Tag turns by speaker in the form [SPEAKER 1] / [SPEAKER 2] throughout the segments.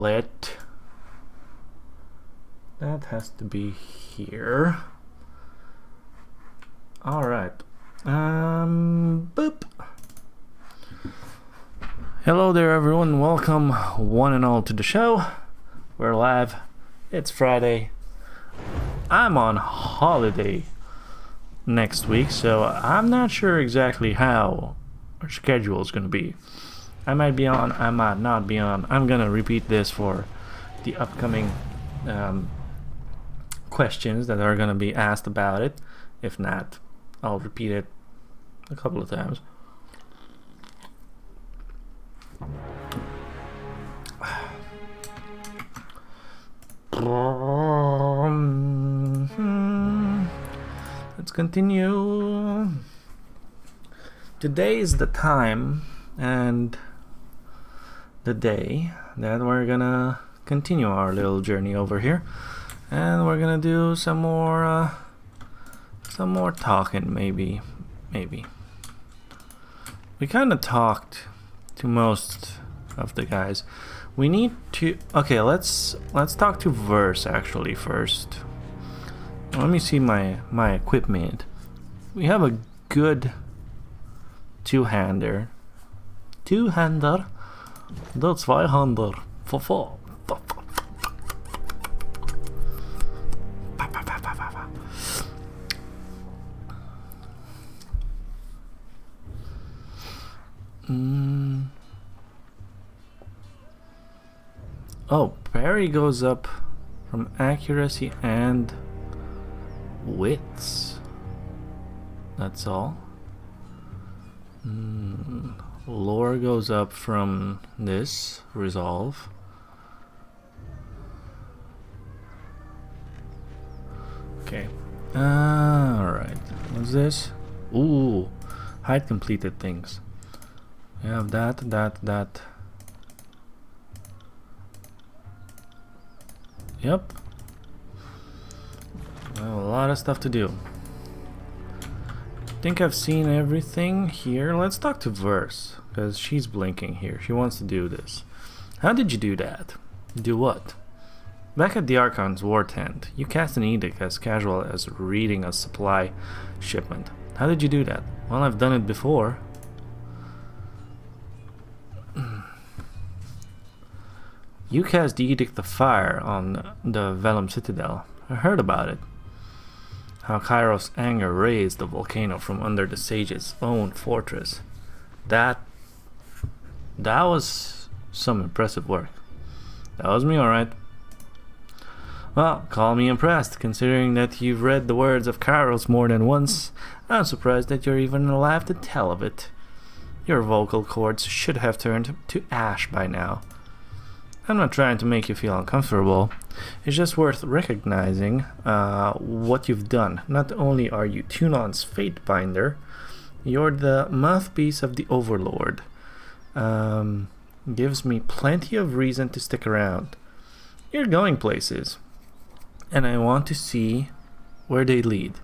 [SPEAKER 1] Let that has to be here. All right. Boop. Hello there, everyone. Welcome, one and all, to the show. We're live. It's Friday. I'm on holiday next week, so I'm not sure exactly how our schedule is going to be. I might be on, I might not be on. I'm going to repeat this for the upcoming questions that are going to be asked about it. If not, I'll repeat it a couple of times. Let's continue. Today is the time and the day that we're gonna continue our little journey over here, and we're gonna do some more talking. Maybe we kind of talked to most of the guys. We need to. Okay, let's talk to Verse actually first. Let me see my equipment. We have a good two-hander. The Zweihander. For. Oh, parry goes up from accuracy and wits. That's all. Lore goes up from this resolve. Okay. Alright. What's this? Ooh. Hide completed things. We have that. Yep. Well, a lot of stuff to do. I think I've seen everything here. Let's talk to Verse, because she's blinking here. She wants to do this. How did you do that? Do what? Back at the Archon's war tent, you cast an edict as casual as reading a supply shipment. How did you do that? Well, I've done it before. You cast the Edict of Fire on the Vellum Citadel. I heard about it. How Kairos' anger raised the volcano from under the sage's own fortress. That was some impressive work. That was me, alright. Well, call me impressed, considering that you've read the words of Kairos more than once. I'm surprised that you're even alive to tell of it. Your vocal cords should have turned to ash by now. I'm not trying to make you feel uncomfortable. It's just worth recognizing what you've done. Not only are you Tunon's fate binder, you're the mouthpiece of the Overlord. Gives me plenty of reason to stick around. You're going places, and I want to see where they lead.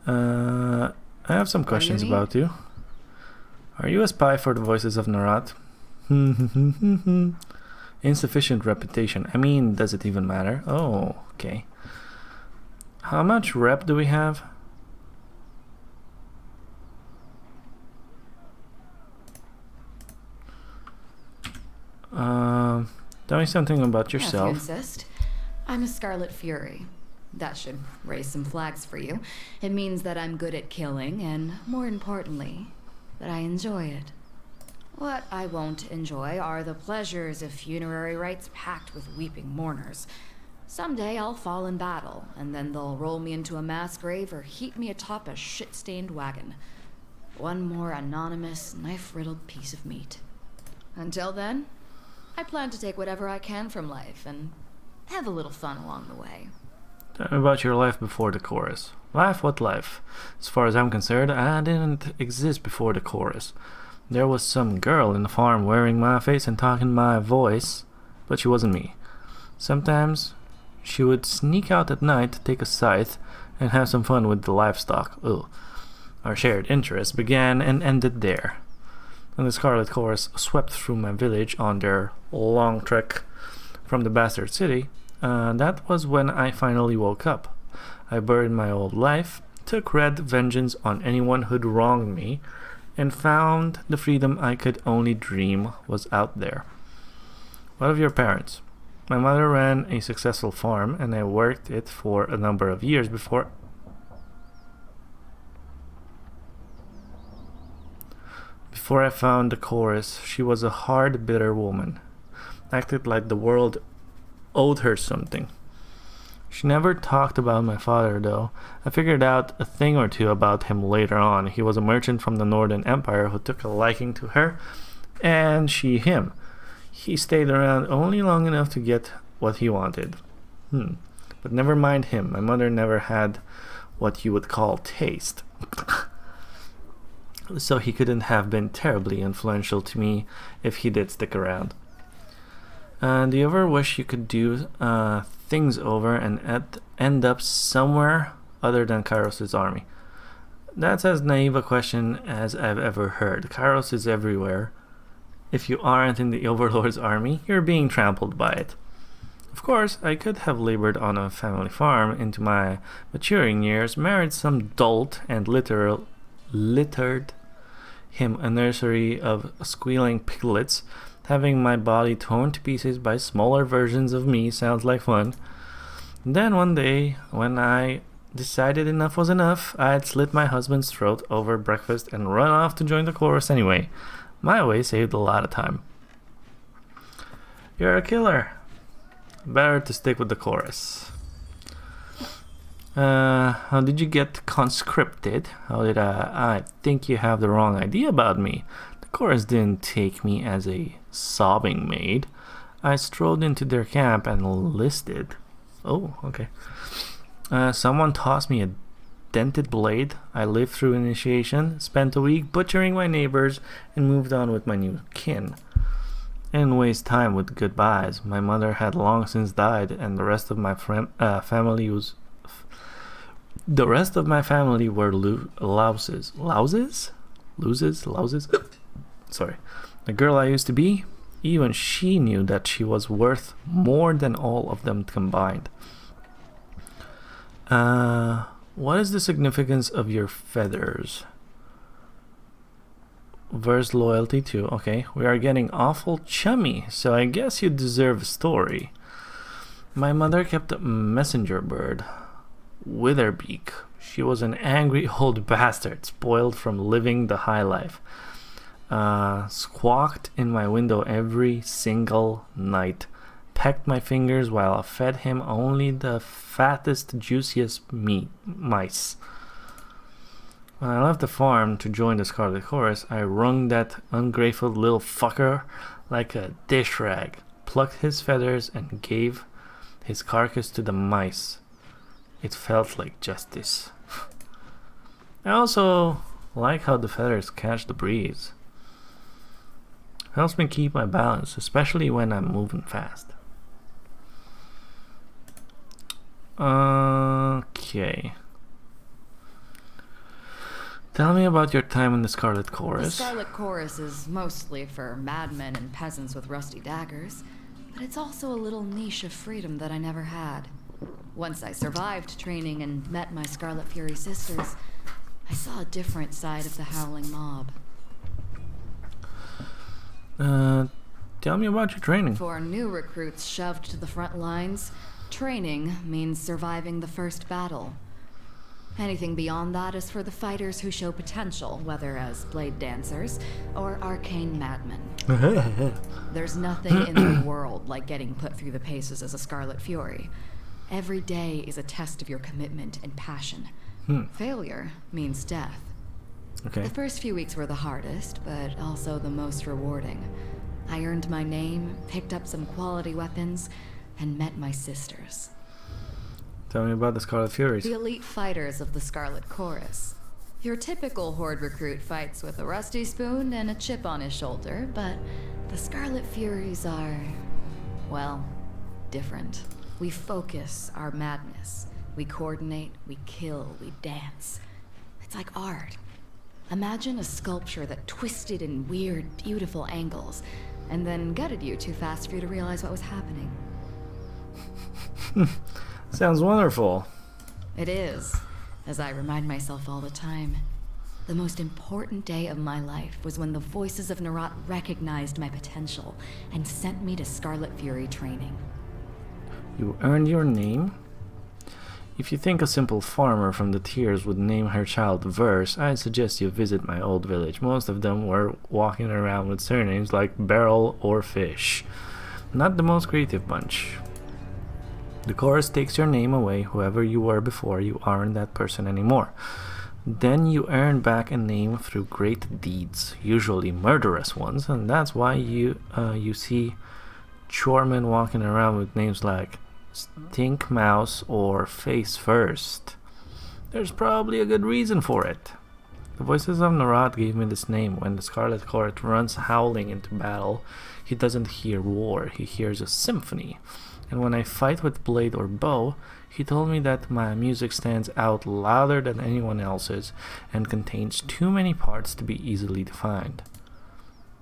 [SPEAKER 1] I have some questions about you. Are you a spy for the voices of Narat? Insufficient reputation. I mean, does it even matter? Oh, okay. How much rep do we have? Tell me something about yourself.
[SPEAKER 2] If you insist. I'm a Scarlet Fury. That should raise some flags for you. It means that I'm good at killing, and more importantly, that I enjoy it. What I won't enjoy are the pleasures of funerary rites packed with weeping mourners. Someday I'll fall in battle, and then they'll roll me into a mass grave or heap me atop a shit-stained wagon. One more anonymous, knife-riddled piece of meat. Until then, I plan to take whatever I can from life and have a little fun along the way.
[SPEAKER 1] Tell me about your life before the chorus. Life? What life? As far as I'm concerned, I didn't exist before the chorus. There was some girl in the farm wearing my face and talking my voice, but she wasn't me. Sometimes she would sneak out at night to take a scythe and have some fun with the livestock. Ugh. Our shared interests began and ended there. and the Scarlet Chorus swept through my village on their long trek from the bastard city, that was when I finally woke up. I buried my old life, took red vengeance on anyone who'd wronged me, and found the freedom I could only dream was out there. What of your parents? My mother ran a successful farm, and I worked it for a number of years before I found the chorus. She was a hard, bitter woman. Acted like the world owed her something. She never talked about my father, though. I figured out a thing or two about him later on. He was a merchant from the Northern Empire who took a liking to her, and she him. He stayed around only long enough to get what he wanted. But never mind him. My mother never had what you would call taste. So he couldn't have been terribly influential to me if he did stick around. Do you ever wish you could do things over and end up somewhere other than Kairos' army? That's as naive a question as I've ever heard. Kairos is everywhere. If you aren't in the Overlord's army, you're being trampled by it. Of course, I could have labored on a family farm into my maturing years, married some dolt, and littered him a nursery of squealing piglets. Having my body torn to pieces by smaller versions of me sounds like fun. Then one day, when I decided enough was enough, I'd slit my husband's throat over breakfast and run off to join the chorus anyway. My way saved a lot of time. You're a killer. Better to stick with the chorus. How did you get conscripted? How did I think you have the wrong idea about me. The chorus didn't take me as a sobbing maid. I strolled into their camp and enlisted. Oh, okay. Someone tossed me a dented blade. I lived through initiation, spent a week butchering my neighbors, and moved on with my new kin. I didn't waste time with goodbyes. My mother had long since died, and the rest of my family was... The rest of my family were louses. Louses? Loses? Louses? Sorry. The girl I used to be, even she knew that she was worth more than all of them combined. What is the significance of your feathers? Verse loyalty too. Okay, we are getting awful chummy, so I guess you deserve a story. My mother kept a messenger bird. Witherbeak. She was an angry old bastard, spoiled from living the high life. Squawked in my window every single night. Pecked my fingers while I fed him only the fattest, juiciest mice. When I left the farm to join the Scarlet Chorus, I wrung that ungrateful little fucker like a dish rag, plucked his feathers, and gave his carcass to the mice. It felt like justice. I also like how the feathers catch the breeze. Helps me keep my balance, especially when I'm moving fast. Okay. Tell me about your time in the Scarlet Chorus.
[SPEAKER 2] The Scarlet Chorus is mostly for madmen and peasants with rusty daggers, but it's also a little niche of freedom that I never had. Once I survived training and met my Scarlet Fury sisters, I saw a different side of the howling mob.
[SPEAKER 1] Tell me about your training.
[SPEAKER 2] For new recruits shoved to the front lines, training means surviving the first battle. Anything beyond that is for the fighters who show potential, whether as blade dancers or arcane madmen. There's nothing in the world like getting put through the paces as a Scarlet Fury. Every day is a test of your commitment and passion. Failure means death.
[SPEAKER 1] Okay.
[SPEAKER 2] The first few weeks were the hardest, but also the most rewarding. I earned my name, picked up some quality weapons, and met my sisters.
[SPEAKER 1] Tell me about the Scarlet Furies.
[SPEAKER 2] The elite fighters of the Scarlet Chorus. Your typical Horde recruit fights with a rusty spoon and a chip on his shoulder, but the Scarlet Furies are, well, different. We focus our madness. We coordinate, we kill, we dance. It's like art. Imagine a sculpture that twisted in weird, beautiful angles, and then gutted you too fast for you to realize what was happening.
[SPEAKER 1] Sounds wonderful.
[SPEAKER 2] It is, as I remind myself all the time. The most important day of my life was when the voices of Narat recognized my potential and sent me to Scarlet Fury training.
[SPEAKER 1] You earned your name? If you think a simple farmer from the Tears would name her child Verse, I suggest you visit my old village. Most of them were walking around with surnames like Barrel or Fish. Not the most creative bunch. The chorus takes your name away. Whoever you were before, you aren't that person anymore. Then you earn back a name through great deeds, usually murderous ones, and that's why you see choremen walking around with names like Stink Mouse or Face First. There's probably a good reason for it. The voices of Narat gave me this name. When the Scarlet Court runs howling into battle, he doesn't hear war, he hears a symphony. And when I fight with blade or bow, he told me that my music stands out louder than anyone else's and contains too many parts to be easily defined.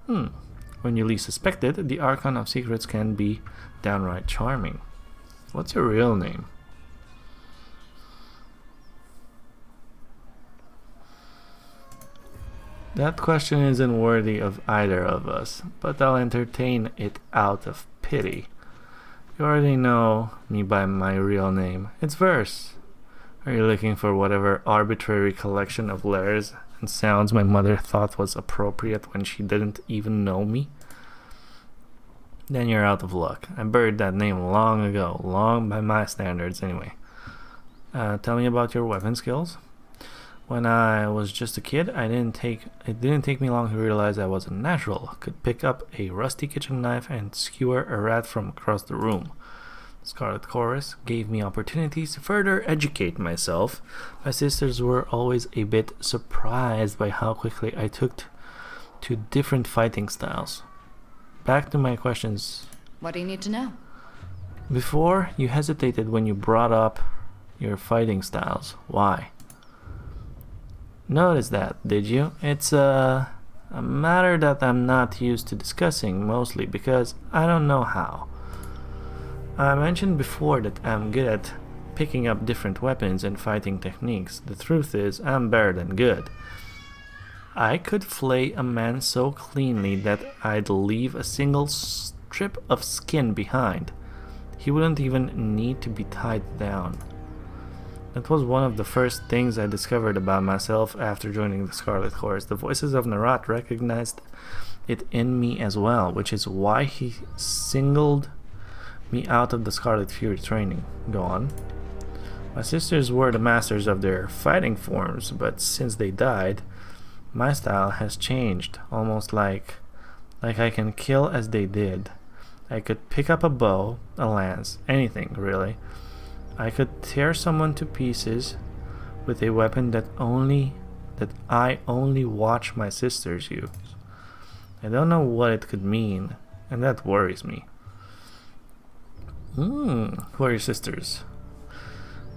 [SPEAKER 1] When you least suspect it, the Archon of Secrets can be downright charming. What's your real name? That question isn't worthy of either of us, but I'll entertain it out of pity. You already know me by my real name. It's Verse. Are you looking for whatever arbitrary collection of letters and sounds my mother thought was appropriate when she didn't even know me? Then you're out of luck. I buried that name long ago, long by my standards anyway. Tell me about your weapon skills. When I was just a kid, it didn't take me long to realize I was a natural. Could pick up a rusty kitchen knife and skewer a rat from across the room. Scarlet Chorus gave me opportunities to further educate myself. My sisters were always a bit surprised by how quickly I took to different fighting styles. Back to my questions.
[SPEAKER 2] What do you need to know?
[SPEAKER 1] Before, you hesitated when you brought up your fighting styles. Why? Notice that, did you? It's a matter that I'm not used to discussing, mostly because I don't know how. I mentioned before that I'm good at picking up different weapons and fighting techniques. The truth is, I'm better than good. I could flay a man so cleanly that I'd leave a single strip of skin behind. He wouldn't even need to be tied down. That was one of the first things I discovered about myself after joining the Scarlet Horse. The voices of Narat recognized it in me as well, which is why he singled me out of the Scarlet Fury training. Go on. My sisters were the masters of their fighting forms, but since they died, my style has changed, almost like I can kill as they did. I could pick up a bow, a lance, anything really. I could tear someone to pieces with a weapon that I only watch my sisters use. I don't know what it could mean, and that worries me. Who are your sisters?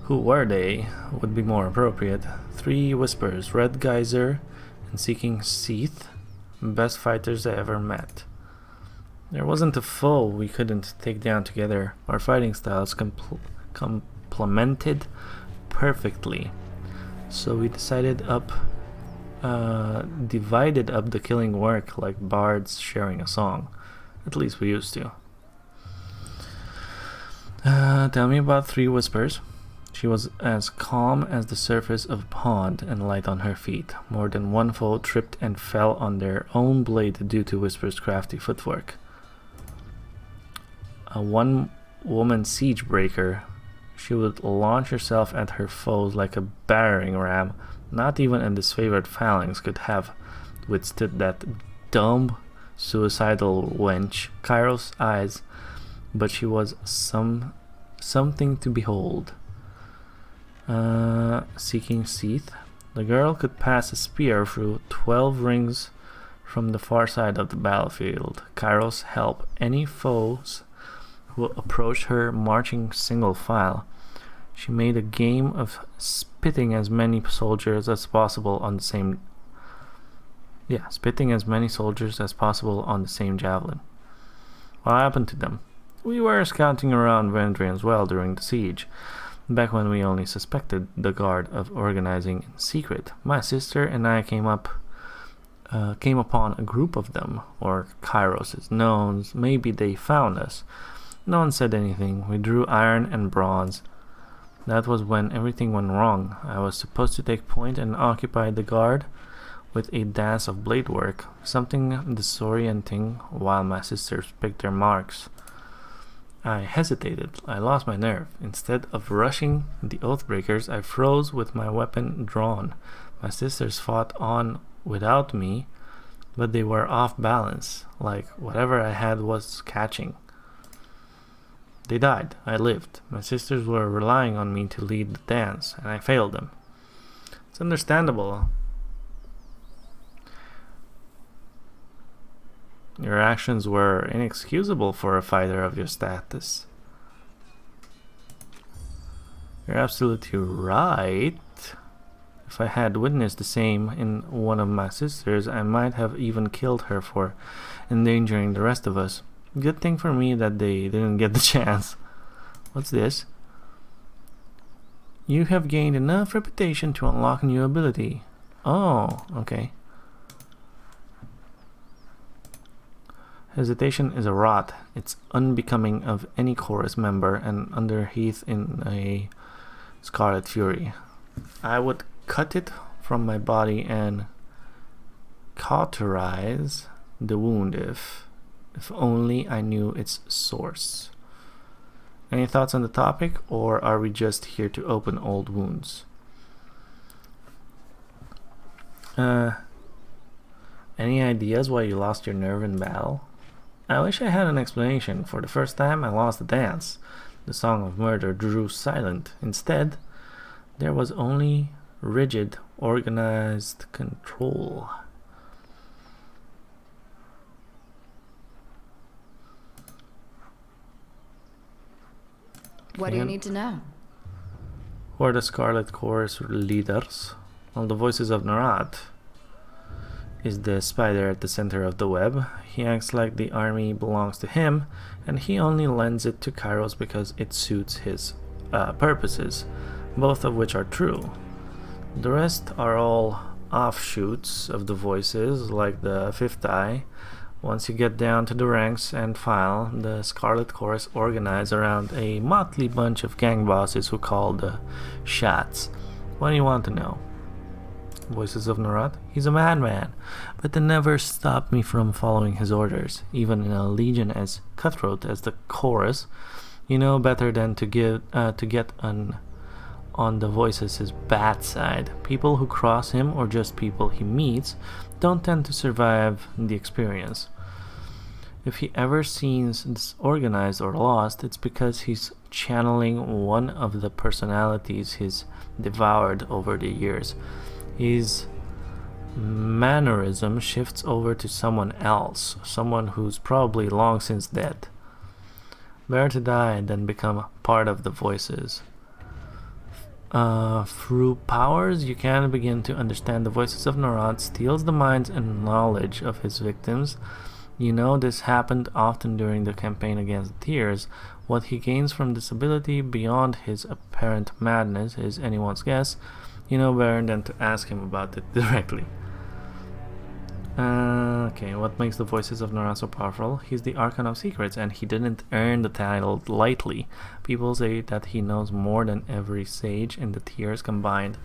[SPEAKER 1] Who were they would be more appropriate. 3 Whispers, Red Geyser, and Seeking Seath, best fighters I ever met. There wasn't a foe we couldn't take down together. Our fighting styles complemented perfectly. So we divided up the killing work like bards sharing a song. At least we used to. Tell me about 3 Whispers. She was as calm as the surface of a pond and light on her feet. More than one foe tripped and fell on their own blade due to Whisper's crafty footwork. A one-woman siege breaker. She would launch herself at her foes like a battering ram. Not even a disfavored phalanx could have withstood that dumb, suicidal wench. Kairos' eyes, but she was something to behold. Seeking Seath. The girl could pass a spear through 12 rings from the far side of the battlefield. Kairos help any foes who approached her marching single file. She made a game of spitting as many soldiers as possible on the same Yeah, spitting as many soldiers as possible on the same javelin. What happened to them? We were scouting around Vendrian's well during the siege. Back when we only suspected the guard of organizing in secret, my sister and I came upon a group of them, or Kairos' knowns. Maybe they found us. No one said anything. We drew iron and bronze. That was when everything went wrong. I was supposed to take point and occupy the guard with a dance of blade work, something disorienting while my sisters picked their marks. I hesitated. I lost my nerve. Instead of rushing the Oathbreakers, I froze with my weapon drawn. My sisters fought on without me, but they were off balance, like whatever I had was catching. They died. I lived. My sisters were relying on me to lead the dance, and I failed them. It's understandable. Your actions were inexcusable for a fighter of your status. You're absolutely right. If I had witnessed the same in one of my sisters, I might have even killed her for endangering the rest of us. Good thing for me that they didn't get the chance. What's this? You have gained enough reputation to unlock a new ability. Oh, okay. Hesitation is a rot. It's unbecoming of any chorus member and underneath in a Scarlet Fury. I would cut it from my body and cauterize the wound if only I knew its source. Any thoughts on the topic, or are we just here to open old wounds? Any ideas why you lost your nerve in battle? I wish I had an explanation. For the first time, I lost the dance. The song of murder drew silent. Instead, there was only rigid, organized control.
[SPEAKER 2] What do you need to know?
[SPEAKER 1] Who are the Scarlet Chorus leaders? Well, the Voices of Narat is the spider at the center of the web. He acts like the army belongs to him, and he only lends it to Kairos because it suits his purposes, both of which are true. The rest are all offshoots of the Voices, like the Fifth Eye. Once you get down to the ranks and file, the Scarlet Chorus organize around a motley bunch of gang bosses who call the shots. What do you want to know? Voices of Narat? He's a madman, but that never stopped me from following his orders. Even in a legion as cutthroat as the Chorus, you know better than to get on the Voices' bad side. People who cross him, or just people he meets, don't tend to survive the experience. If he ever seems disorganized or lost, it's because he's channeling one of the personalities he's devoured over the years. His mannerism shifts over to someone else, someone who's probably long since dead. Better to die than become part of the Voices. Through powers, you can begin to understand the Voices of Narat steals the minds and knowledge of his victims. You know this happened often during the campaign against the Tears. What he gains from this ability beyond his apparent madness is anyone's guess. You know better than to ask him about it directly. Okay, what makes the Voices of Narat so powerful? He's the Archon of Secrets, and he didn't earn the title lightly. People say that he knows more than every sage in the Tears combined,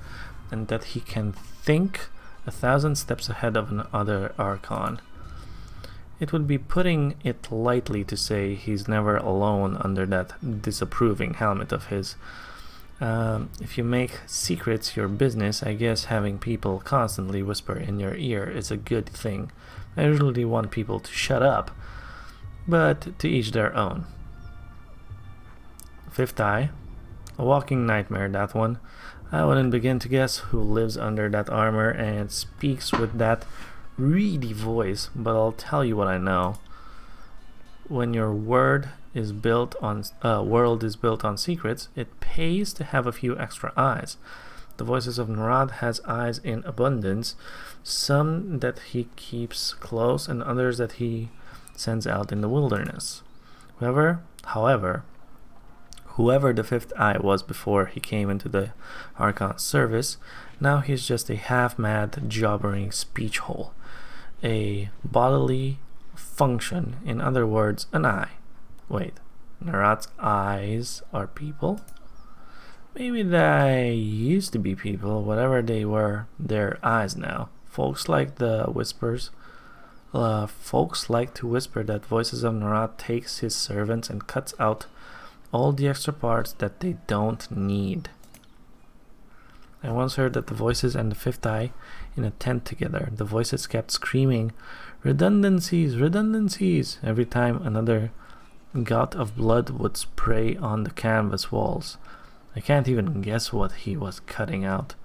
[SPEAKER 1] and that he can think 1,000 steps ahead of another Archon. It would be putting it lightly to say he's never alone under that disapproving helmet of his. If you make secrets your business, I guess having people constantly whisper in your ear is a good thing. I usually want people to shut up, but to each their own. Fifth Eye, a walking nightmare, that one. I wouldn't begin to guess who lives under that armor and speaks with that reedy voice, but I'll tell you what I know. When your world is built on secrets, it pays to have a few extra eyes. The voices of Narad has eyes in abundance, some that he keeps close and others that he sends out in the wilderness. However, whoever the fifth eye was before he came into the Archon's service, now he's just a half-mad, jabbering speech hole. A bodily function, in other words, an eye. Wait, Narad's eyes are people? Maybe they used to be people, whatever they were, they're eyes now. Folks like to whisper that voices of Narad takes his servants and cuts out all the extra parts that they don't need. I once heard that the voices and the fifth eye in a tent together. The voices kept screaming, "Redundancies, redundancies," every time another gout of blood would spray on the canvas walls. I can't even guess what he was cutting out.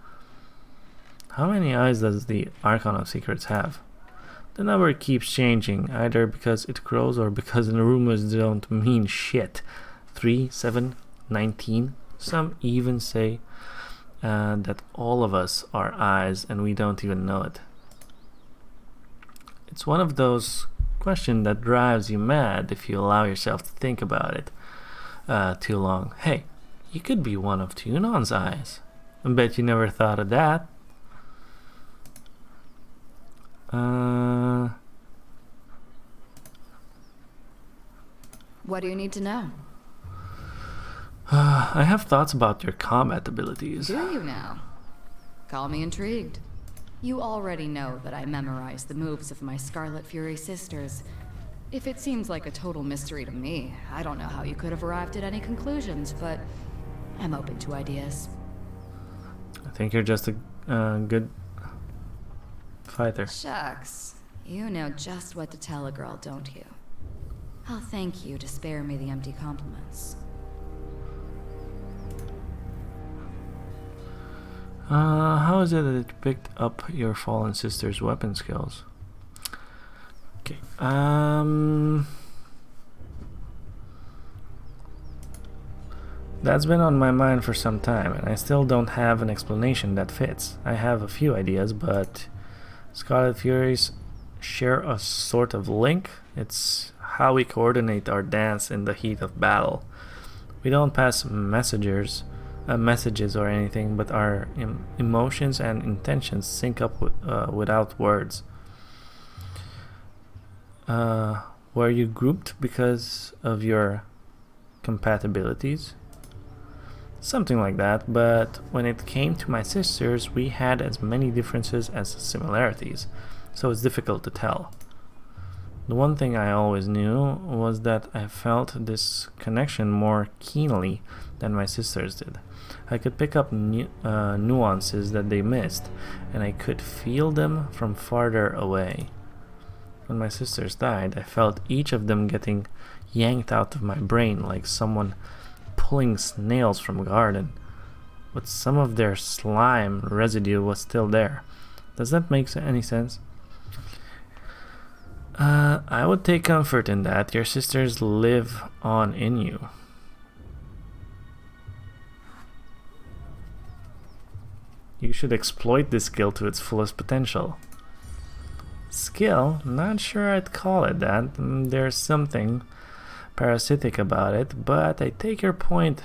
[SPEAKER 1] How many eyes does the Archon of Secrets have? The number keeps changing, either because it grows or because the rumors don't mean shit. 3, 7, 19. Some even say that all of us are eyes and we don't even know it. It's one of those questions that drives you mad if you allow yourself to think about it too long. Hey, you could be one of Tunon's eyes. I bet you never thought of that.
[SPEAKER 2] What do you need to know?
[SPEAKER 1] I have thoughts about your combat abilities.
[SPEAKER 2] Do you now? Call me intrigued. You already know that I memorized the moves of my Scarlet Fury sisters. If it seems like a total mystery to me, I don't know how you could have arrived at any conclusions, but I'm open to ideas.
[SPEAKER 1] I think you're just a good fighter.
[SPEAKER 2] Shucks. You know just what to tell a girl, don't you? I'll thank you to spare me the empty compliments.
[SPEAKER 1] How is it that you picked up your fallen sister's weapon skills? Okay, that's been on my mind for some time, and I still don't have an explanation that fits. I have a few ideas, but Scarlet Furies share a sort of link. It's how we coordinate our dance in the heat of battle. We don't pass messages or anything, but our emotions and intentions sync up without words. Were you grouped because of your compatibilities? Something like that, but when it came to my sisters, we had as many differences as similarities, so it's difficult to tell. The one thing I always knew was that I felt this connection more keenly than my sisters did. I could pick up nuances that they missed, and I could feel them from farther away. When my sisters died, I felt each of them getting yanked out of my brain like someone pulling snails from a garden, but some of their slime residue was still there. Does that make any sense? I would take comfort in that. Your sisters live on in you. You should exploit this skill to its fullest potential. Skill? Not sure I'd call it that. There's something parasitic about it, but I take your point.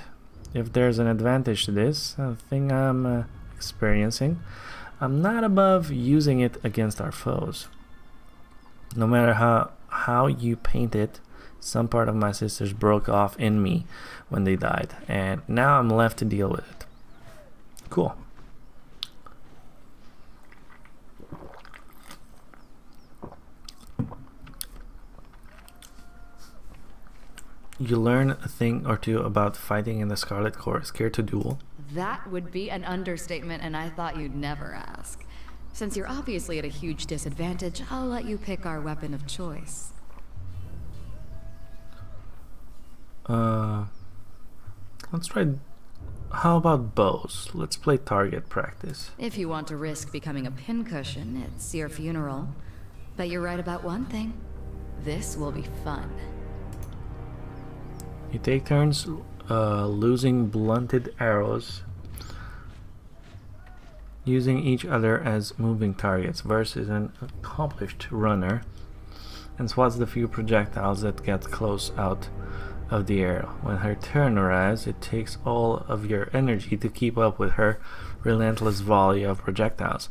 [SPEAKER 1] If there's an advantage to this thing I'm experiencing, I'm not above using it against our foes. No matter how you paint it, some part of my sisters broke off in me when they died, and now I'm left to deal with it. Cool. You learn a thing or two about fighting in the Scarlet Corps. Scared to duel?
[SPEAKER 2] That would be an understatement, and I thought you'd never ask. Since you're obviously at a huge disadvantage, I'll let you pick our weapon of choice.
[SPEAKER 1] Let's try... How about bows? Let's play target practice.
[SPEAKER 2] If you want to risk becoming a pincushion, it's your funeral. But you're right about one thing. This will be fun.
[SPEAKER 1] You take turns losing blunted arrows using each other as moving targets versus an accomplished runner, and swats the few projectiles that get close out of the air. When her turn arrives, it takes all of your energy to keep up with her relentless volley of projectiles.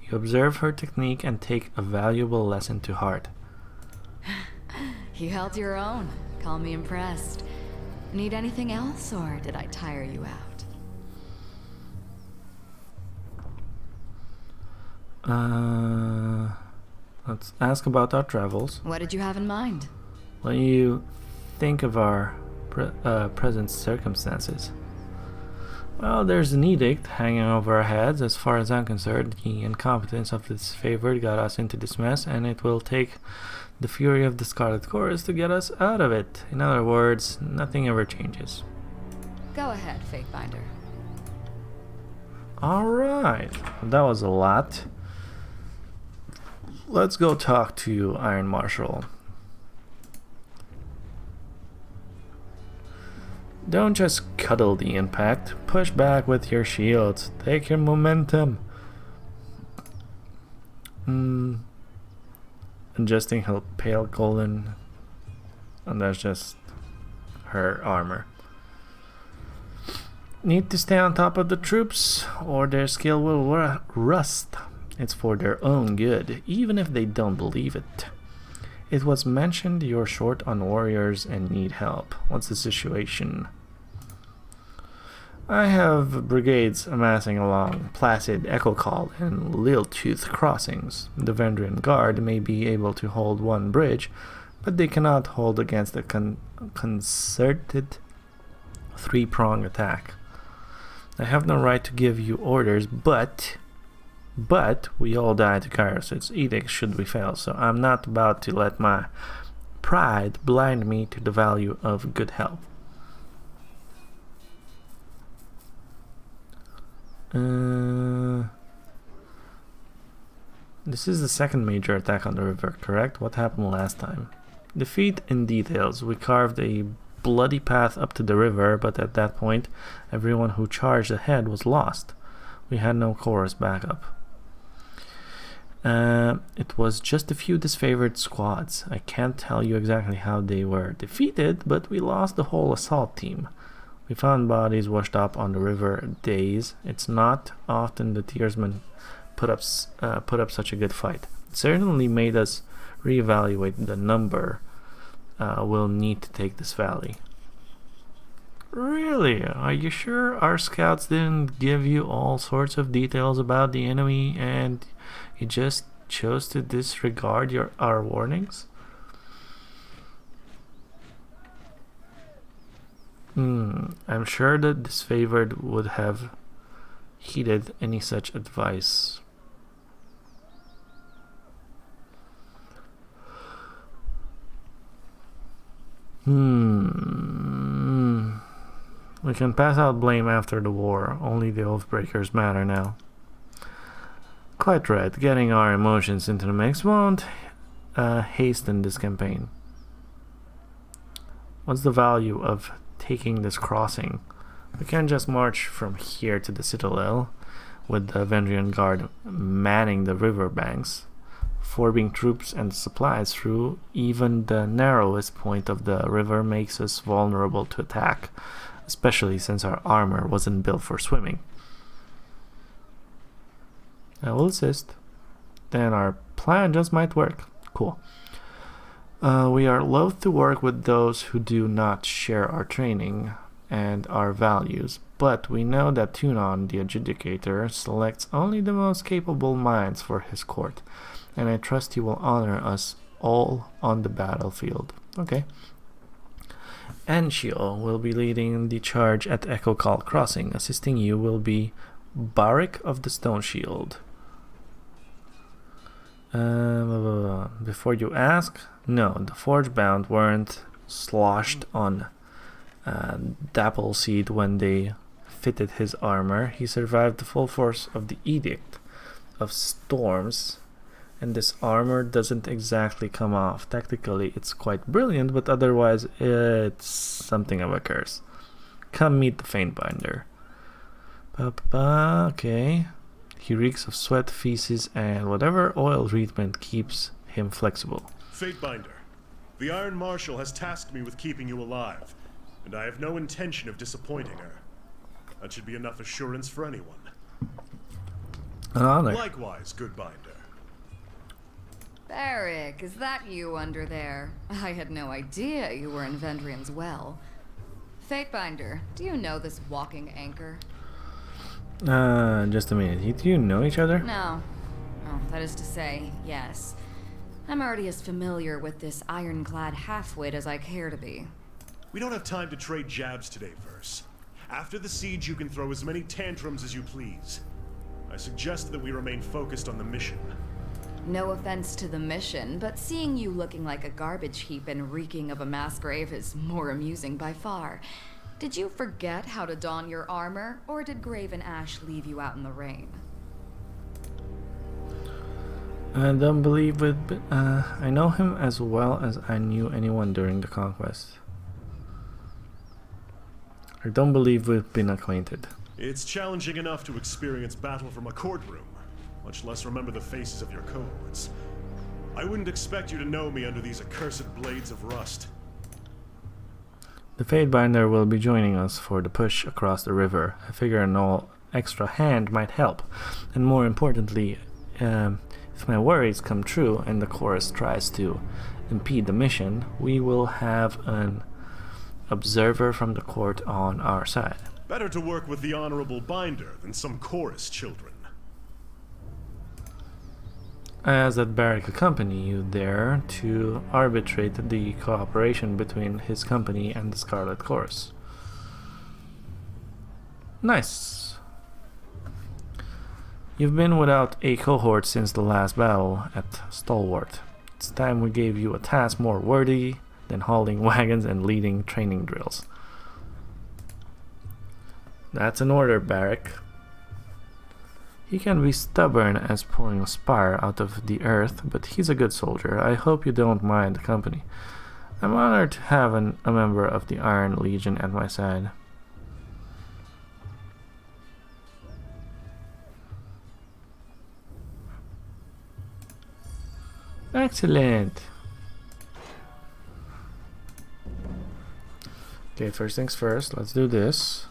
[SPEAKER 1] You observe her technique and take a valuable lesson to heart.
[SPEAKER 2] You held your own. Call me impressed. Need anything else, or did I tire you out?
[SPEAKER 1] Let's ask about our travels.
[SPEAKER 2] What did you have in mind?
[SPEAKER 1] When you think of our present circumstances, well, there's an edict hanging over our heads. As far as I'm concerned, the incompetence of this favored got us into this mess, and it will take the fury of the Scarlet Chorus to get us out of it. In other words, nothing ever changes.
[SPEAKER 2] Go ahead, Fatebinder.
[SPEAKER 1] Alright, that was a lot. Let's go talk to Iron Marshal. Don't just cuddle the impact. Push back with your shields. Take your momentum. Adjusting her pale golden. And that's just her armor. Need to stay on top of the troops, or their skill will rust. It's for their own good, even if they don't believe it. It was mentioned you're short on warriors and need help. What's the situation? I have brigades amassing along Placid, Echo Call, and Lil Tooth crossings. The Vendrian Guard may be able to hold one bridge, but they cannot hold against a concerted three-prong attack. I have no right to give you orders, but we all die to Kairos' edict should we fail, so I'm not about to let my pride blind me to the value of good help. This is the second major attack on the river, correct? What happened last time? Defeat in details. We carved a bloody path up to the river, but at that point, everyone who charged ahead was lost. We had no chorus backup. It was just a few disfavored squads. I can't tell you exactly how they were defeated, but we lost the whole assault team. We found bodies washed up on the river days. It's not often the Tearsmen put up such a good fight. It certainly made us reevaluate the number we'll need to take this valley. Really? Are you sure our scouts didn't give you all sorts of details about the enemy and you just chose to disregard our warnings? I'm sure that disfavored would have heeded any such advice. We can pass out blame after the war. Only the Oathbreakers matter now. Quite right. Getting our emotions into the mix won't hasten this campaign. What's the value of taking this crossing? We can't just march from here to the Citadel with the Vendrian Guard manning the river banks, forbing troops and supplies through even the narrowest point of the river makes us vulnerable to attack, especially since our armor wasn't built for swimming. I will assist. Then our plan just might work. Cool. We are loath to work with those who do not share our training and our values, but we know that Tunon, the adjudicator, selects only the most capable minds for his court, and I trust he will honor us all on the battlefield. Okay. Anshio will be leading the charge at Echo Call Crossing. Assisting you will be Barik of the Stone Shield. Before you ask, no, the Forgebound weren't sloshed on Dapple Seed when they fitted his armor. He survived the full force of the Edict of Storms, and this armor doesn't exactly come off. Tactically, it's quite brilliant, but otherwise, it's something of a curse. Come meet the Faintbinder. Okay. He reeks of sweat, feces, and whatever oil treatment keeps him flexible.
[SPEAKER 3] Fatebinder, the Iron Marshal has tasked me with keeping you alive, and I have no intention of disappointing her. That should be enough assurance for anyone.
[SPEAKER 1] An honor.
[SPEAKER 3] Likewise, good Binder.
[SPEAKER 2] Barrick, is that you under there? I had no idea you were in Vendrian's well. Fatebinder, do you know this walking anchor?
[SPEAKER 1] Just a minute. Do you know each other?
[SPEAKER 2] No. Oh, that is to say, yes. I'm already as familiar with this ironclad halfwit as I care to be.
[SPEAKER 3] We don't have time to trade jabs today, Verse. After the siege, you can throw as many tantrums as you please. I suggest that we remain focused on the mission.
[SPEAKER 2] No offense to the mission, but seeing you looking like a garbage heap and reeking of a mass grave is more amusing by far. Did you forget how to don your armor, or did Graven Ash leave you out in the rain?
[SPEAKER 1] I don't believe it. I know him as well as I knew anyone during the conquest. I don't believe we've been acquainted.
[SPEAKER 3] It's challenging enough to experience battle from a courtroom, much less remember the faces of your cohorts. I wouldn't expect you to know me under these accursed blades of rust.
[SPEAKER 1] The Fatebinder will be joining us for the push across the river. I figure an all extra hand might help. And more importantly, if my worries come true and the chorus tries to impede the mission, we will have an observer from the court on our side.
[SPEAKER 3] Better to work with the Honorable Binder than some chorus children.
[SPEAKER 1] As that Barrick accompany you there to arbitrate the cooperation between his company and the Scarlet Chorus. Nice. You've been without a cohort since the last battle at Stalwart. It's time we gave you a task more worthy than hauling wagons and leading training drills. That's an order, Barrick. He can be stubborn as pulling a spire out of the earth, but he's a good soldier. I hope you don't mind the company. I'm honored to have a member of the Iron Legion at my side. Excellent. Okay, first things first, let's do this.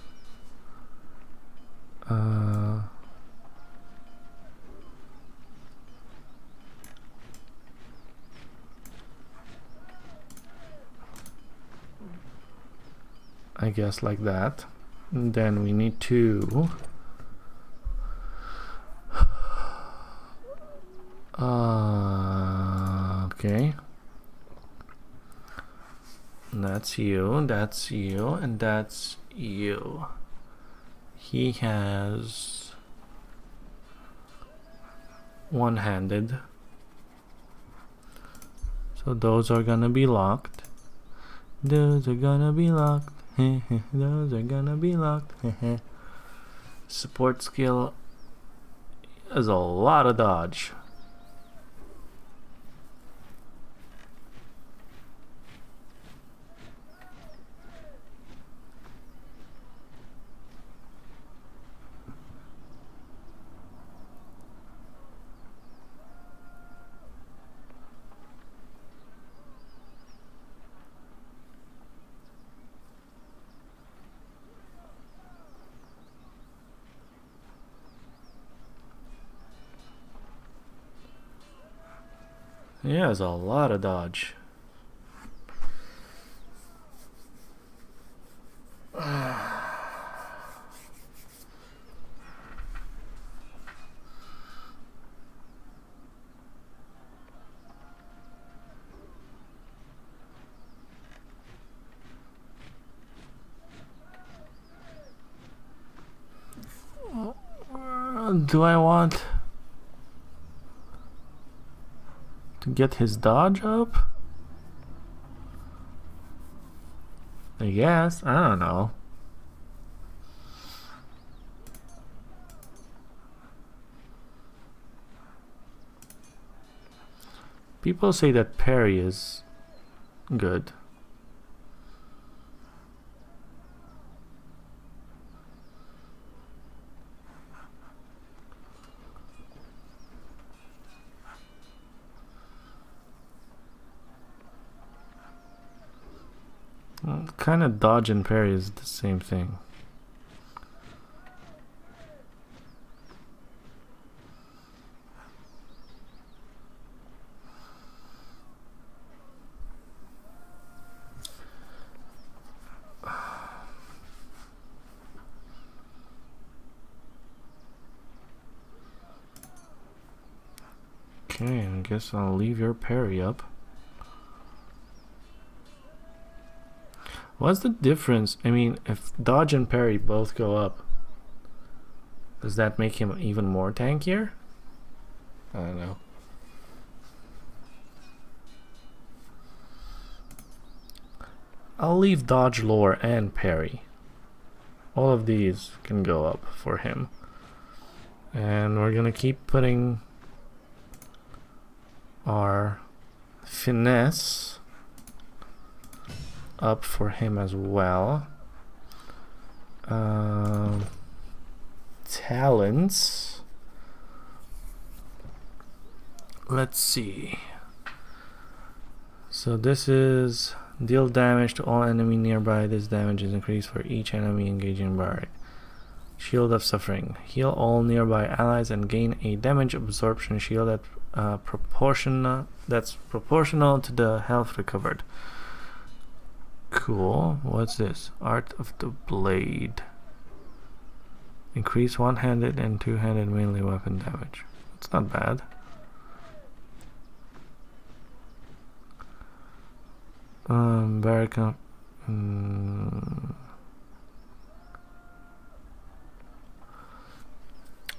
[SPEAKER 1] I guess like that. And then we need to okay. That's you, that's you, and that's you. He has one-handed. So those are gonna be locked. Those are gonna be locked. Those are gonna be locked. Support skill is a lot of dodge. Yeah, it's a lot of dodge. Do I want to get his dodge up? I guess. I don't know. People say that parry is good. Well, kind of dodge and parry is the same thing. Okay, I guess I'll leave your parry up. What's the difference? I mean, if dodge and parry both go up, does that make him even more tankier? I don't know. I'll leave dodge lore and parry. All of these can go up for him. And we're gonna keep putting our finesse up for him as well. Talents. Let's see. So this is deal damage to all enemy nearby. This damage is increased for each enemy engaging Barrack. Shield of Suffering. Heal all nearby allies and gain a damage absorption shield that that's proportional to the health recovered. Cool. What's this? Art of the Blade. Increase one-handed and two-handed melee weapon damage. It's not bad. Barrack.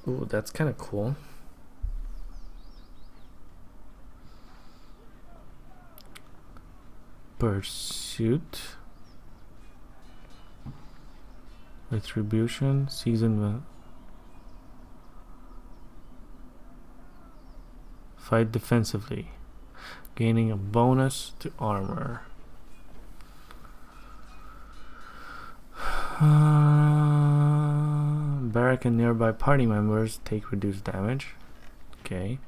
[SPEAKER 1] Ooh, that's kind of cool. Pursuit. Retribution. Season. Fight defensively. Gaining a bonus to armor. Barrack and nearby party members take reduced damage. Okay.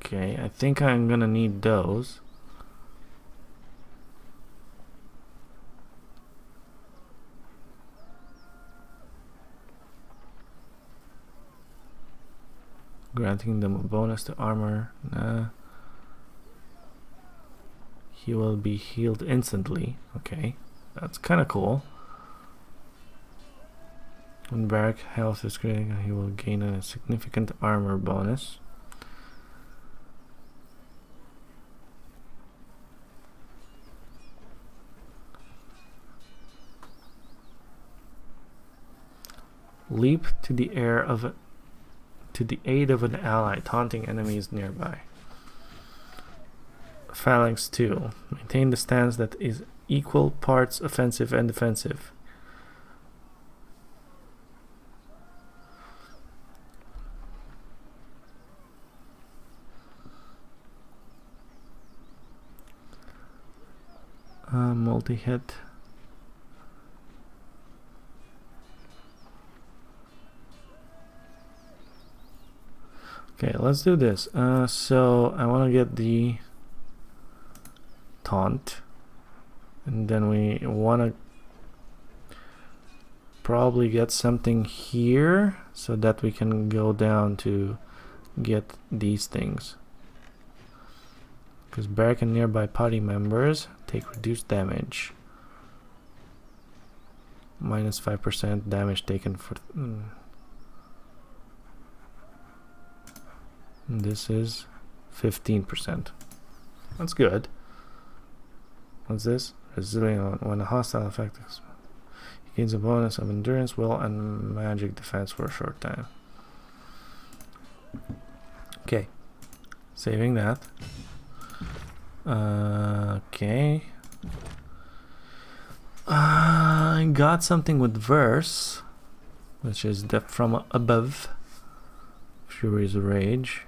[SPEAKER 1] Okay, I think I'm gonna need those. Granting them a bonus to armor. Nah. He will be healed instantly. Okay, that's kind of cool. When Barrack health is critical, he will gain a significant armor bonus. Leap to the air to the aid of an ally, taunting enemies nearby. Phalanx 2. Maintain the stance that is equal parts offensive and defensive. Multi-hit. Okay, let's do this. So I want to get the taunt, and then we want to probably get something here so that we can go down to get these things, because Barrack and nearby party members take reduced damage. Minus 5% damage taken for this is 15%. That's good. What's this? Resilient. When a hostile effect is, he gains a bonus of endurance, will, and magic defense for a short time. Okay. Saving that. Okay. I got something with verse, which is depth from above. Fury's Rage.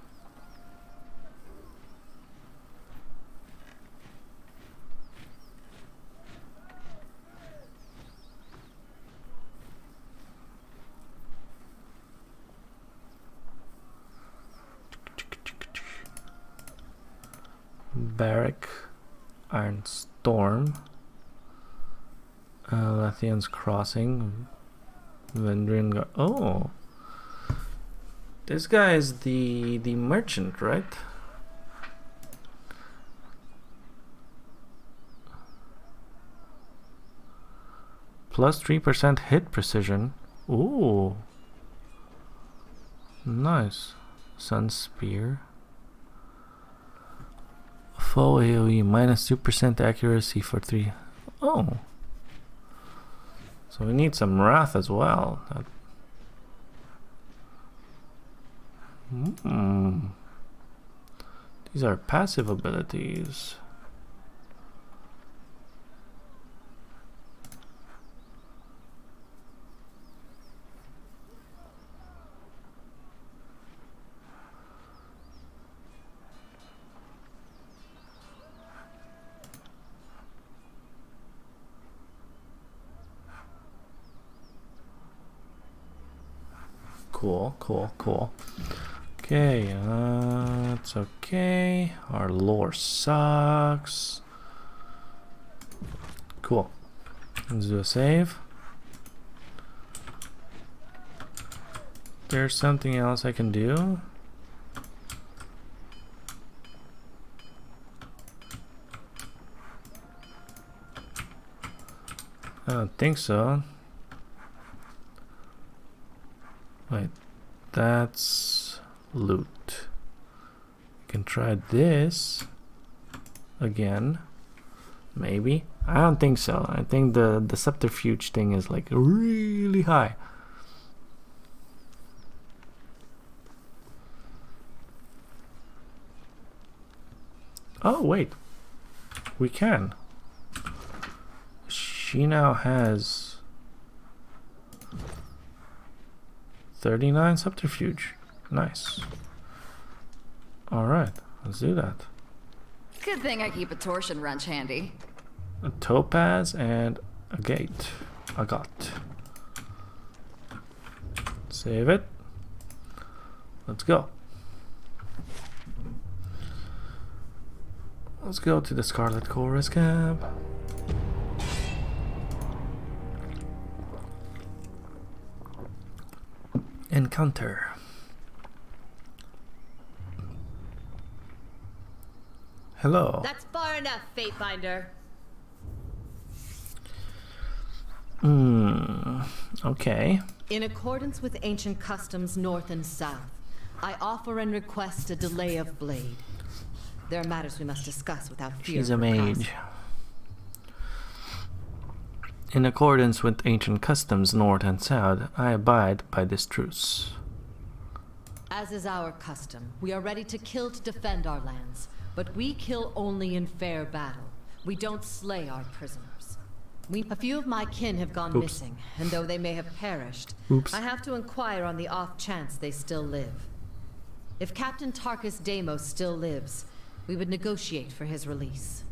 [SPEAKER 1] Barrack, Iron Storm. Lathian's Crossing. Vendrian. Oh, this guy is the merchant, right? Plus 3% hit precision. Ooh, nice. Sun Spear. Foe AoE minus 2% accuracy for 3. Oh. So we need some wrath as well. These are passive abilities. Cool. Okay, it's okay. Our lore sucks. Cool. Let's do a save. There's something else I can do. I don't think so. Wait, that's loot. You can try this again. Maybe. I don't think so. I think the subterfuge thing is like really high. Oh wait, we can. She now has 39 subterfuge. Nice. Alright, let's do that.
[SPEAKER 2] Good thing I keep a torsion wrench handy.
[SPEAKER 1] A topaz and a gate. I got. Save it. Let's go. Let's go to the Scarlet Chorus camp. Encounter. Hello.
[SPEAKER 4] That's far enough, Fatebinder.
[SPEAKER 1] Okay.
[SPEAKER 4] In accordance with ancient customs north and south, I offer and request a delay of blade. There are matters we must discuss without fear.
[SPEAKER 1] She's a mage. In accordance with ancient customs north and south, I abide by this truce.
[SPEAKER 4] As is our custom, we are ready to kill to defend our lands, but we kill only in fair battle. We don't slay our prisoners. A few of my kin have gone missing, and though they may have perished, I have to inquire on the off chance they still live. If Captain Tarkus Deimos still lives, we would negotiate for his release.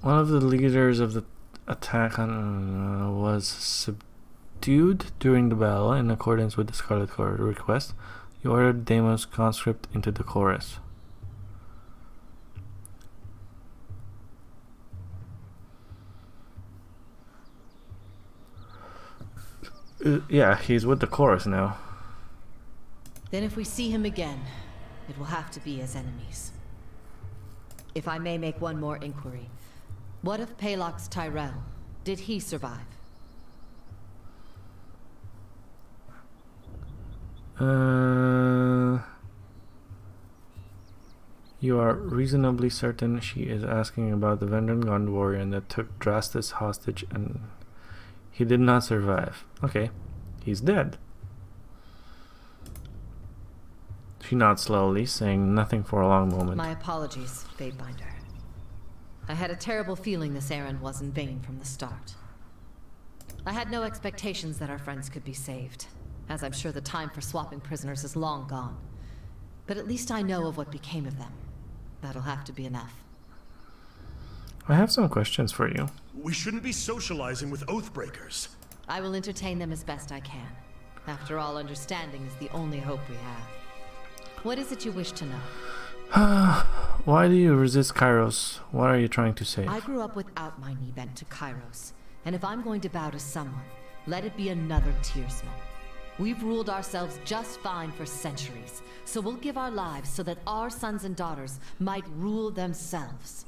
[SPEAKER 1] One of the leaders of the attack was subdued during the battle in accordance with the Scarlet Chorus request. You ordered Deimos' conscript into the chorus. Yeah, he's with the chorus now.
[SPEAKER 4] Then if we see him again, it will have to be as enemies. If I may make one more inquiry, what of Palox Tyrell? Did he survive?
[SPEAKER 1] You are reasonably certain she is asking about the Vendrian warrior that took Drastus hostage and he did not survive. Okay, he's dead. She nods slowly, saying nothing for a long moment.
[SPEAKER 4] My apologies, Fatebinder. I had a terrible feeling this errand was in vain from the start. I had no expectations that our friends could be saved, as I'm sure the time for swapping prisoners is long gone. But at least I know of what became of them. That'll have to be enough.
[SPEAKER 1] I have some questions for you.
[SPEAKER 3] We shouldn't be socializing with Oathbreakers.
[SPEAKER 4] I will entertain them as best I can. After all, understanding is the only hope we have. What is it you wish to know?
[SPEAKER 1] Why do you resist Kairos? What are you trying to say?
[SPEAKER 4] I grew up without my knee bent to Kairos, and if I'm going to bow to someone, let it be another Tearsman. We've ruled ourselves just fine for centuries, so we'll give our lives so that our sons and daughters might rule themselves.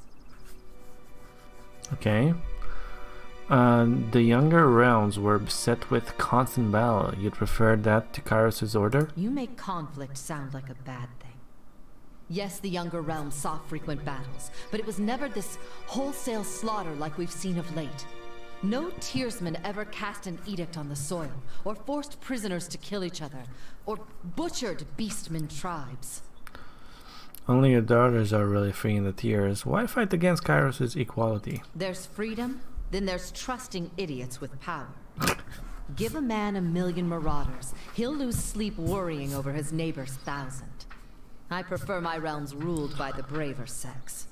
[SPEAKER 1] Okay. The younger realms were beset with constant battle. You'd refer that to Kairos' order?
[SPEAKER 4] You make conflict sound like a bad thing. Yes, the younger realms saw frequent battles, but it was never this wholesale slaughter like we've seen of late. No Tearsman ever cast an edict on the soil, or forced prisoners to kill each other, or butchered beastmen tribes.
[SPEAKER 1] Only your daughters are really free in the Tears. Why fight against Kairos' equality?
[SPEAKER 4] There's freedom, then there's trusting idiots with power. Give a man 1,000,000 marauders, he'll lose sleep worrying over his neighbor's 1,000. I prefer my realms ruled by the braver sex.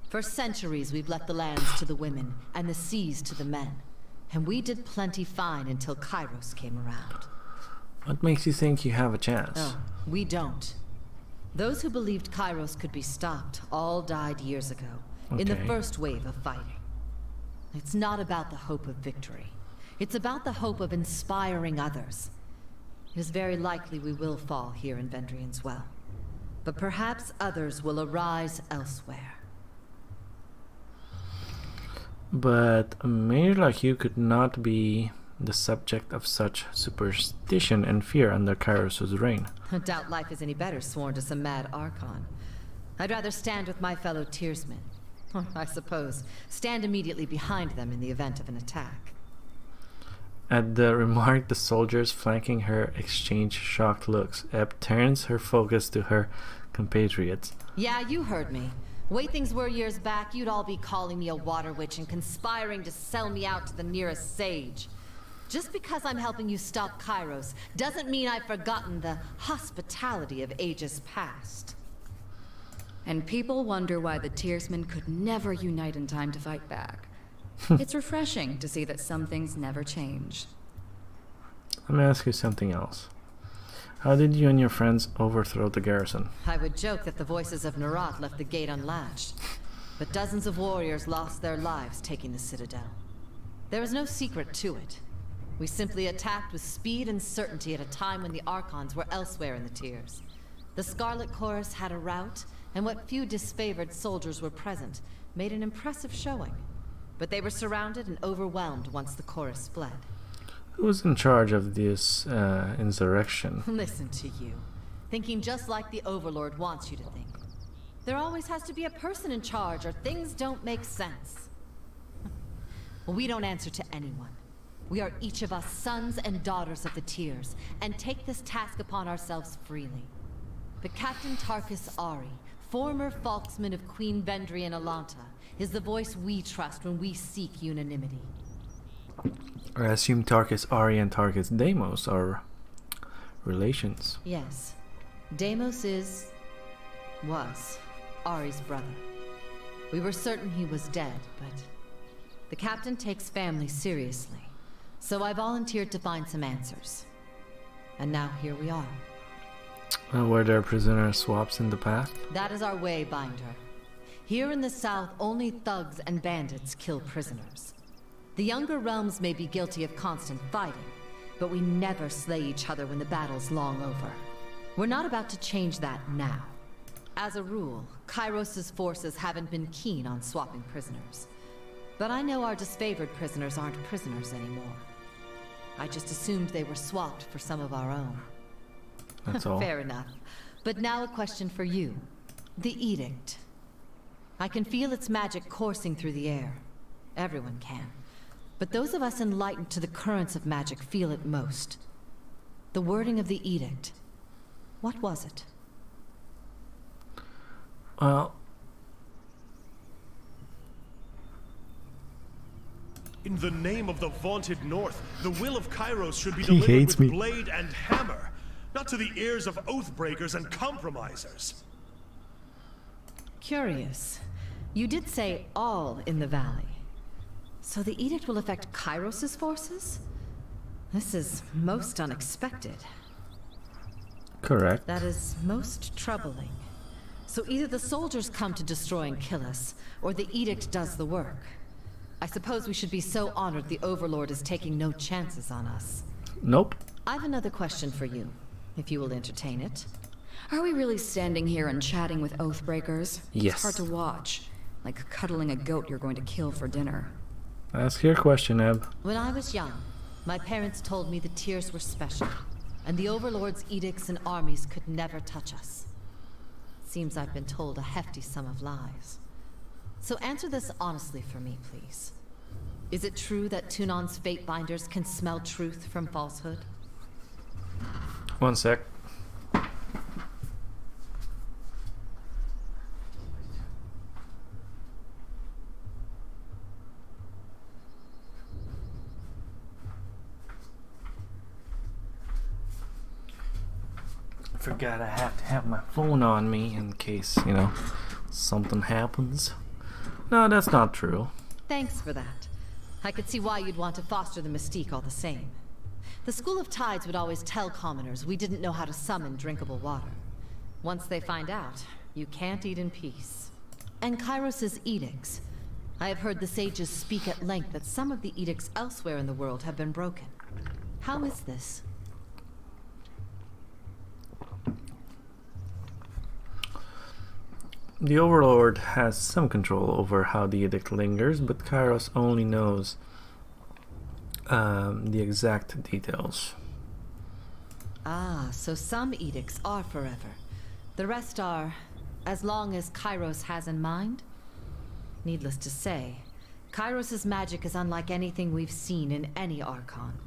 [SPEAKER 4] For centuries we've let the lands to the women, and the seas to the men. And we did plenty fine until Kairos came around.
[SPEAKER 1] What makes you think you have a chance?
[SPEAKER 4] Oh, we don't. Those who believed Kairos could be stopped all died years ago, in the
[SPEAKER 1] Okay.
[SPEAKER 4] first wave of fighting. It's not about the hope of victory. It's about the hope of inspiring others. It is very likely we will fall here in Vendrian's Well. But perhaps others will arise elsewhere.
[SPEAKER 1] But a mage like you could not be the subject of such superstition and fear under Kairos' reign.
[SPEAKER 4] I doubt life is any better sworn to some mad Archon. I'd rather stand with my fellow Tearsmen. Or, I suppose, stand immediately behind them in the event of an attack.
[SPEAKER 1] At the remark, the soldiers flanking her exchange shocked looks. Eb turns her focus to her compatriots.
[SPEAKER 4] Yeah, you heard me. Way things were years back, you'd all be calling me a water witch and conspiring to sell me out to the nearest sage. Just because I'm helping you stop Kairos doesn't mean I've forgotten the hospitality of ages past.
[SPEAKER 2] And people wonder why the Tearsmen could never unite in time to fight back. It's refreshing to see that some things never change.
[SPEAKER 1] Let me ask you something else. How did you and your friends overthrow the garrison?
[SPEAKER 4] I would joke that the voices of Nerat left the gate unlatched, but dozens of warriors lost their lives taking the citadel. There is no secret to it. We simply attacked with speed and certainty at a time when the Archons were elsewhere in the tiers. The Scarlet Chorus had a rout, and what few disfavored soldiers were present made an impressive showing. But they were surrounded and overwhelmed once the chorus fled.
[SPEAKER 1] Who was in charge of this insurrection?
[SPEAKER 4] Listen to you. Thinking just like the Overlord wants you to think. There always has to be a person in charge or things don't make sense. Well, we don't answer to anyone. We are each of us sons and daughters of the Tiers, and take this task upon ourselves freely. But Captain Tarkus Ari, former Falksman of Queen Vendrian Alanta, is the voice we trust when we seek unanimity.
[SPEAKER 1] I assume Tarkus Ari and Tarkus Deimos are relations.
[SPEAKER 4] Yes. Deimos was Ari's brother. We were certain he was dead, but the captain takes family seriously. So I volunteered to find some answers. And now here we are.
[SPEAKER 1] Were there prisoner swaps in the past?
[SPEAKER 4] That is our way, Binder. Here in the south, only thugs and bandits kill prisoners. The younger realms may be guilty of constant fighting, but we never slay each other when the battle's long over. We're not about to change that now. As a rule, Kairos' forces haven't been keen on swapping prisoners. But I know our disfavored prisoners aren't prisoners anymore. I just assumed they were swapped for some of our own.
[SPEAKER 1] That's all.
[SPEAKER 4] Fair enough. But now a question for you. The Edict. I can feel its magic coursing through the air. Everyone can. But those of us enlightened to the currents of magic feel it most. The wording of the Edict. What was it?
[SPEAKER 1] Well,
[SPEAKER 3] In the name of the vaunted North, the will of Kairos should be
[SPEAKER 1] He
[SPEAKER 3] delivered
[SPEAKER 1] hates
[SPEAKER 3] with
[SPEAKER 1] me.
[SPEAKER 3] blade and hammer, not to the ears of oathbreakers and compromisers.
[SPEAKER 4] Curious. You did say all in the valley. So the edict will affect Kairos' forces? This is most unexpected.
[SPEAKER 1] Correct.
[SPEAKER 4] That is most troubling. So either the soldiers come to destroy and kill us, or the edict does the work. I suppose we should be so honored the Overlord is taking no chances on us.
[SPEAKER 1] Nope.
[SPEAKER 4] I've another question for you, if you will entertain it.
[SPEAKER 2] Are we really standing here and chatting with Oathbreakers?
[SPEAKER 1] Yes.
[SPEAKER 2] It's hard to watch. Like cuddling a goat you're going to kill for dinner.
[SPEAKER 1] Ask your question, Eb.
[SPEAKER 4] When I was young, my parents told me the Tears were special, and the Overlord's edicts and armies could never touch us. Seems I've been told a hefty sum of lies. So answer this honestly for me, please. Is it true that Tunon's Fatebinders can smell truth from falsehood?
[SPEAKER 1] One sec. Forgot I have to have my phone on me in case, something happens. No, that's not true.
[SPEAKER 4] Thanks for that. I could see why you'd want to foster the mystique all the same. The School of Tides would always tell commoners we didn't know how to summon drinkable water. Once they find out, you can't eat in peace. And Kairos' edicts. I have heard the sages speak at length that some of the edicts elsewhere in the world have been broken. How is this?
[SPEAKER 1] The Overlord has some control over how the edict lingers, but Kairos only knows the exact details.
[SPEAKER 4] Ah, so some edicts are forever. The rest are, as long as Kairos has in mind? Needless to say, Kairos' magic is unlike anything we've seen in any Archon.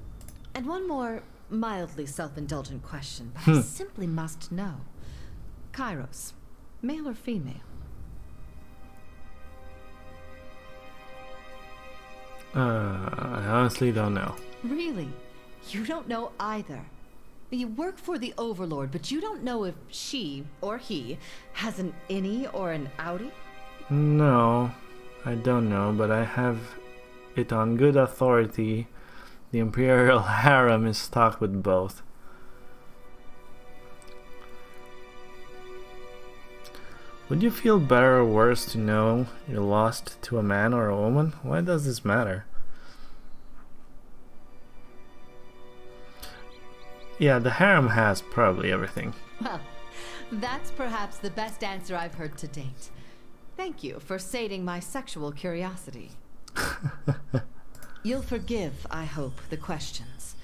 [SPEAKER 4] And one more mildly self-indulgent question, but I simply must know. Kairos, male or female?
[SPEAKER 1] I honestly don't know.
[SPEAKER 4] Really? You don't know either? You work for the Overlord, but you don't know if she, or he, has an innie or an outie?
[SPEAKER 1] No, I don't know, but I have it on good authority. The Imperial Harem is stocked with both. Would you feel better or worse to know you're lost to a man or a woman? Why does this matter? Yeah, the harem has probably everything.
[SPEAKER 4] Well, that's perhaps the best answer I've heard to date. Thank you for sating my sexual curiosity. You'll forgive, I hope, the questions.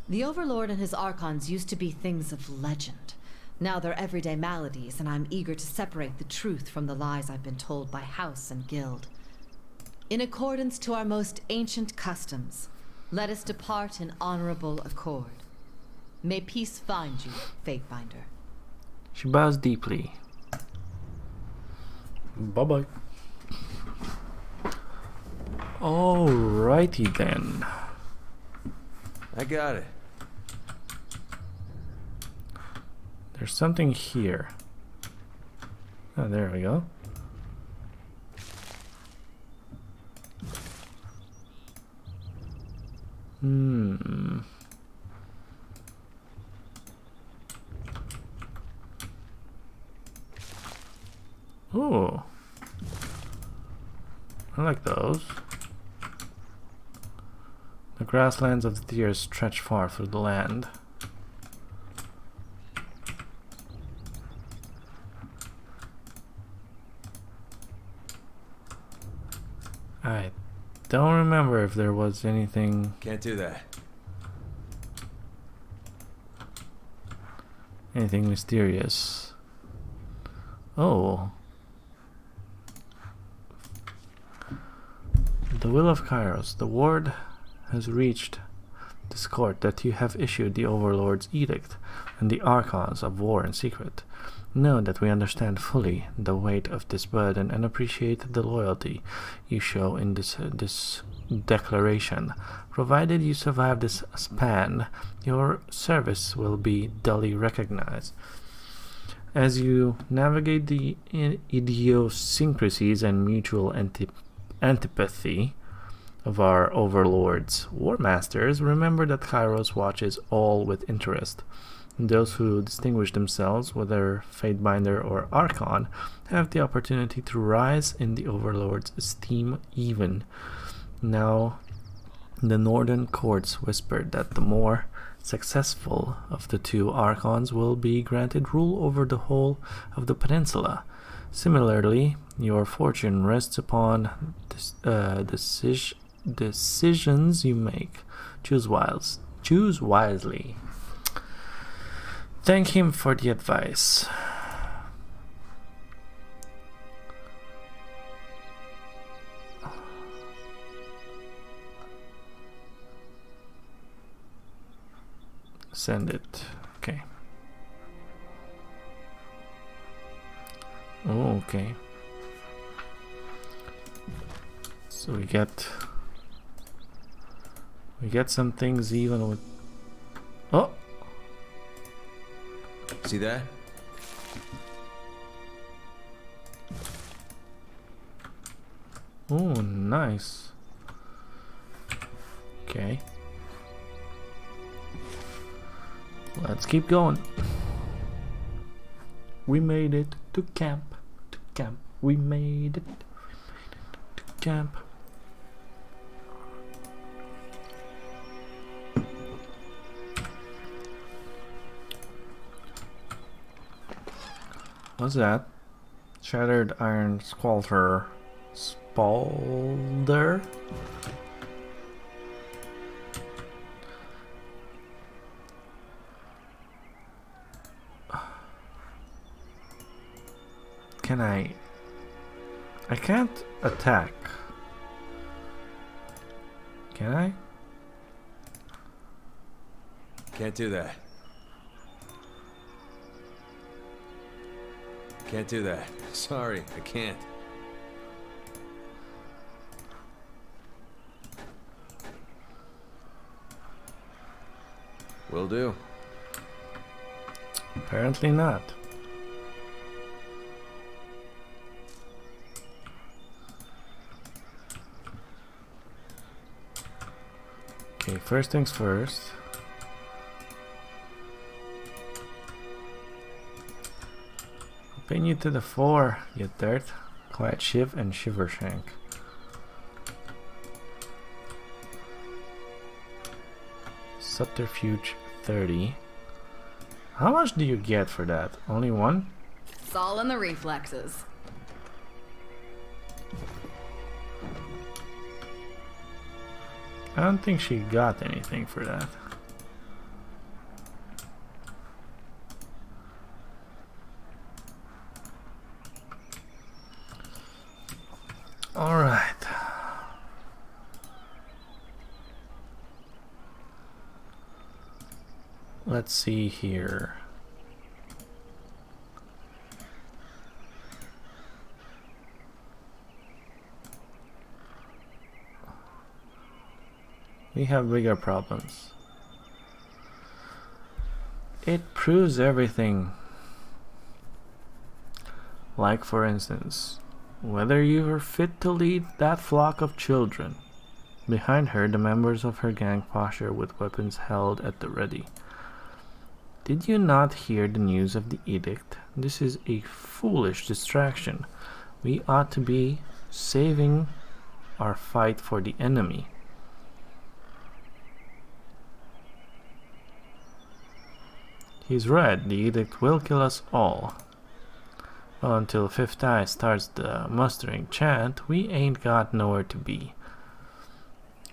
[SPEAKER 4] The Overlord and his Archons used to be things of legend. Now they're everyday maladies, and I'm eager to separate the truth from the lies I've been told by house and guild. In accordance to our most ancient customs, let us depart in honorable accord. May peace find you, Fatebinder.
[SPEAKER 1] She bows deeply. Bye-bye. Alrighty then.
[SPEAKER 5] I got it.
[SPEAKER 1] There's something here. Oh, there we go. Ooh. I like those. The grasslands of the Tears stretch far through the land. I don't remember if there was anything...
[SPEAKER 5] Can't do that.
[SPEAKER 1] Anything mysterious. Oh. The will of Kairos. The ward has reached this court that you have issued the Overlord's edict and the Archons of war in secret. Know that we understand fully the weight of this burden and appreciate the loyalty you show in this declaration. Provided you survive this span, your service will be duly recognized. As you navigate the idiosyncrasies and mutual antipathy of our overlords, war masters, remember that Kairos watches all with interest. Those who distinguish themselves, whether Fatebinder or Archon, have the opportunity to rise in the Overlord's esteem even. Now, the Northern courts whispered that the more successful of the two Archons will be granted rule over the whole of the peninsula. Similarly, your fortune rests upon decisions you make. Choose wisely. Thank him for the advice. Send it. Okay. Oh, okay. So we get some things even with. Oh.
[SPEAKER 5] See that?
[SPEAKER 1] Oh, nice. Okay. Let's keep going. We made it to camp. To camp. We made it to camp. What's that? Shattered iron spalder. Can I can't attack. Can I?
[SPEAKER 5] Can't do that. Can't do that. Sorry, I can't. Will do.
[SPEAKER 1] Apparently not. Okay, first things first. Pin you to the floor, you dirt. Quiet Shiv and Shivershank. Subterfuge 30. How much do you get for that? Only one?
[SPEAKER 2] It's all in the reflexes.
[SPEAKER 1] I don't think she got anything for that. All right. Let's see here. We have bigger problems. It proves everything. Like, for instance, whether you are fit to lead that flock of children. Behind her, the members of her gang posture with weapons held at the ready. Did you not hear the news of the edict? This is a foolish distraction. We ought to be saving our fight for the enemy. He's right, the edict will kill us all. Well, until Fifth Eye starts the mustering chant, we ain't got nowhere to be.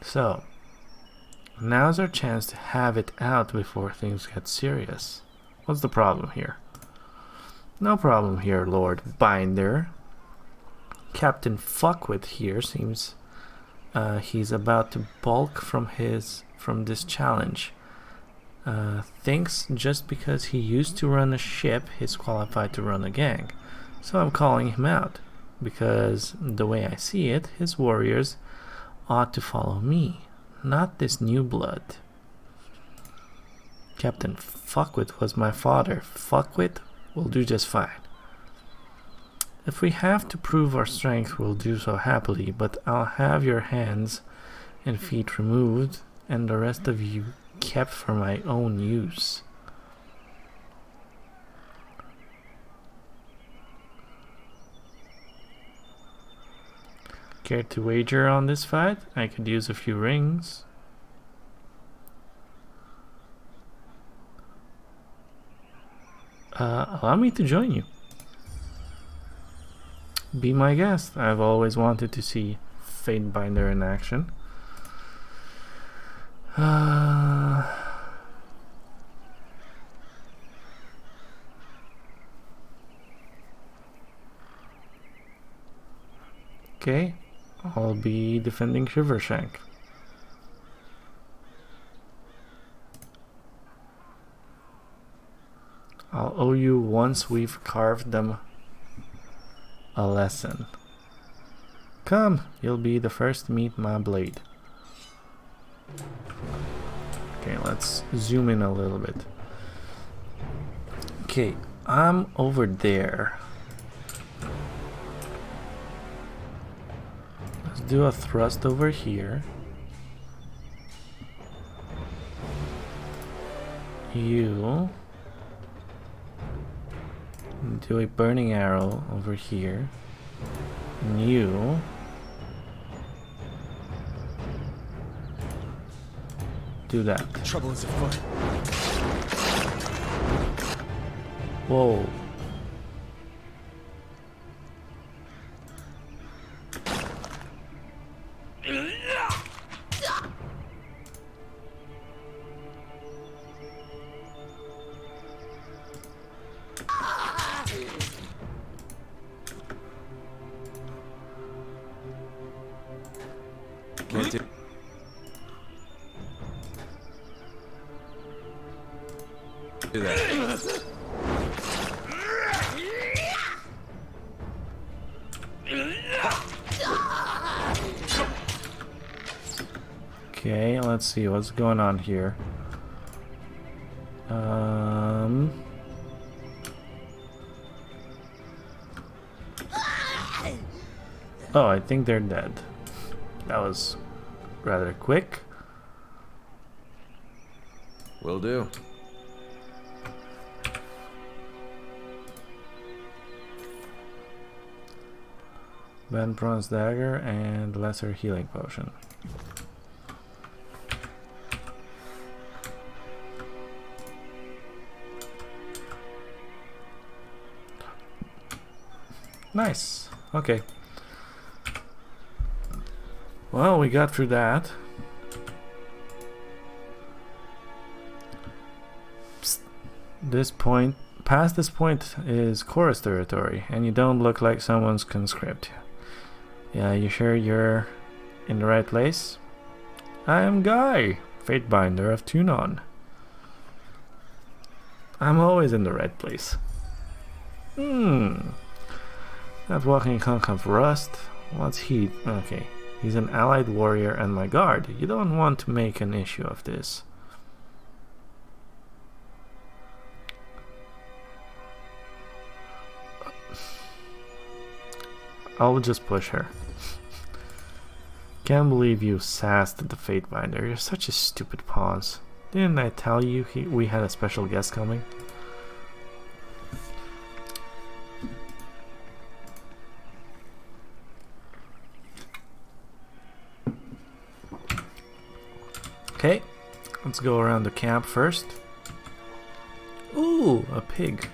[SPEAKER 1] So, now's our chance to have it out before things get serious. What's the problem here? No problem here, Lord Binder. Captain Fuckwit here seems he's about to balk from this challenge. Thinks just because he used to run a ship, he's qualified to run a gang. So I'm calling him out, because the way I see it, his warriors ought to follow me, not this new blood. Captain Fuckwit was my father. Fuckwit will do just fine. If we have to prove our strength, we'll do so happily, but I'll have your hands and feet removed, and the rest of you kept for my own use. Care to wager on this fight? I could use a few rings. Allow me to join you. Be my guest. I've always wanted to see Fatebinder in action. Okay, I'll be defending Shivershank. I'll owe you once we've carved them a lesson. Come, you'll be the first to meet my blade. Okay, let's zoom in a little bit. Okay, I'm over there. Let's do a thrust over here. You do a burning arrow over here. And you do that.
[SPEAKER 5] The trouble is afoot.
[SPEAKER 1] Whoa.
[SPEAKER 5] Can't do. Do that.
[SPEAKER 1] Okay, let's see what's going on here. Oh, I think they're dead. That was rather quick.
[SPEAKER 5] Will do.
[SPEAKER 1] Ben Bronze Dagger and Lesser Healing Potion. Nice. Okay. Well, we got through that. Psst. Past this point is chorus territory, and you don't look like someone's conscript. Yeah, you sure you're in the right place? I am Guy, Fatebinder of Tunon. I'm always in the right place. That walking hunk of rust. What's he? Okay. He's an allied warrior and my guard. You don't want to make an issue of this. I'll just push her. Can't believe you sassed the Fatebinder. You're such a stupid pawns. Didn't I tell you we had a special guest coming? Okay, let's go around the camp first. Ooh, a pig.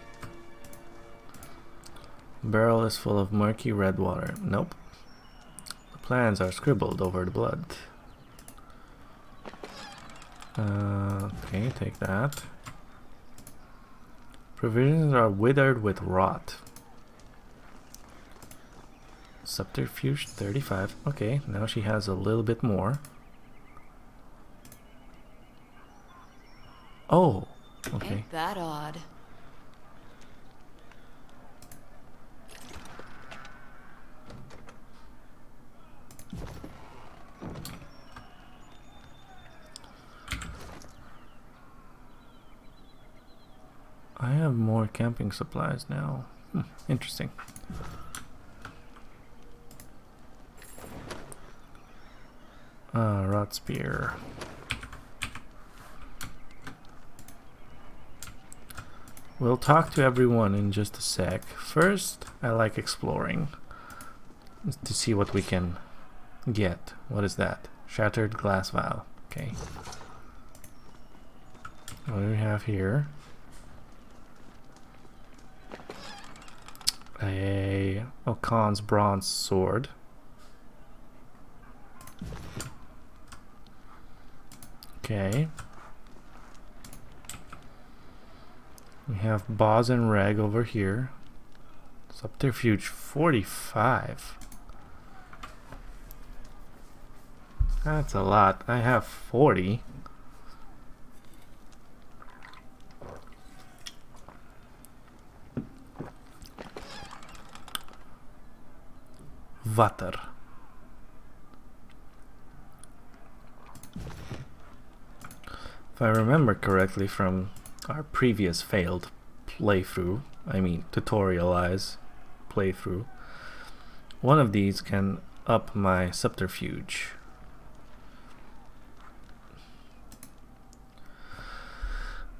[SPEAKER 1] Barrel is full of murky red water. Nope. The plans are scribbled over the blood. Okay, take that. Provisions are withered with rot. Subterfuge 35. Okay, now she has a little bit more. Oh, okay.
[SPEAKER 2] Ain't that odd?
[SPEAKER 1] I have more camping supplies now. Interesting. Rot spear. We'll talk to everyone in just a sec. First, I like exploring to see what we can Get. What is that? Shattered glass vial. Okay. What do we have here? A Okan's bronze sword. Okay. We have Boz and Reg over here. Subterfuge 45. That's a lot. I have 40. Water. If I remember correctly from our previous failed playthrough, I mean tutorialize playthrough, one of these can up my subterfuge.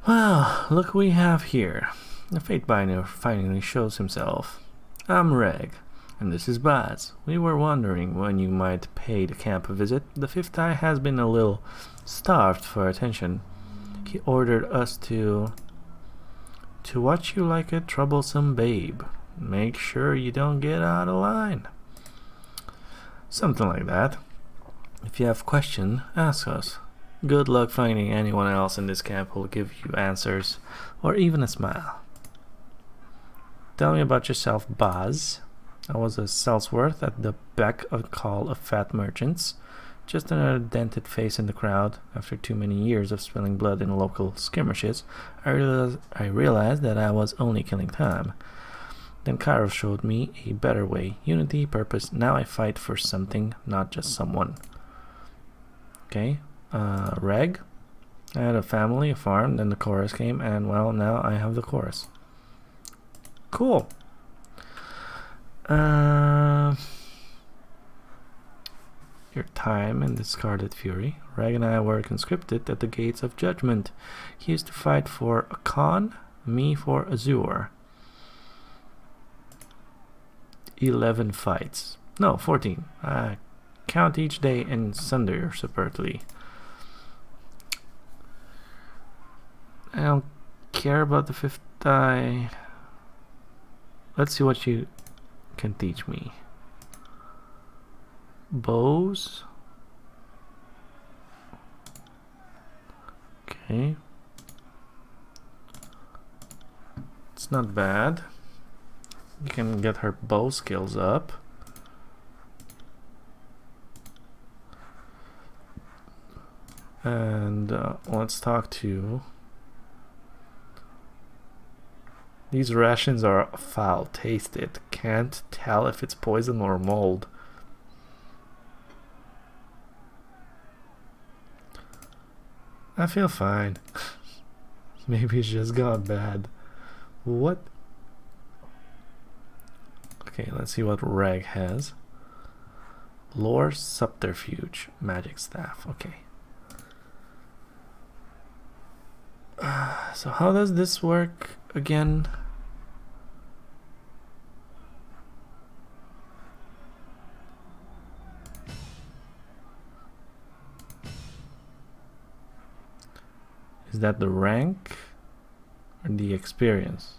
[SPEAKER 1] Well, look what we have here. The Fate Binder finally shows himself. I'm Reg, and this is Baz. We were wondering when you might pay the camp a visit. The fifth eye has been a little starved for attention. He ordered us to watch you like a troublesome babe. Make sure you don't get out of line. Something like that. If you have questions, ask us. Good luck finding anyone else in this camp who will give you answers, or even a smile. Tell me about yourself, Baz. I was a Salesworth at the beck and call of fat merchants. Just another dented face in the crowd. After too many years of spilling blood in local skirmishes, I realized that I was only killing time. Then Kairos showed me a better way. Unity, purpose. Now I fight for something, not just someone. Okay. Reg. I had a family, a farm, then the chorus came, and well, now I have the chorus. Cool. Your time in the Scarlet Fury. Reg and I were conscripted at the gates of judgment. He used to fight for Akan, me for Azure. 11 fights. No, 14. I count each day in Sunder separately. I don't care about the fifth eye. Let's see what you can teach me. Bows. Okay. It's not bad. You can get her bow skills up. And let's talk to... These rations are foul tasted. Can't tell if it's poison or mold. I feel fine. Maybe it's just got bad. What? Okay, let's see what Reg has. Lore Subterfuge. Magic Staff. Okay. So how does this work again? Is that the rank or the experience?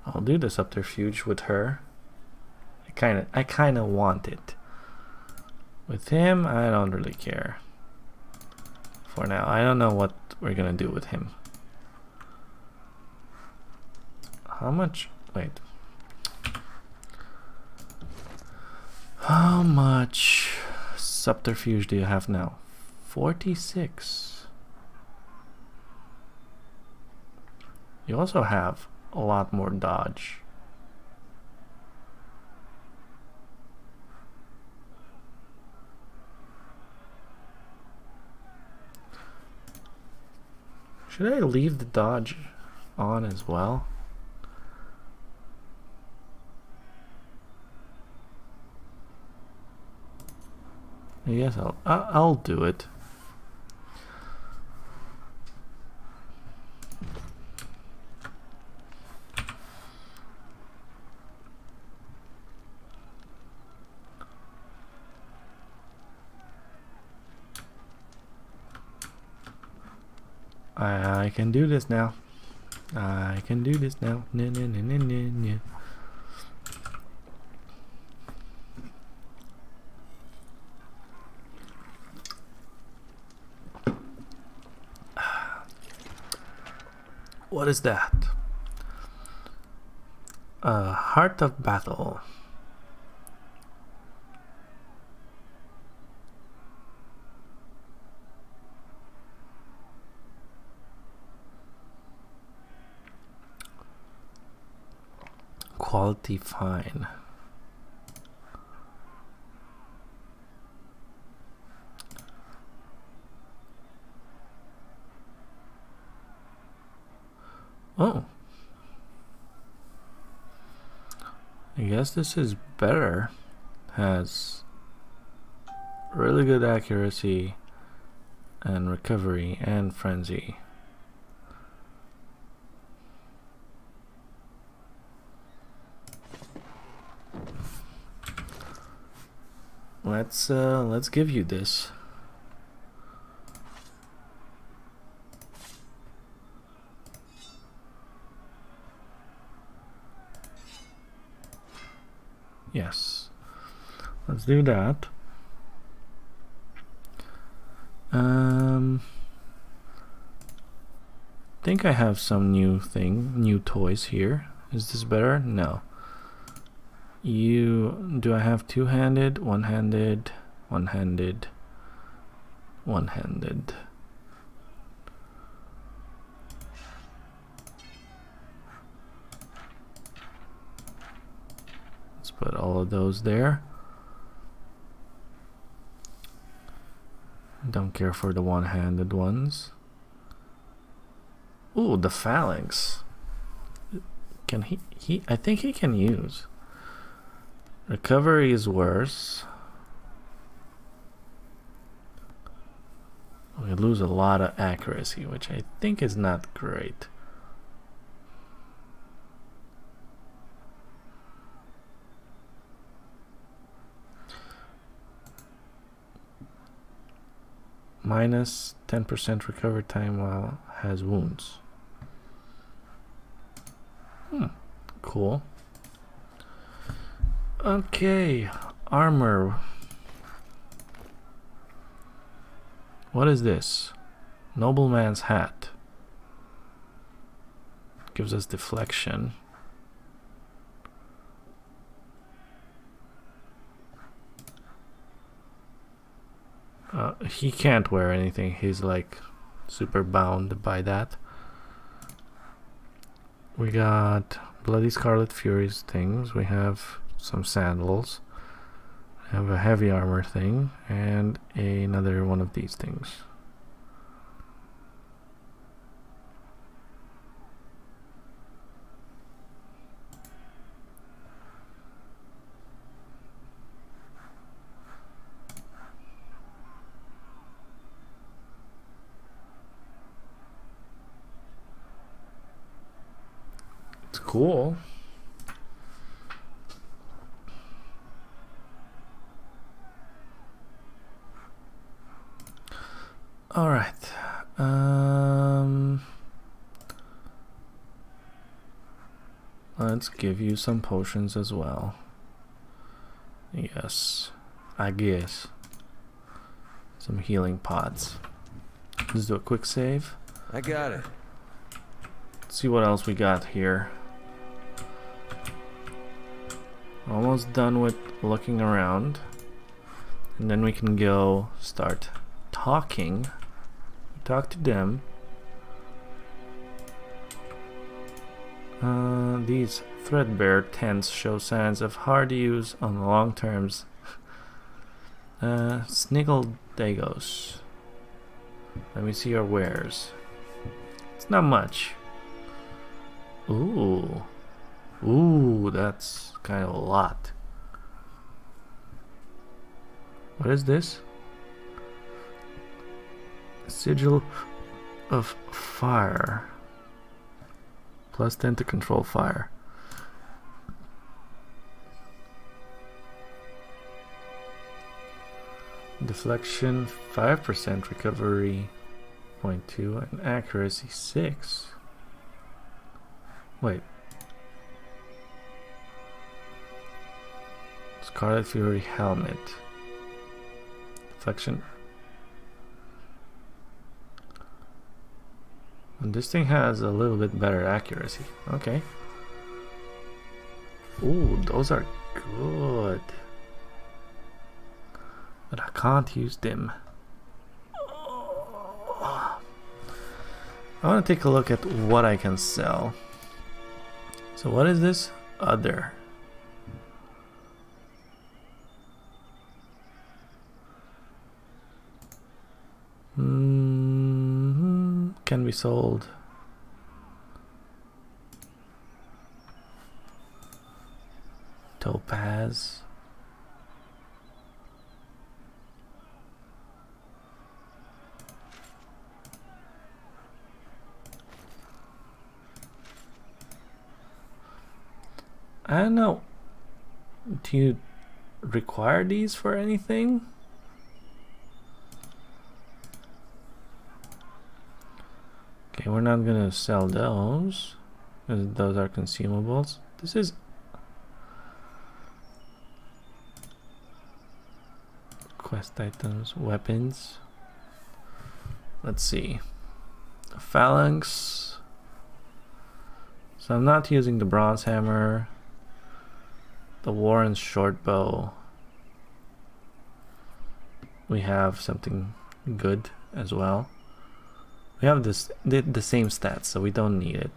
[SPEAKER 1] I'll do the subterfuge with her. I kinda want it. With him, I don't really care. For now, I don't know what we're gonna do with him. How much? Wait. How much subterfuge do you have now? 46. You also have a lot more dodge. Should I leave the dodge on as well? Yes, I'll do it. I can do this now. I can do this now. What is that? Heart of Battle. Quality fine. Oh. I guess this is better. Has really good accuracy and recovery and frenzy. Let's give you this. Yes. Let's do that. Think I have some new toys here. Is this better? No. Do I have two-handed, one-handed, one-handed, one-handed? Let's put all of those there. Don't care for the one-handed ones. Ooh, the phalanx. Can he I think he can use. Recovery is worse. We lose a lot of accuracy, which I think is not great. Minus 10% recovery time while has wounds. Cool. Okay, armor. What is this? Nobleman's hat. Gives us deflection. He can't wear anything. He's like super bound by that. We got Bloody Scarlet Fury's things. We have some sandals. We have a heavy armor thing and another one of these things. It's cool. All right. Let's give you some potions as well. Yes, I guess. Some healing pods. Let's do a quick save.
[SPEAKER 5] I got it.
[SPEAKER 1] Let's see what else we got here. Almost done with looking around. And then we can go start talking. Talk to them. These threadbare tents show signs of hard use on the long terms. Sniggle Dagos. Let me see your wares. It's not much. Ooh. Ooh, that's kind of a lot. What is this? Sigil of Fire. Plus 10 to control fire. Deflection, 5% recovery. 0.2 and accuracy 6. Wait. Scarlet Fury helmet. Deflection. And this thing has a little bit better accuracy. Okay. Ooh, those are good. But I can't use them. I want to take a look at what I can sell. So what is this? Other. Can be sold. Topaz. I don't know. Do you require these for anything? Okay, we're not gonna sell those, because those are consumables. This is quest items, weapons. Let's see. Phalanx. So I'm not using the bronze hammer. The Warren's short bow. We have something good as well. We have this the same stats, so we don't need it.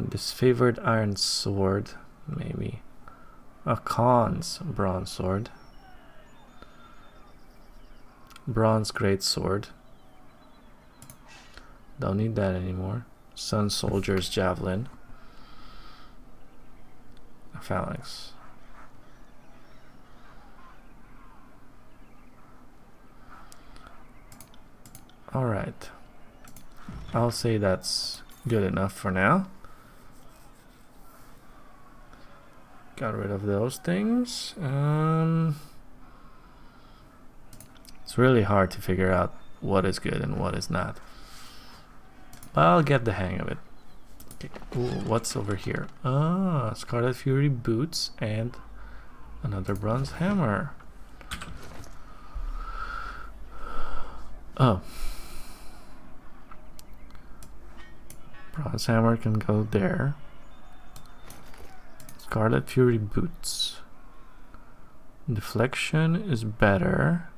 [SPEAKER 1] This favored iron sword, maybe. A Khan's bronze sword. Bronze great sword. Don't need that anymore. Sun Soldier's javelin. A phalanx. Alright. I'll say that's good enough for now. Got rid of those things. It's really hard to figure out what is good and what is not. But I'll get the hang of it. Okay. Ooh, what's over here? Ah, Scarlet Fury boots and another bronze hammer. Oh. Bronze hammer can go there. Scarlet Fury boots. Deflection is better.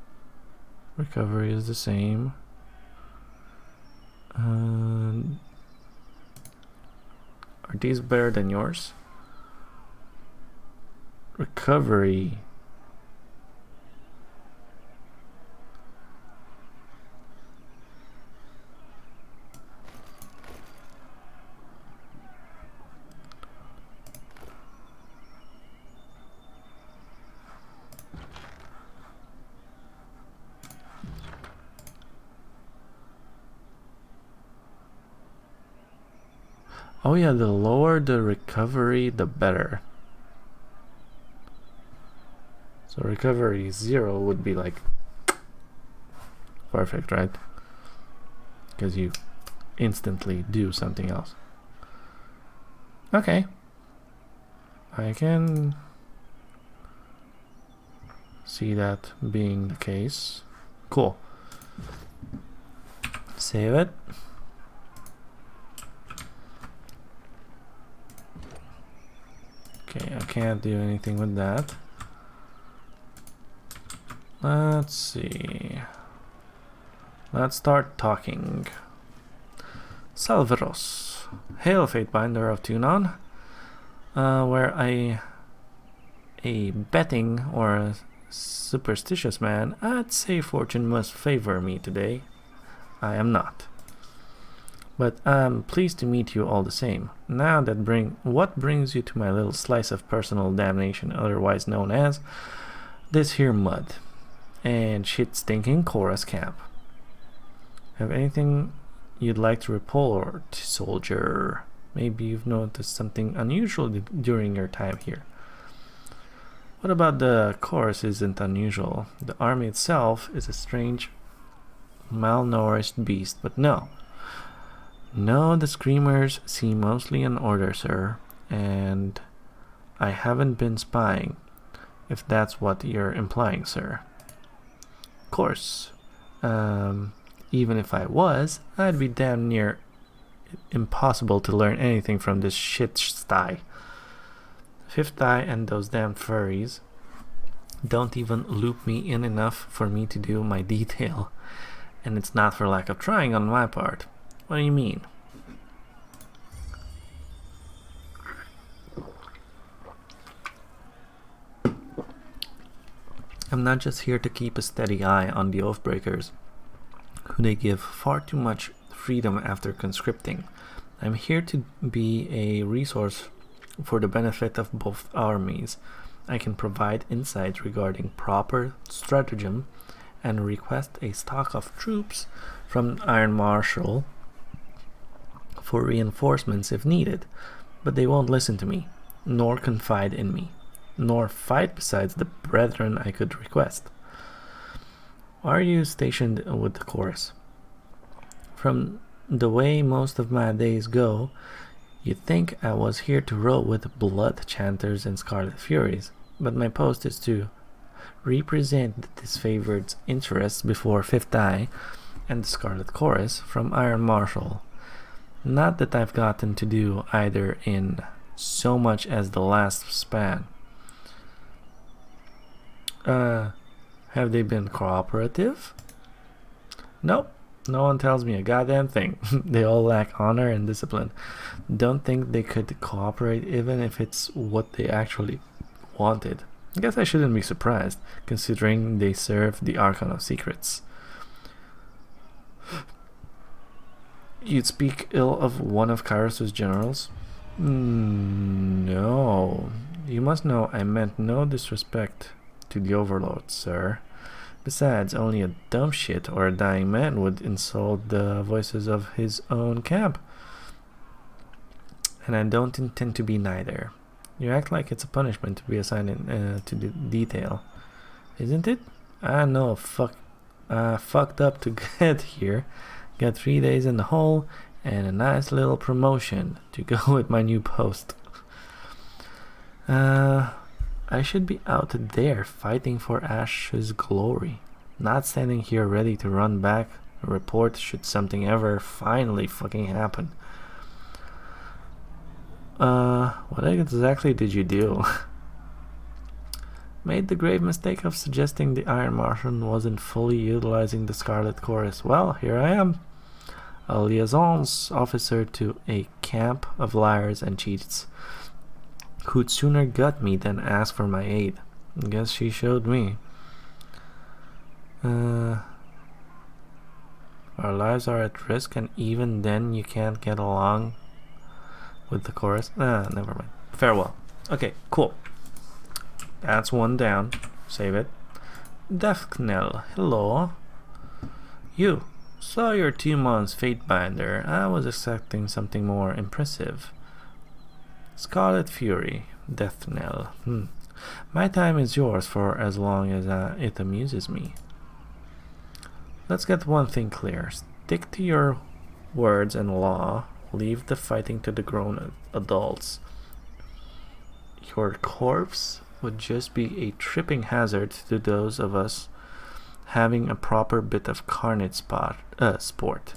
[SPEAKER 1] Recovery is the same. Are these better than yours? Recovery. Oh yeah, the lower the recovery, the better. So recovery 0 would be like perfect, right? Because you instantly do something else. Okay. I can see that being the case. Cool. Save it. Okay, I can't do anything with that. Let's see. Let's start talking. Salveros. Hail, Fatebinder of Tunon. Where a betting or a superstitious man, I'd say fortune must favor me today. I am not. But I'm pleased to meet you all the same. Now what brings you to my little slice of personal damnation, otherwise known as this here mud and shit stinking chorus camp? Have anything you'd like to report, soldier? Maybe you've noticed something unusual during your time here. What about the chorus isn't unusual? The army itself is a strange malnourished beast, but no. No, the screamers seem mostly in order, sir, and I haven't been spying, if that's what you're implying, sir. Of course. Even if I was, I'd be damn near impossible to learn anything from this shit sty. Fifth Eye and those damn furries don't even loop me in enough for me to do my detail. And it's not for lack of trying on my part. What do you mean? I'm not just here to keep a steady eye on the Oathbreakers, who they give far too much freedom after conscripting. I'm here to be a resource for the benefit of both armies. I can provide insight regarding proper stratagem and request a stock of troops from Iron Marshal for reinforcements if needed, but they won't listen to me, nor confide in me, nor fight besides the brethren I could request. Are you stationed with the chorus? From the way most of my days go, you'd think I was here to row with blood chanters and scarlet furies, but my post is to represent the disfavored interests before Fifth Eye and the Scarlet Chorus from Iron Marshal. Not that I've gotten to do either in so much as the last span. Have they been cooperative? Nope. No one tells me a goddamn thing. They all lack honor and discipline. Don't think they could cooperate even if it's what they actually wanted. I guess I shouldn't be surprised, considering they serve the Archon of Secrets. You'd speak ill of one of Kairos' generals? No. You must know I meant no disrespect to the Overlord, sir. Besides, only a dumb shit or a dying man would insult the voices of his own camp. And I don't intend to be neither. You act like it's a punishment to be assigned to the detail. Isn't it? I know, fucked up to get here. Got 3 days in the hole and a nice little promotion to go with my new post. I should be out there fighting for Ash's glory, not standing here ready to run back a report should something ever finally fucking happen. What exactly did you do? Made the grave mistake of suggesting the Iron Marshal wasn't fully utilizing the Scarlet Chorus. Well, here I am. A liaisons officer to a camp of liars and cheats, who'd sooner gut me than ask for my aid. Guess she showed me. Our lives are at risk, and even then you can't get along with the chorus. Never mind. Farewell. Okay, cool. That's one down. Save it. Deathknell, hello. You. Saw your 2 months fate binder. I was expecting something more impressive. Scarlet Fury, Death Knell. My time is yours for as long as it amuses me. Let's get one thing clear. Stick to your words and law. Leave the fighting to the grown adults. Your corpse would just be a tripping hazard to those of us having a proper bit of carnage sport.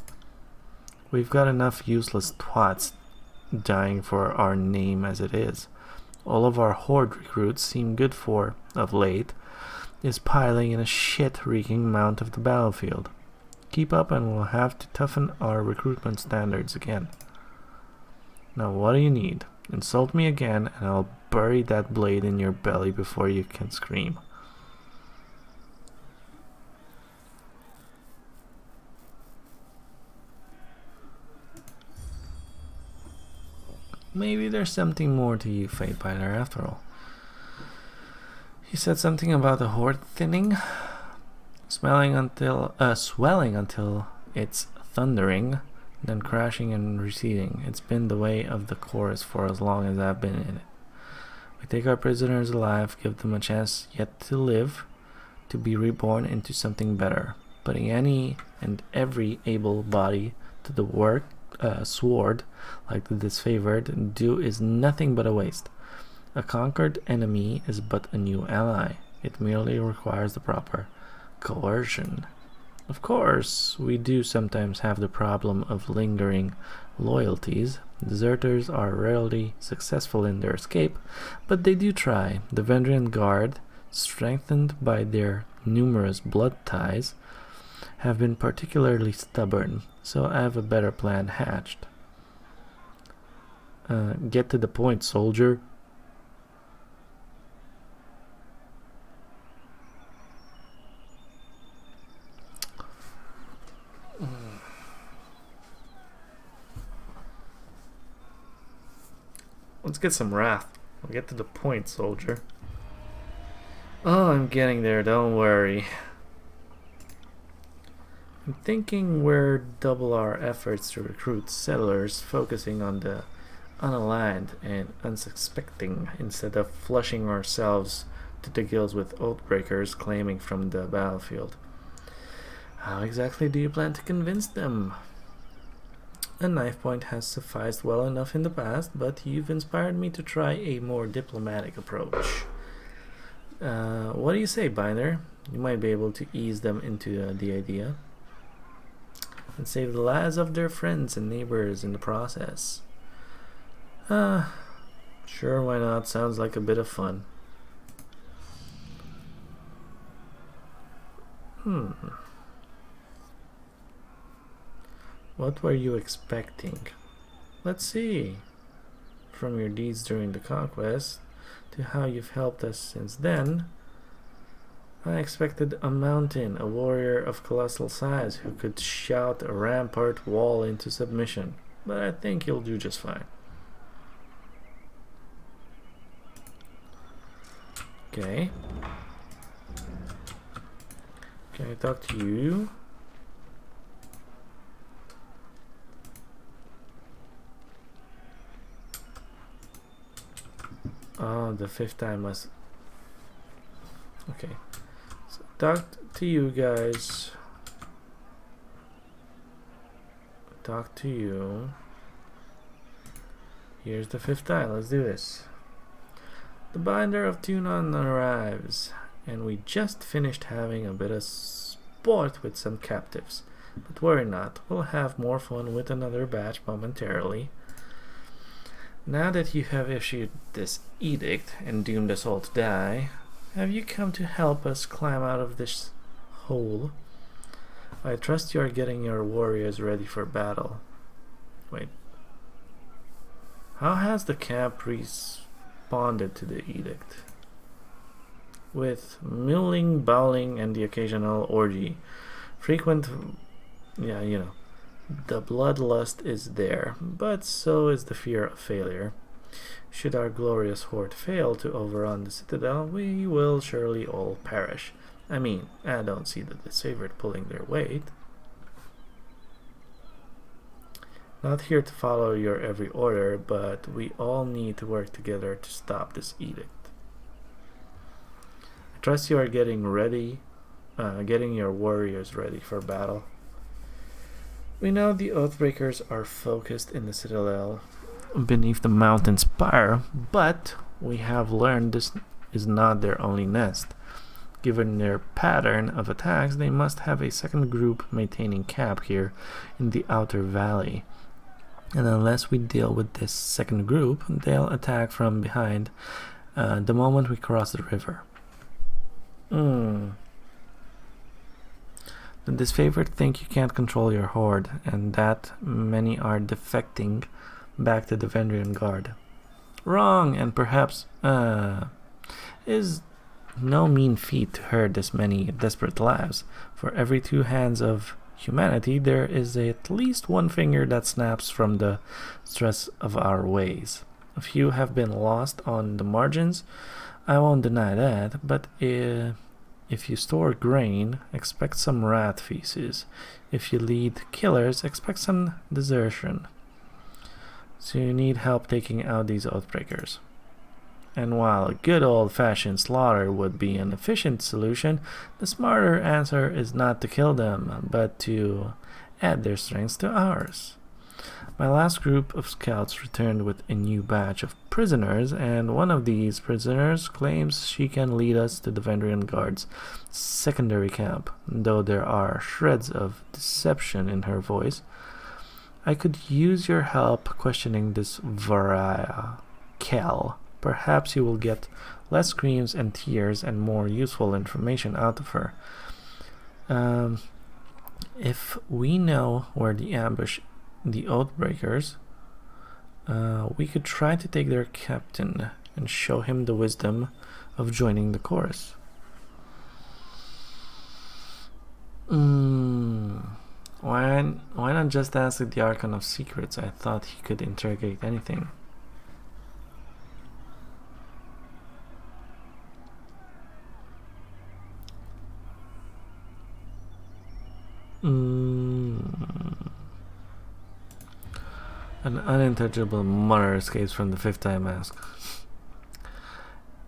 [SPEAKER 1] We've got enough useless twats dying for our name as it is. All of our horde recruits seem good for, of late, is piling in a shit-reeking amount of the battlefield. Keep up and we'll have to toughen our recruitment standards again. Now what do you need? Insult me again and I'll bury that blade in your belly before you can scream. Maybe there's something more to you, Fatebinder, after all. He said something about the horde thinning, swelling until it's thundering, then crashing and receding. It's been the way of the chorus for as long as I've been in it. We take our prisoners alive, give them a chance yet to live, to be reborn into something better. Putting any and every able body to the work sword like the disfavored do is nothing but a waste. A conquered enemy is but a new ally. It merely requires the proper coercion. Of course, we do sometimes have the problem of lingering loyalties. Deserters are rarely successful in their escape, but they do try. The Vendrian Guard, strengthened by their numerous blood ties, have been particularly stubborn, so I have a better plan hatched. Get to the point, soldier. Let's get some wrath. We'll get to the point, soldier. Oh, I'm getting there, don't worry. I'm thinking we'll double our efforts to recruit settlers, focusing on the unaligned and unsuspecting instead of flushing ourselves to the gills with oathbreakers claiming from the battlefield. How exactly do you plan to convince them? A knife point has sufficed well enough in the past, but you've inspired me to try a more diplomatic approach. What do you say, Binder? You might be able to ease them into the idea and save the lives of their friends and neighbors in the process. Sure, why not? Sounds like a bit of fun. What were you expecting? Let's see. From your deeds during the conquest to how you've helped us since then, I expected a mountain, a warrior of colossal size who could shout a rampart wall into submission, but I think you'll do just fine. Okay. Can I talk to you? Oh, the fifth time must... Okay. So, talk to you guys. Talk to you. Here's the fifth time. Let's do this. The binder of Tunon arrives, and we just finished having a bit of sport with some captives. But worry not, we'll have more fun with another batch momentarily. Now that you have issued this edict and doomed us all to die, have you come to help us climb out of this hole? I trust you are getting your warriors ready for battle. Wait. How has the camp responded to the edict? With milling, bowling, and the occasional orgy. Frequent... yeah, you know. The bloodlust is there, but so is the fear of failure. Should our glorious horde fail to overrun the citadel, we will surely all perish. I mean, I don't see the disfavored pulling their weight. Not here to follow your every order, but we all need to work together to stop this edict. I trust you are getting your warriors ready for battle. We know the Oathbreakers are focused in the citadel beneath the mountain spire, but we have learned this is not their only nest. Given their pattern of attacks, they must have a second group maintaining camp here in the outer valley. And unless we deal with this second group, they'll attack from behind the moment we cross the river. The disfavored think you can't control your horde, and that many are defecting back to the Vendrian Guard. Wrong, and perhaps is no mean feat to hurt this many desperate lives. For every 2 hands of humanity, there is at least 1 finger that snaps from the stress of our ways. A few have been lost on the margins, I won't deny that, but if you store grain, expect some rat feces. If you lead killers, expect some desertion. So you need help taking out these Oathbreakers. And while a good old-fashioned slaughter would be an efficient solution, the smarter answer is not to kill them, but to add their strengths to ours. My last group of scouts returned with a new batch of prisoners, and one of these prisoners claims she can lead us to the Vendrian Guard's secondary camp. Though there are shreds of deception in her voice, I could use your help questioning this Varia Kel. Perhaps you will get less screams and tears and more useful information out of her. If we know where the ambush the Oathbreakers, we could try to take their captain and show him the wisdom of joining the chorus. Why not just ask the Archon of Secrets? I thought he could interrogate anything. An unintelligible mutter escapes from the fifth-eye mask.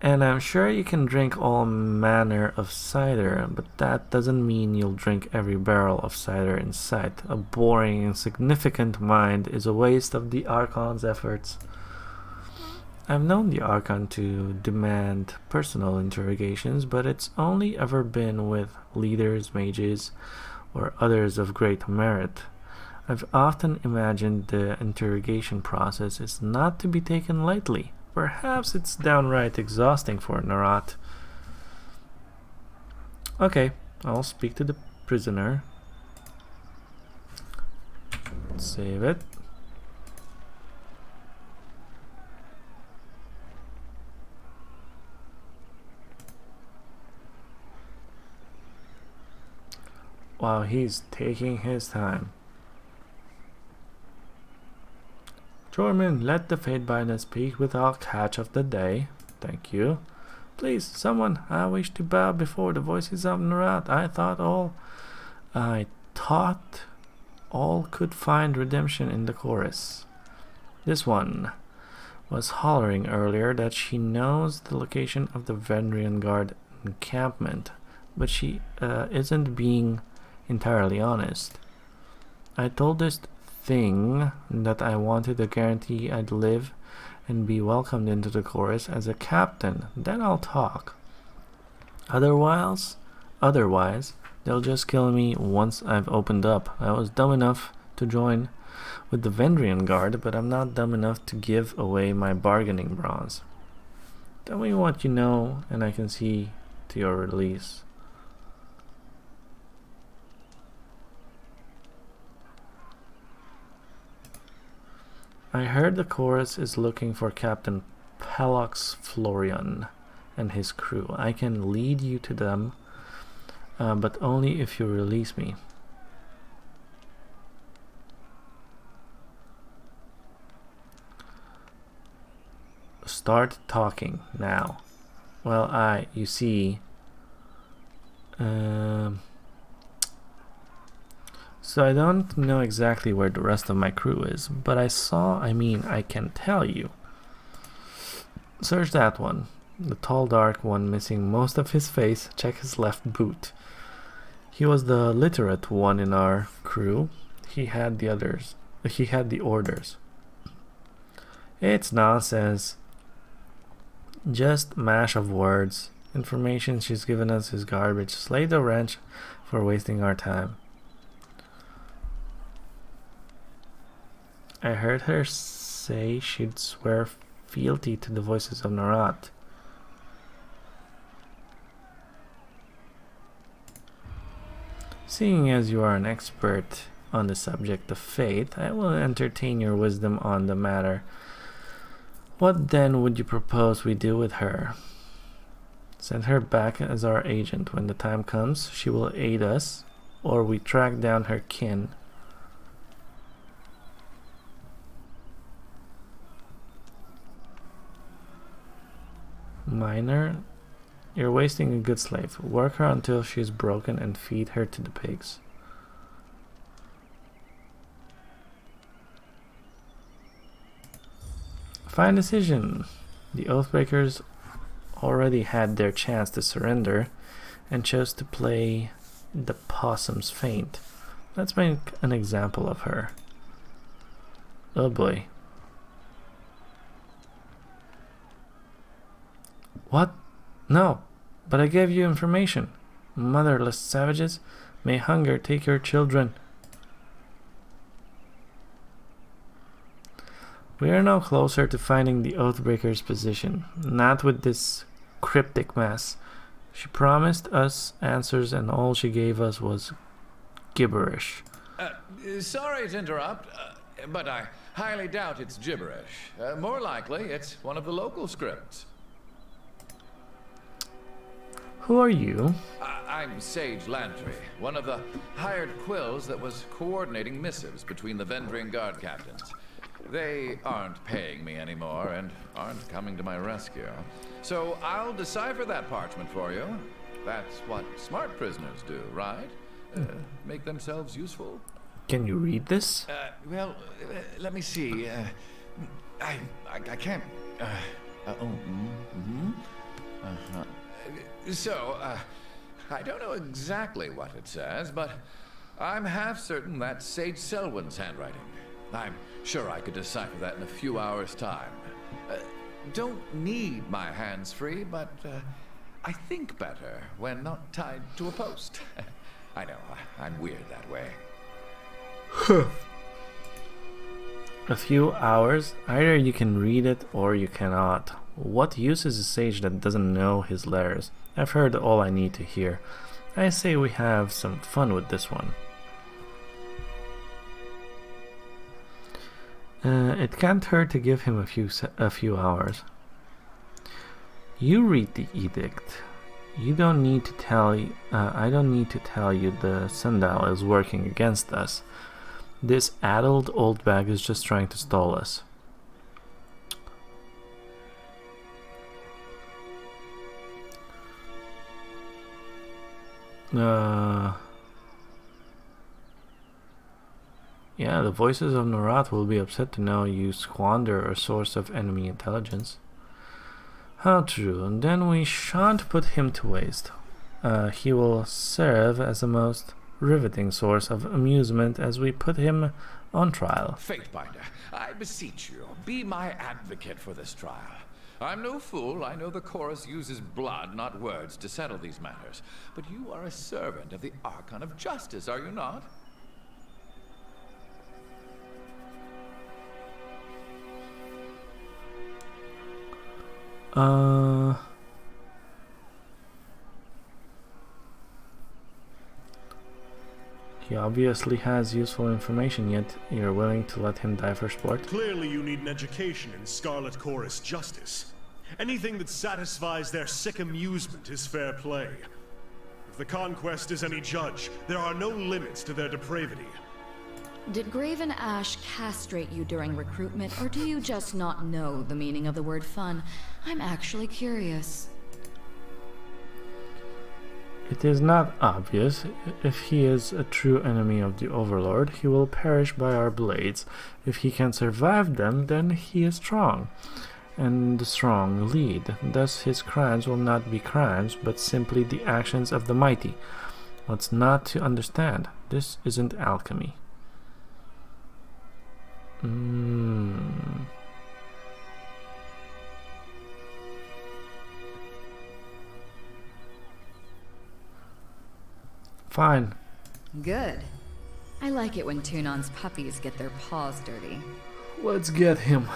[SPEAKER 1] And I'm sure you can drink all manner of cider, but that doesn't mean you'll drink every barrel of cider in sight. A boring, insignificant mind is a waste of the Archon's efforts. I've known the Archon to demand personal interrogations, but it's only ever been with leaders, mages, or others of great merit. I've often imagined the interrogation process is not to be taken lightly. Perhaps it's downright exhausting for Narat. Okay, I'll speak to the prisoner. Save it. Wow, he's taking his time. Jorman, let the Fatebinder speak without catch of the day. Thank you. Please, someone, I wish to bow before the voices of Narat. I thought all could find redemption in the chorus. This one was hollering earlier that she knows the location of the Vendrian Guard encampment, but she isn't being entirely honest. I told this thing that I wanted a guarantee I'd live and be welcomed into the chorus as a captain. Then I'll talk. Otherwise, they'll just kill me once I've opened up. I was dumb enough to join with the Vendrian Guard, but I'm not dumb enough to give away my bargaining bronze. Tell me what you know, and I can see to your release. I heard the chorus is looking for Captain Pelox Florian and his crew. I can lead you to them, but only if you release me. Start talking now. Well, you see, so I don't know exactly where the rest of my crew is, but I can tell you. Search that one. The tall dark one missing most of his face. Check his left boot. He was the literate one in our crew. He had the orders. It's nonsense. Just mash of words. Information she's given us is garbage. Slay the wrench for wasting our time. I heard her say she'd swear fealty to the voices of Narat. Seeing as you are an expert on the subject of fate, I will entertain your wisdom on the matter. What then would you propose we do with her? Send her back as our agent. When the time comes, she will aid us, or we track down her kin. Minor, you're wasting a good slave. Work her until she's broken and feed her to the pigs. Fine decision. The Oathbreakers already had their chance to surrender and chose to play the possum's feint. Let's make an example of her. Oh boy. What? No, but I gave you information. Motherless savages, may hunger take your children. We are now closer to finding the Oathbreaker's position, not with this cryptic mess. She promised us answers and all she gave us was gibberish.
[SPEAKER 5] Sorry to interrupt, but I highly doubt it's gibberish. More likely, it's one of the local scripts.
[SPEAKER 1] Who are you?
[SPEAKER 5] I'm Sage Lantry, one of the hired quills that was coordinating missives between the Vendrian Guard captains. They aren't paying me anymore and aren't coming to my rescue. So I'll decipher that parchment for you. That's what smart prisoners do, right? Make themselves useful.
[SPEAKER 1] Can you read this?
[SPEAKER 5] Well, let me see. I can't. So, I don't know exactly what it says, but I'm half certain that's Sage Selwyn's handwriting. I'm sure I could decipher that in a few hours' time. Don't need my hands free, but I think better when not tied to a post. I know, I'm weird that way.
[SPEAKER 1] A few hours? Either you can read it or you cannot. What use is a sage that doesn't know his letters? I've heard all I need to hear. I say we have some fun with this one. It can't hurt to give him a few hours. You read the edict. You don't need to tell. I don't need to tell you the sundial is working against us. This addled old bag is just trying to stall us. Yeah, the voices of Norath will be upset to know you squander a source of enemy intelligence. How true, and then we shan't put him to waste. He will serve as a most riveting source of amusement as we put him on trial.
[SPEAKER 5] Fatebinder, I beseech you, be my advocate for this trial. I'm no fool. I know the chorus uses blood, not words, to settle these matters. But you are a servant of the Archon of Justice, are you not?
[SPEAKER 1] He obviously has useful information, yet you're willing to let him die for sport?
[SPEAKER 3] Clearly you need an education in Scarlet Chorus justice. Anything that satisfies their sick amusement is fair play. If the Conquest is any judge, there are no limits to their depravity.
[SPEAKER 2] Did Graven Ash castrate you during recruitment, or do you just not know the meaning of the word fun? I'm actually curious.
[SPEAKER 1] It is not obvious. If he is a true enemy of the Overlord, he will perish by our blades. If he can survive them, then he is strong. And the strong lead. Thus his crimes will not be crimes, but simply the actions of the mighty. What's not to understand? This isn't alchemy. Fine.
[SPEAKER 2] Good. I like it when Tunon's puppies get their paws dirty.
[SPEAKER 1] Let's get him.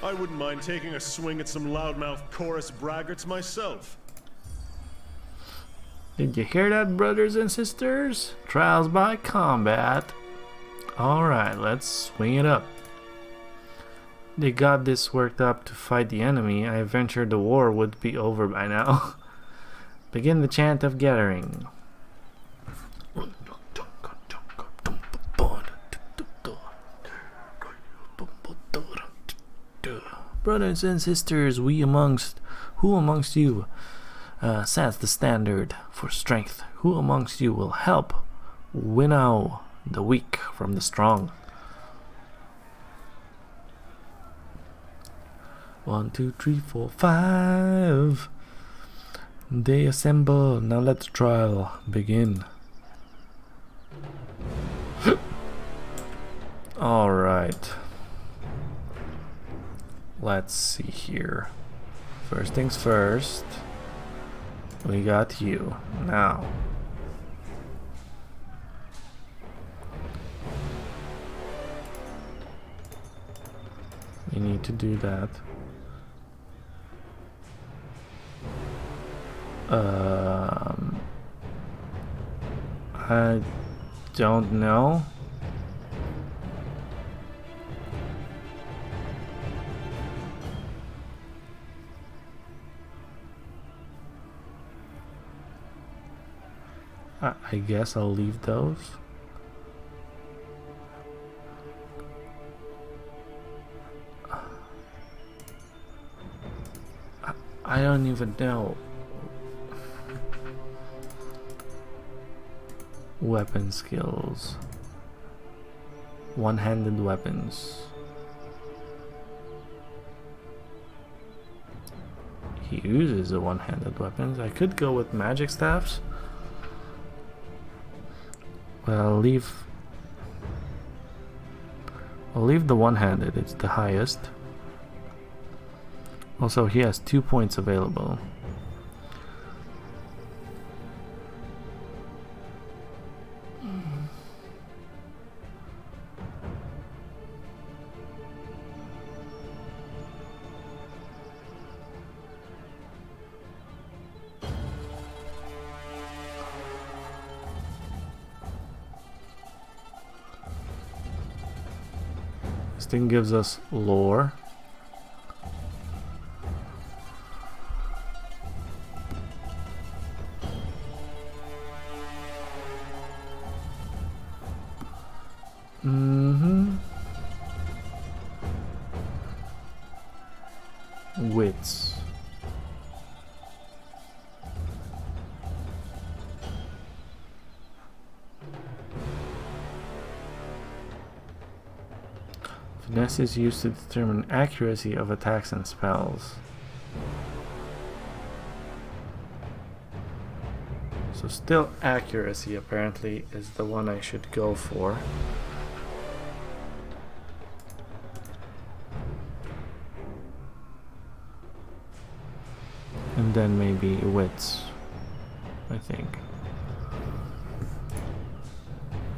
[SPEAKER 3] I wouldn't mind taking a swing at some loudmouth chorus braggarts myself.
[SPEAKER 1] Did you hear that, brothers and sisters? Trials by combat. Alright, let's swing it up. They got this worked up to fight the enemy. I ventured the war would be over by now. Begin the chant of gathering. Brothers and sisters, who amongst you sets the standard for strength? Who amongst you will help winnow the weak from the strong? 1, 2, 3, 4, 5. They assemble. Now let the trial begin. Alright. Let's see here. First things first. We got you. Now. We need to do that. I don't know. I guess I'll leave those. I don't even know. Weapon skills. One-handed weapons. He uses the one-handed weapons. I could go with magic staffs. Well, I'll leave the one-handed. It's the highest. Also, he has 2 points available. This thing gives us lore. Wits. Finesse is used to determine accuracy of attacks and spells. So still accuracy apparently is the one I should go for. And then maybe wits, I think.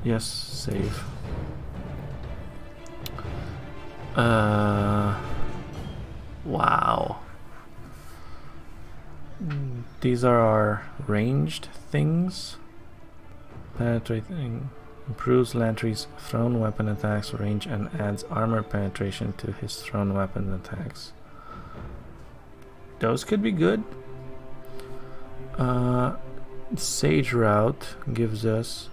[SPEAKER 1] Yes, save. Wow. These are our ranged things. Penetrating improves Lantry's thrown weapon attacks range and adds armor penetration to his thrown weapon attacks. Those could be good. Sage Route gives us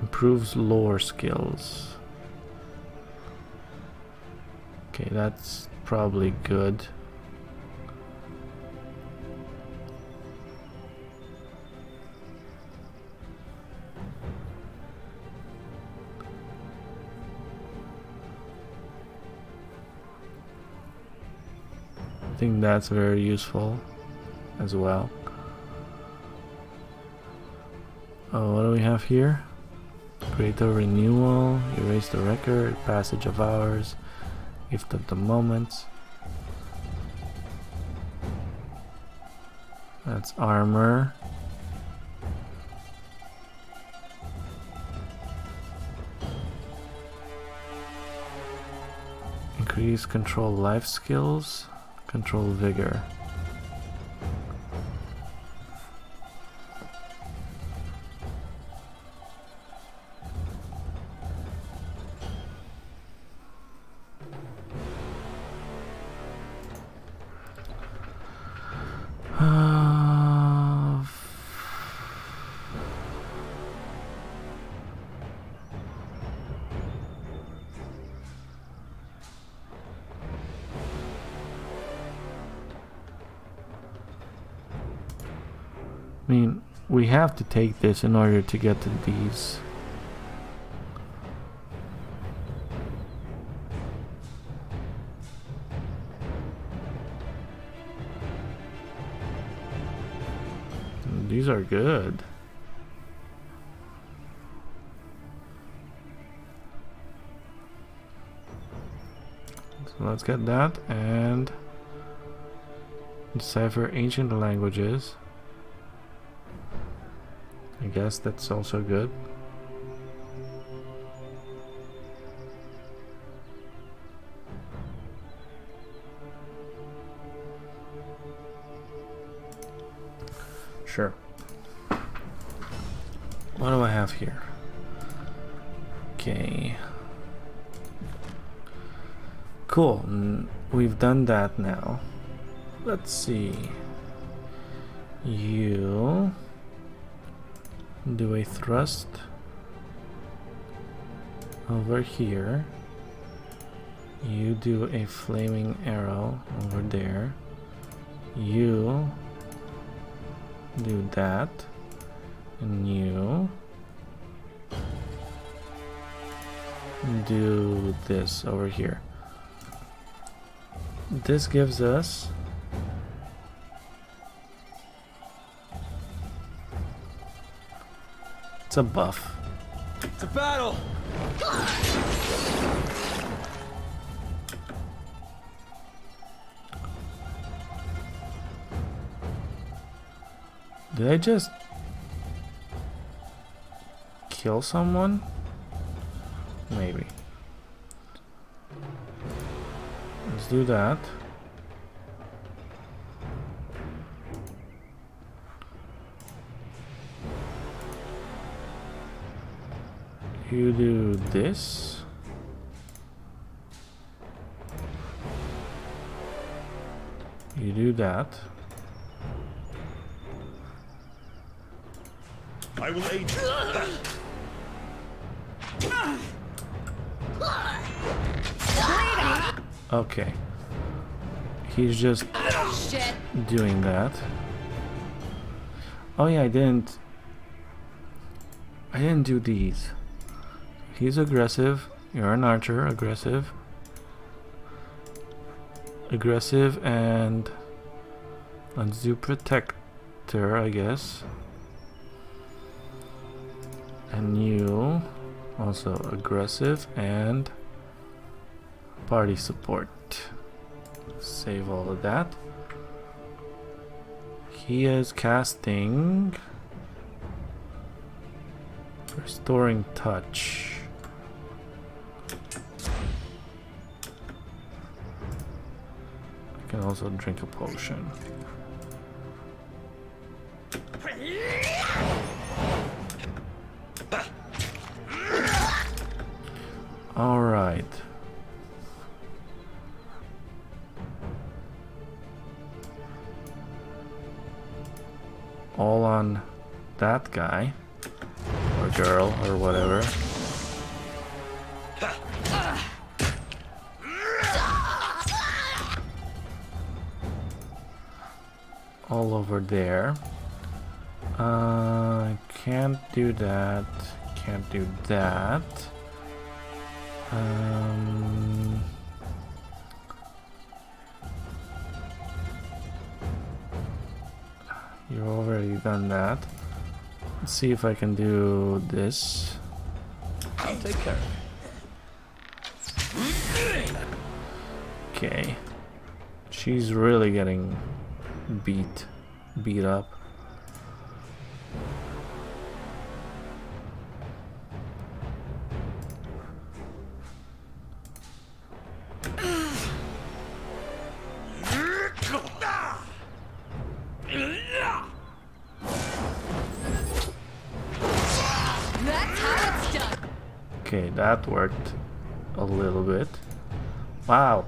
[SPEAKER 1] improves lore skills. Okay, that's probably good. I think that's very useful as well. Oh, what do we have here? Greater renewal, erase the record, passage of hours, gift of the moment. That's armor. Increase control life skills, control vigor. I mean, we have to take this in order to get to these. These are good. So let's get that and decipher ancient languages. I guess that's also good. Sure. What do I have here? Okay. Cool. We've done that now. Let's see. You do a thrust over here. You do a flaming arrow over there. You do that. And you do this over here. This gives us it's a buff.
[SPEAKER 6] It's a battle!
[SPEAKER 1] Did I just kill someone? Maybe. Let's do that. You do this. You do that.
[SPEAKER 3] I will aid you.
[SPEAKER 1] Okay. He's just doing that. Oh yeah, I didn't do these. He's aggressive. You're an archer. Aggressive. Aggressive, and let's do protector, I guess. And you also aggressive and party support. Save all of that. He is casting restoring touch. I can also drink a potion. All right. All on that guy or girl or whatever. All over there. Can't do that. Can't do that. You've already done that. Let's see if I can do this.
[SPEAKER 5] I'll take care of it.
[SPEAKER 1] Okay. She's really getting beat up. Okay, that worked a little bit. Wow.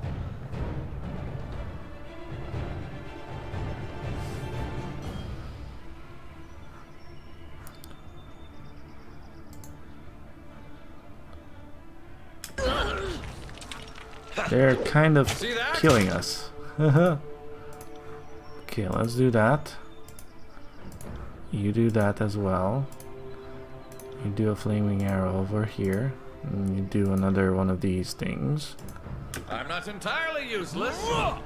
[SPEAKER 1] They're kind of killing us. Okay, let's do that. you do that as well. You do a flaming arrow over here. And you do another one of these things.
[SPEAKER 5] I'm not entirely useless.
[SPEAKER 2] Oh,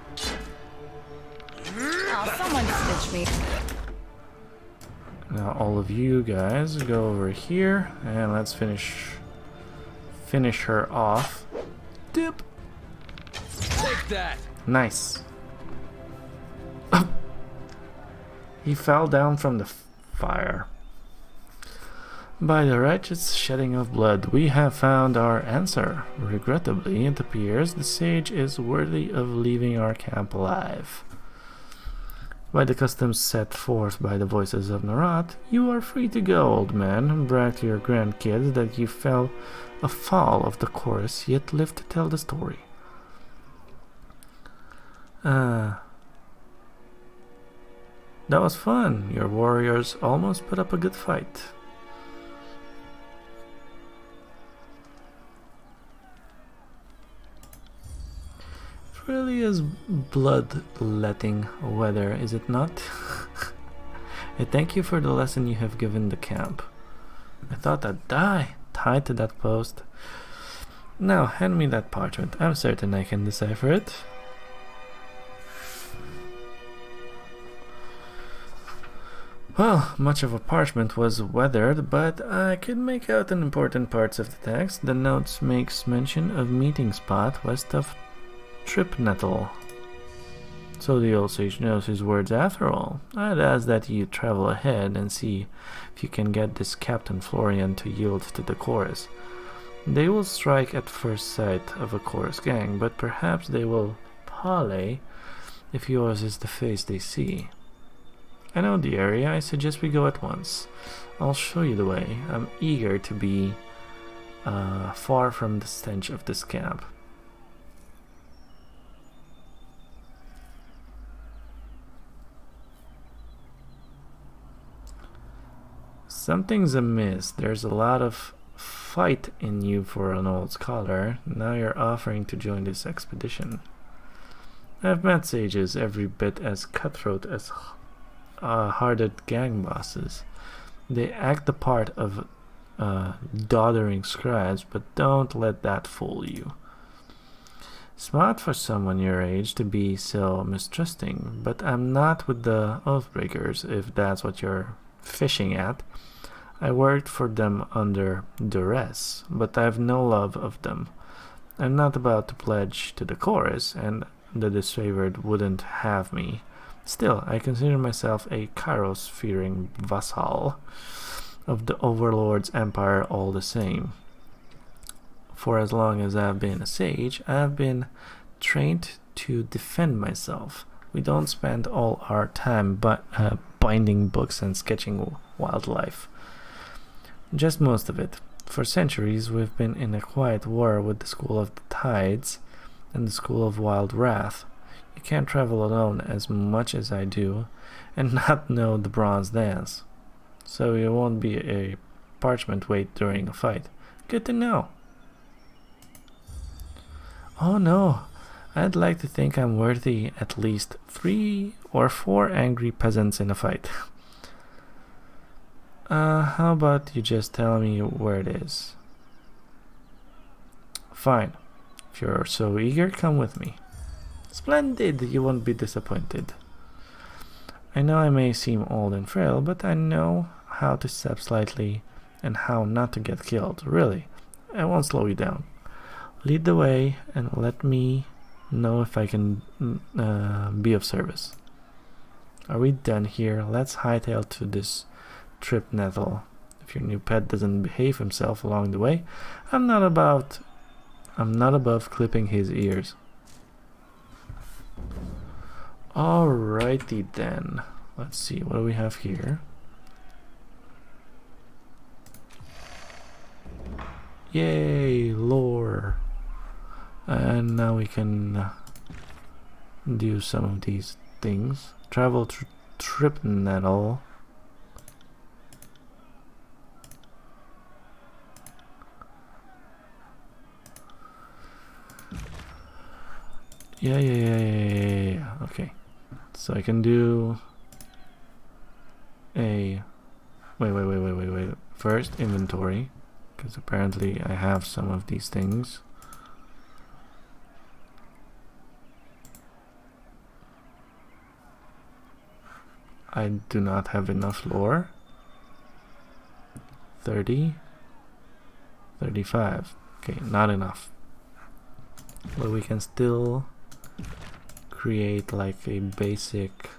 [SPEAKER 2] someone stitch me.
[SPEAKER 1] Now all of you guys go over here and let's finish her off. Dip.
[SPEAKER 5] Take that.
[SPEAKER 1] Nice. He fell down from the fire. By the righteous shedding of blood, we have found our answer. Regrettably, it appears the sage is worthy of leaving our camp alive. By the customs set forth by the voices of Narat, you are free to go, old man. Brag to your grandkids that you fell afoul of the chorus, yet live to tell the story. That was fun. Your warriors almost put up a good fight. It really is blood-letting weather, is it not? I thank you for the lesson you have given the camp. I thought I'd die tied to that post. Now hand me that parchment. I'm certain I can decipher it. Well, much of a parchment was weathered, but I could make out an important parts of the text. The notes makes mention of meeting spot west of Tripnettle. So the old sage knows his words after all. I'd ask that you travel ahead and see if you can get this Captain Florian to yield to the chorus. They will strike at first sight of a chorus gang, but perhaps they will parley if yours is the face they see. I know the area. I suggest we go at once. I'll show you the way. I'm eager to be far from the stench of this camp. Something's amiss. There's a lot of fight in you for an old scholar. Now you're offering to join this expedition. I've met sages every bit as cutthroat as hearted gang bosses. They act the part of doddering scribes, but don't let that fool you. Smart for someone your age to be so mistrusting, but I'm not with the Oathbreakers, if that's what you're fishing at. I worked for them under duress, but I've no love of them. I'm not about to pledge to the chorus, and the disfavored wouldn't have me. Still, I consider myself a Kairos-fearing vassal of the Overlord's empire all the same. For as long as I've been a sage, I've been trained to defend myself. We don't spend all our time binding books and sketching wildlife. Just most of it. For centuries, we've been in a quiet war with the School of the Tides and the School of Wild Wrath. You can't travel alone as much as I do and not know the bronze dance. So you won't be a parchment weight during a fight. Good to know. Oh no, I'd like to think I'm worthy at least 3 or 4 angry peasants in a fight. How about you just tell me where it is? Fine. If you're so eager, come with me. Splendid, you won't be disappointed. I know I may seem old and frail, but I know how to step slightly and how not to get killed. Really, I won't slow you down. Lead the way and let me know if I can be of service. Are we done here? Let's hightail to this Tripnettle. If your new pet doesn't behave himself along the way, I'm not above clipping his ears. Alrighty then. Let's see, what do we have here? Yay, lore. And now we can do some of these things. Travel to Tripnettle. Yeah. Okay. So I can do a Wait. First, inventory. Because apparently I have some of these things. I do not have enough lore. 30. 35. Okay, not enough. But we can still create like a basic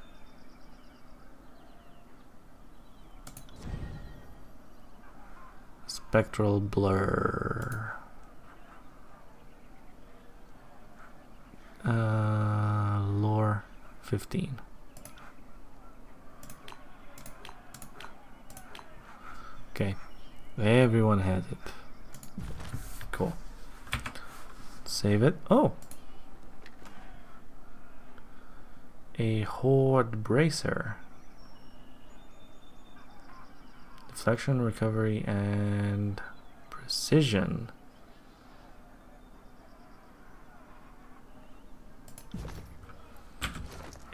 [SPEAKER 1] spectral blur. Lore 15. Okay, everyone has it. Cool. Save it. Oh! A horde bracer. Deflection, recovery, and precision.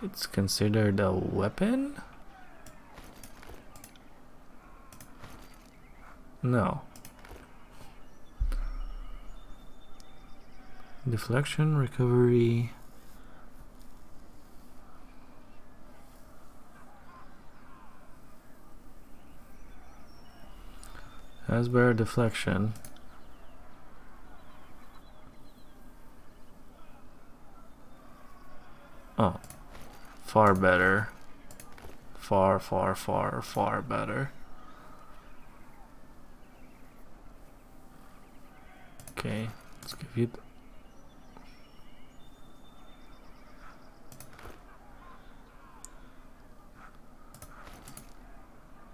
[SPEAKER 1] It's considered a weapon? No. Deflection, recovery. Has better deflection. Oh. Far better. Far better. Okay, let's give you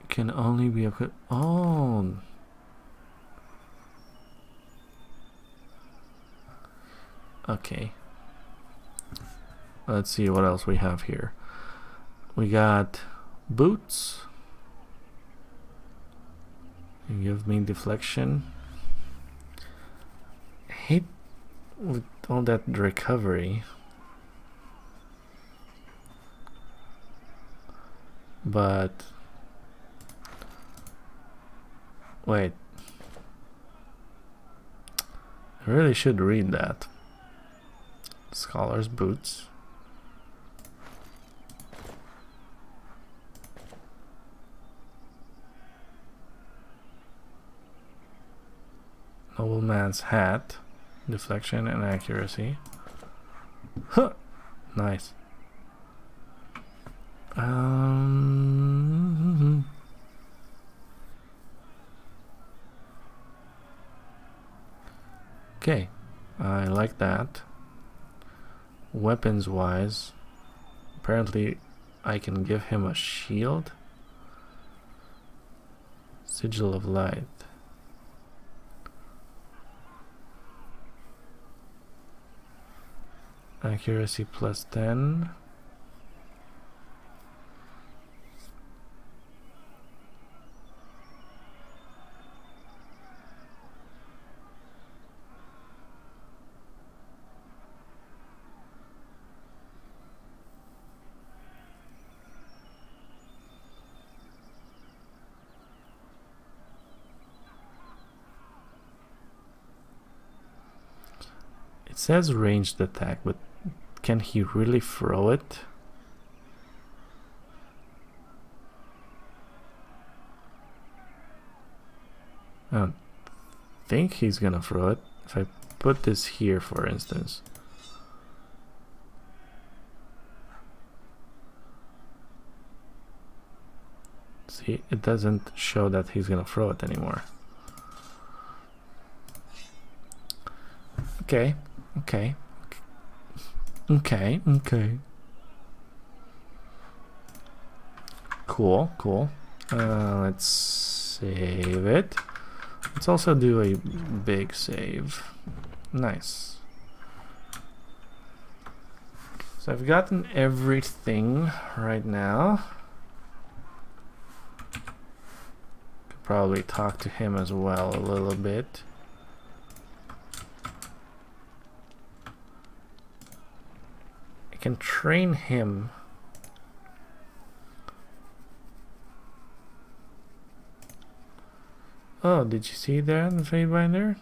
[SPEAKER 1] can only be equipped. Oh, okay. Let's see what else we have here. We got boots. You give me deflection. I hate with all that recovery. But wait. I really should read that. Scholar's boots. Nobleman's hat. Deflection and accuracy. Huh! Nice. Okay, I like that. Weapons wise, apparently I can give him a shield. Sigil of Light. Accuracy plus 10. It says ranged attack, but can he really throw it? I don't think he's gonna throw it. If I put this here, for instance. See, it doesn't show that he's gonna throw it anymore. Okay. Cool. Let's save it. Let's also do a big save. Nice. So I've gotten everything right now. Could probably talk to him as well a little bit. I can train him. Oh, did you see that in the Fatebinder?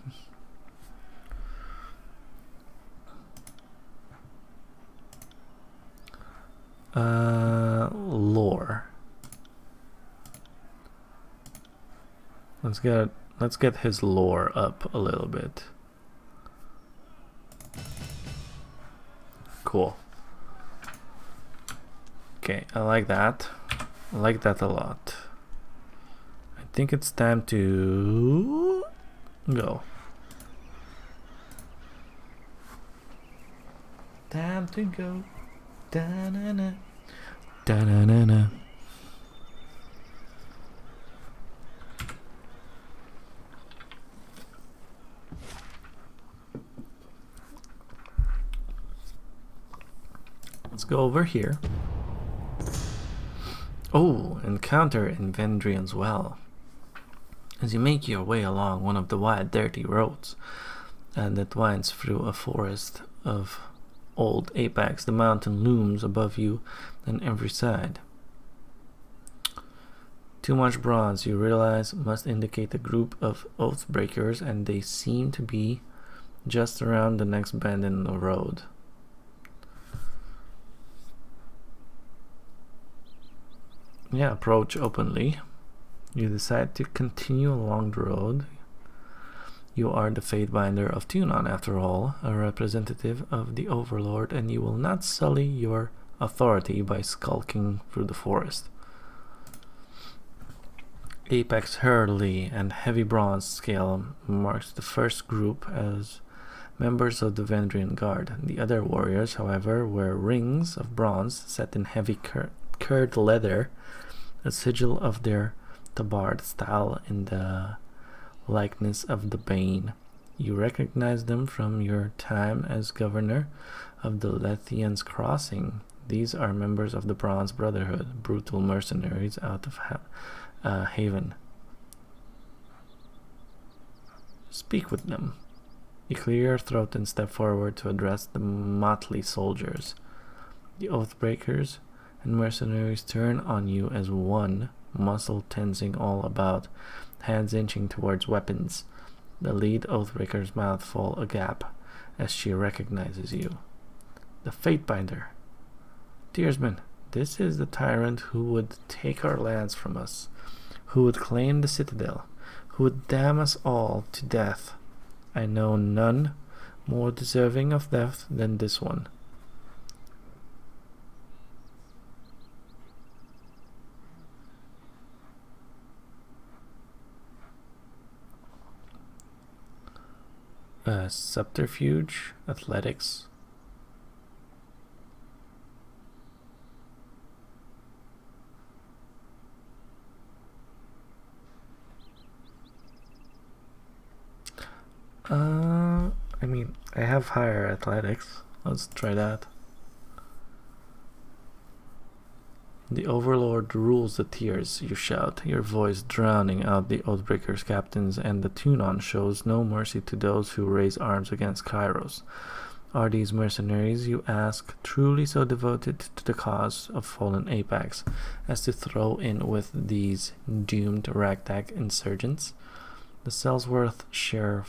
[SPEAKER 1] Lore. Let's get his lore up a little bit. Cool. Okay, I like that. I like that a lot. I think it's time to go. Time to go. Da-na-na. Da-na-na-na. Let's go over here. Oh, encounter in Vendrian's Well. As you make your way along one of the wide, dirty roads that winds through a forest of old apex, the mountain looms above you on every side. Too much bronze, you realize, must indicate a group of Oathbreakers, and they seem to be just around the next bend in the road. Yeah, approach openly. You decide to continue along the road. You are the Fatebinder of Tunon, after all, a representative of the Overlord, and you will not sully your authority by skulking through the forest. Apex Hurley and Heavy Bronze Scale marks the first group as members of the Vendrian Guard. The other warriors, however, wear rings of bronze set in heavy curd leather, a sigil of their tabard style in the likeness of the Bane. You recognize them from your time as governor of the Lethian's Crossing. These are members of the Bronze Brotherhood, brutal mercenaries out of Haven. Speak with them. You clear your throat and step forward to address the motley soldiers. The Oathbreakers and mercenaries turn on you as one, muscle tensing all about, hands inching towards weapons. The lead Oathbreaker's mouth full agape as she recognizes you. The Fatebinder. Tearsman, this is the tyrant who would take our lands from us, who would claim the citadel, who would damn us all to death. I know none more deserving of death than this one. Subterfuge, athletics. I mean, I have higher athletics. Let's try that. The Overlord rules the tiers, you shout, your voice drowning out the Oathbreakers' captains, and the Tunon shows no mercy to those who raise arms against Kairos. Are these mercenaries, you ask, truly so devoted to the cause of fallen Apex as to throw in with these doomed ragtag insurgents? The Sellsworth share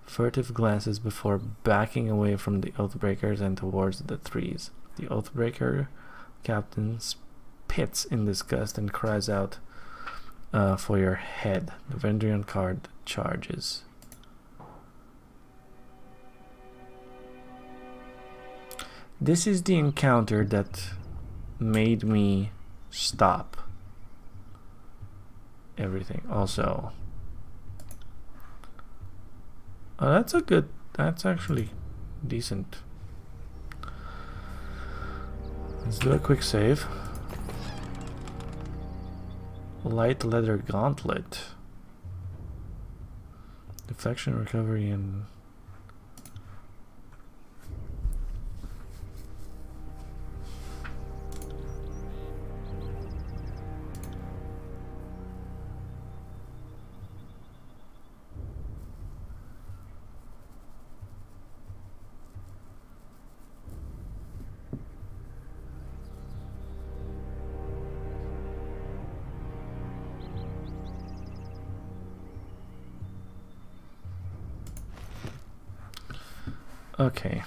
[SPEAKER 1] furtive glances before backing away from the Oathbreakers and towards the trees. The Oathbreaker captain spits in disgust and cries out for your head. The Vendrian card charges. This is the encounter that made me stop everything. Also, that's actually decent. Let's do a quick save. Light leather gauntlet. Deflection, recovery, and Okay.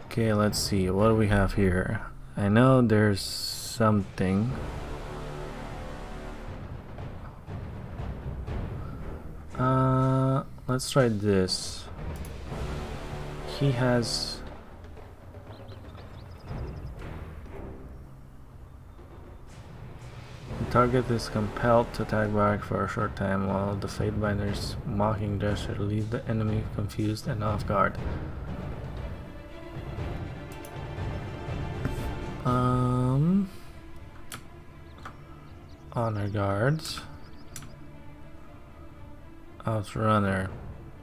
[SPEAKER 1] Okay, let's see. What do we have here? I know there's something. Let's try this. He has... The target is compelled to attack back for a short time while the Fatebinder's mocking gesture leaves the enemy confused and off guard. Honor guards. Outrunner.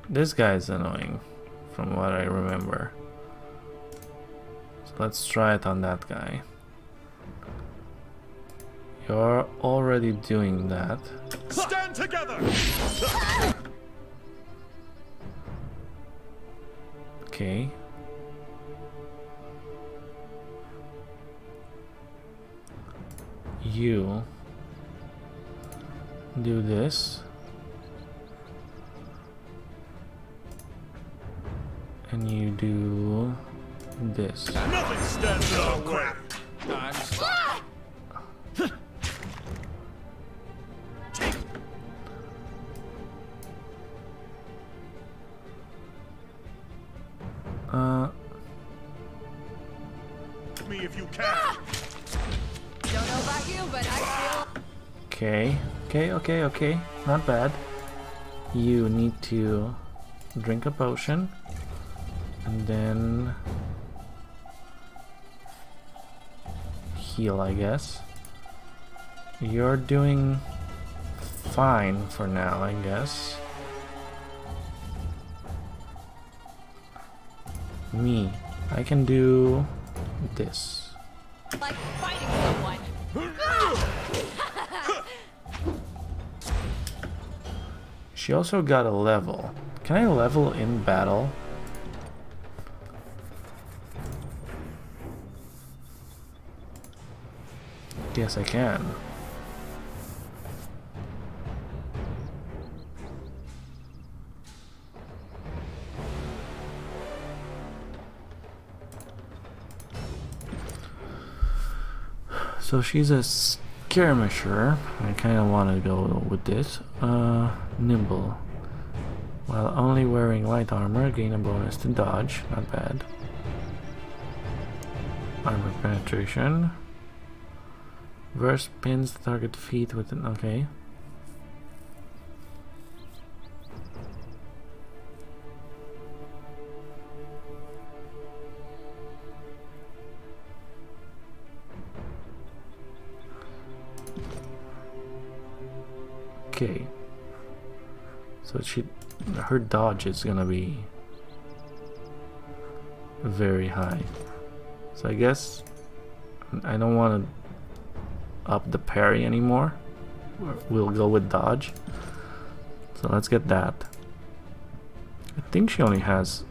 [SPEAKER 1] This guy's annoying from what I remember. So let's try it on that guy. You're already doing that.
[SPEAKER 3] Stand together!
[SPEAKER 1] Okay. You do this. And you do this.
[SPEAKER 3] Nothing stands in our way.
[SPEAKER 5] I'm stuck.
[SPEAKER 3] Me if you can.
[SPEAKER 2] Don't know about you, but I feel...
[SPEAKER 1] Okay. Not bad. You need to drink a potion. And then... heal, I guess. You're doing fine for now, I guess. Me, I can do this.
[SPEAKER 2] like fighting someone.
[SPEAKER 1] She also got a level. Can I level in battle? Yes, I can. So she's a skirmisher. I kind of want to go with this. Nimble. While only wearing light armor, gain a bonus to dodge. Not bad. Armor penetration. Verse pins the target feet with an... okay. Okay. So her dodge is gonna be very high. So I guess I don't want to up the parry anymore. We'll go with dodge. So let's get that. I think she only has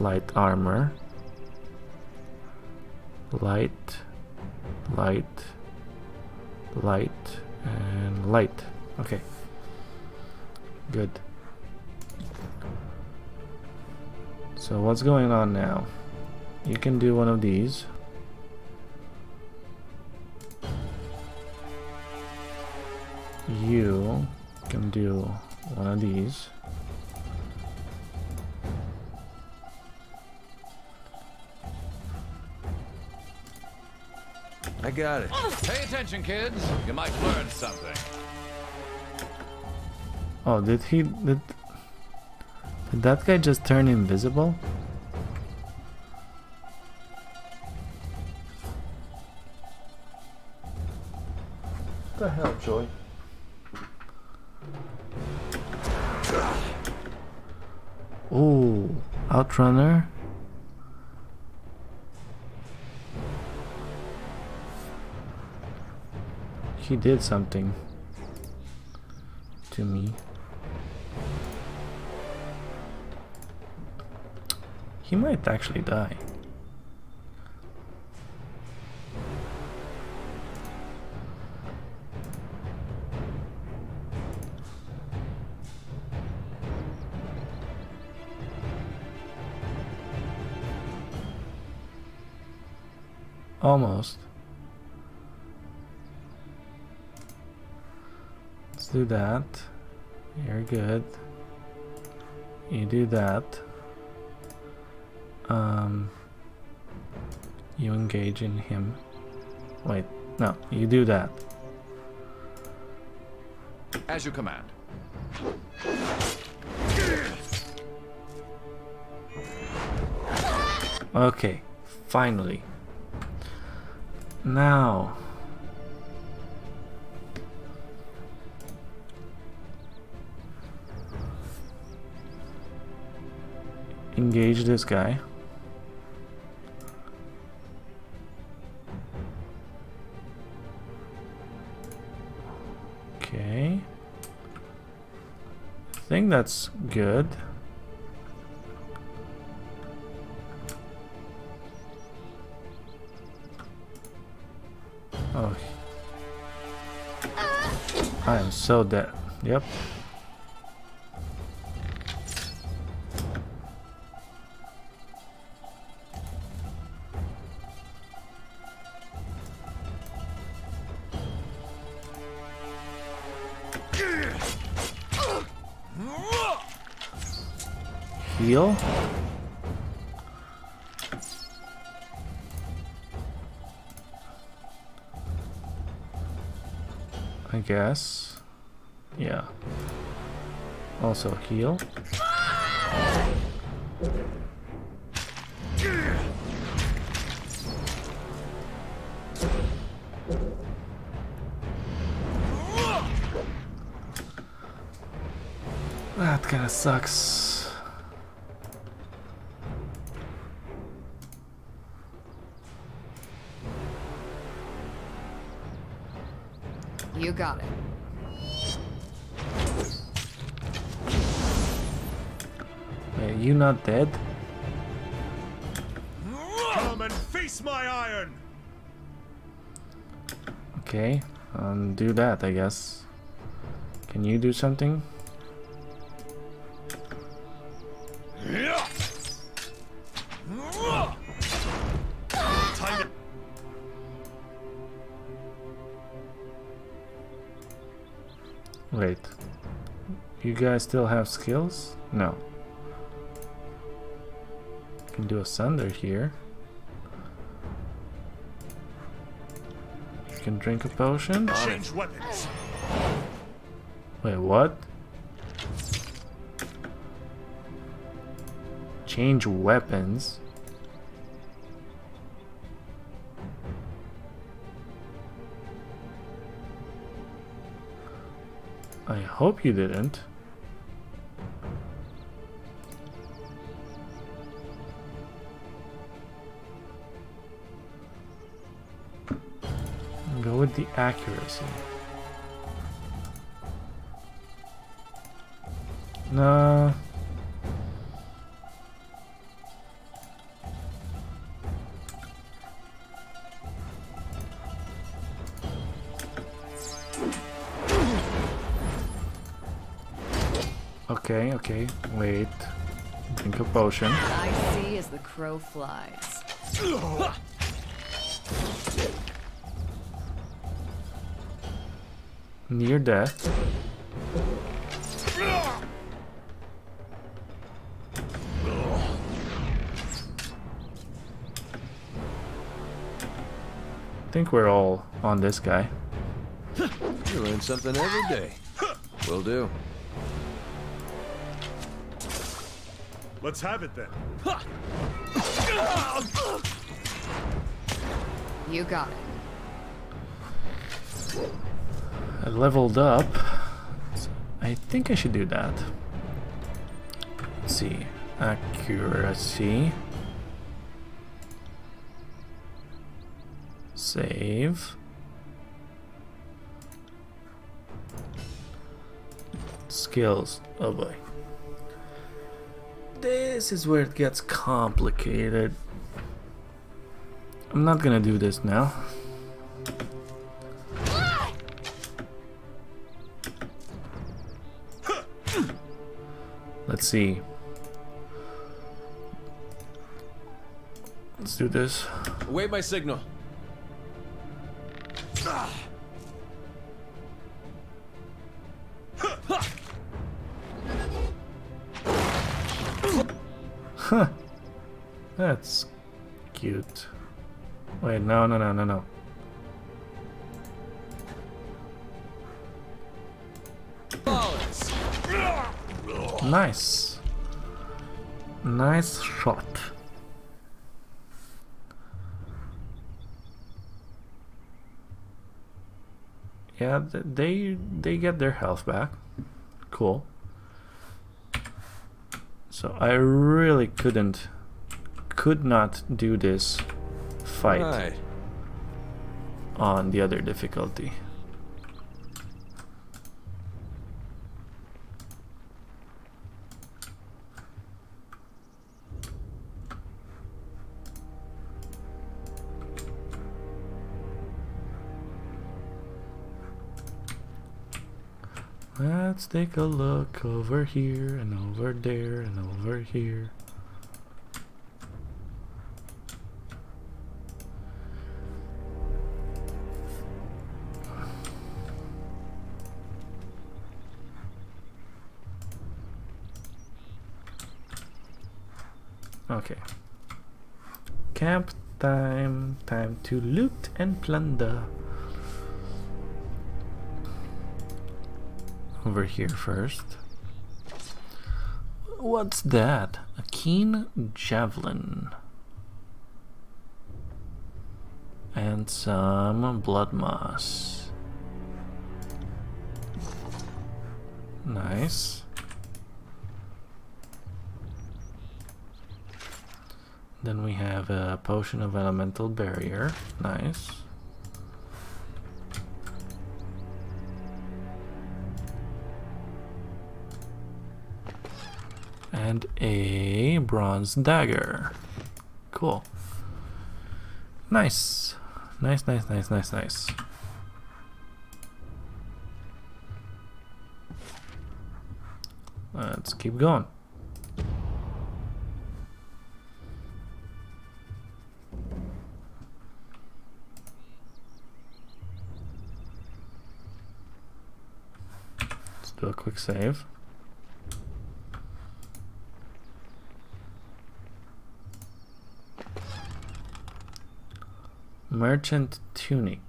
[SPEAKER 1] light armor. Light, and light. Okay. Good. So what's going on now? You can do one of these. You can do one of these.
[SPEAKER 5] I got it. Pay attention, kids. You might learn something.
[SPEAKER 1] Oh, did that guy just turn invisible? What the hell, Joy? Oh, Outrunner. He did something to me. He might actually die. Almost. Let's do that. You're good. You do that. You engage in him. Wait, no, you do that.
[SPEAKER 5] As you command.
[SPEAKER 1] Okay, finally. Now. Engage this guy. Okay. I think that's good. Oh. I am so dead. Yep. Heal. I guess. Yeah. Also heal. That kinda sucks.
[SPEAKER 2] You got it.
[SPEAKER 1] Wait, you not dead?
[SPEAKER 3] Come and face my iron!
[SPEAKER 1] Okay, do that, I guess. Can you do something?
[SPEAKER 3] Time to
[SPEAKER 1] Wait. You guys still have skills? No. Can do a sunder here. You can drink a potion.
[SPEAKER 3] change weapons.
[SPEAKER 1] Wait, what? Change weapons? I hope you didn't. Go with the accuracy. No. Okay, okay, wait. Drink a potion.
[SPEAKER 2] I see as the crow flies.
[SPEAKER 1] Near death. I think we're all on this guy.
[SPEAKER 6] You learn something every day. Will do.
[SPEAKER 3] Let's have it then.
[SPEAKER 2] You got it.
[SPEAKER 1] I leveled up. So I think I should do that. Let's see. Accuracy. Save. Skills. Oh boy. This is where it gets complicated. I'm not gonna do this now. Let's see. Let's do this.
[SPEAKER 6] Await my signal.
[SPEAKER 1] Huh. That's cute. Wait, no. Nice. Nice shot. Yeah, they get their health back. Cool. So I really could not do this fight
[SPEAKER 6] Right.
[SPEAKER 1] on the other difficulty. Let's take a look over here and over there and over here. Okay. Camp time. Time to loot and plunder. Over here first. What's that? A keen javelin. And some blood moss. Nice. Then we have a potion of elemental barrier. Nice. And a bronze dagger. Cool. Nice. Nice. Let's keep going. Let's do a quick save. Merchant tunic.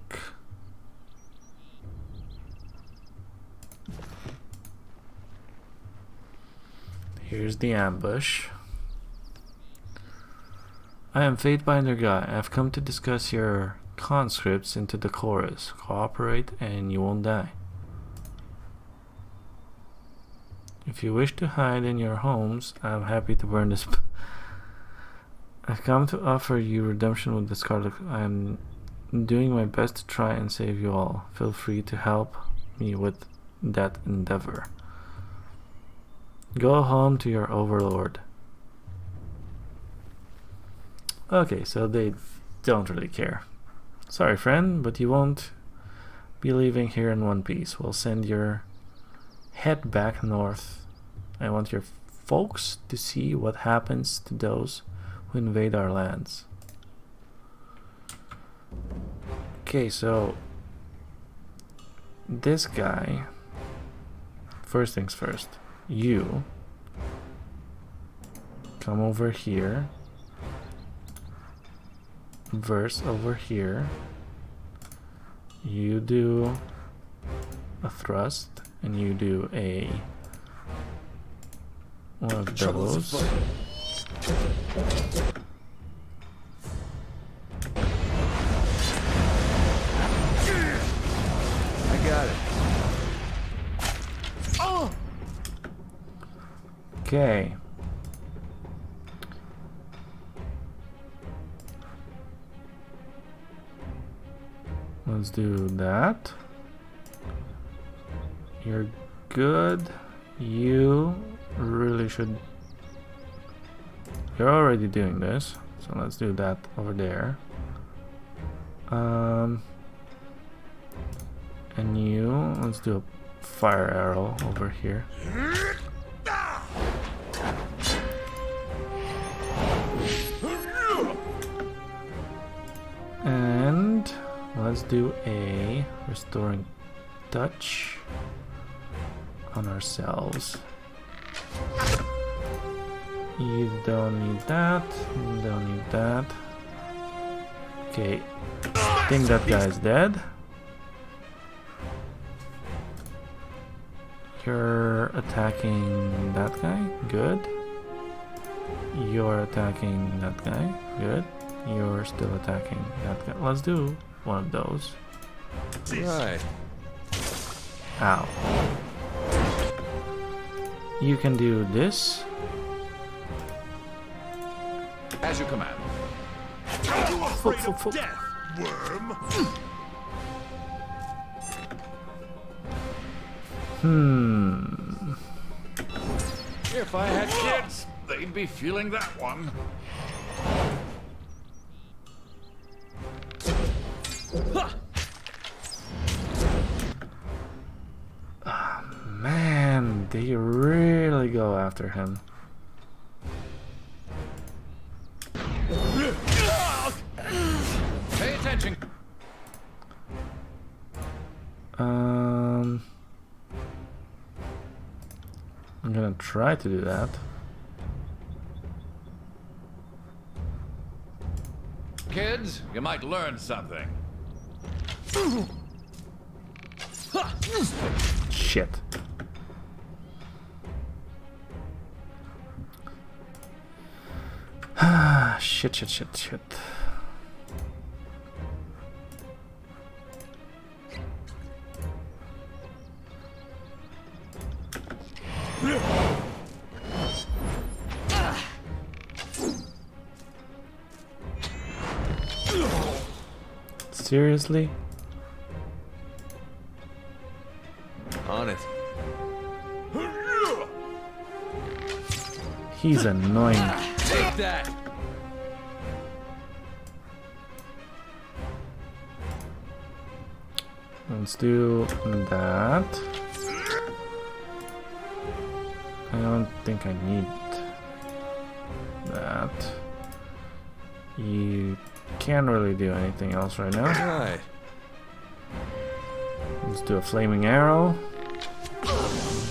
[SPEAKER 1] Here's the ambush. I am Fatebinder Guy. I've come to discuss your conscripts into the chorus. Cooperate and you won't die. If you wish to hide in your homes, I'm happy to burn this. I've come to offer you redemption with the Scarlet. I'm doing my best to try and save you all. Feel free to help me with that endeavor. Go home to your overlord. Okay, so they don't really care. Sorry, friend, but you won't be leaving here in one piece. We'll send your head back north. I want your folks to see what happens to those who invade our lands. Okay, so this guy, first things first, you come over here, verse over here, you do a thrust, and you do a one of those.
[SPEAKER 6] I got it.
[SPEAKER 1] Oh! Okay. Let's do that. You're good. You really should. You're already doing this, so let's do that over there. And you, let's do a fire arrow over here. And let's do a restoring touch on ourselves. You don't need that. You don't need that. Okay. I think that guy's dead. You're attacking that guy. Good. You're attacking that guy. Good. You're still attacking that guy. Let's do one of those.
[SPEAKER 6] Right.
[SPEAKER 1] Ow. You can do this.
[SPEAKER 5] As you command.
[SPEAKER 3] Are you afraid of death, worm?
[SPEAKER 5] If I had kids, they'd be feeling that one.
[SPEAKER 1] Man, they really go after him.
[SPEAKER 5] Pay attention.
[SPEAKER 1] I'm gonna try to do that.
[SPEAKER 5] Kids, you might learn something.
[SPEAKER 1] Shit. Shit. Seriously?
[SPEAKER 6] On it.
[SPEAKER 1] He's annoying.
[SPEAKER 6] Take that.
[SPEAKER 1] Let's do that. I don't think I need that. You can't really do anything else right now.
[SPEAKER 6] Right.
[SPEAKER 1] Let's do a flaming arrow.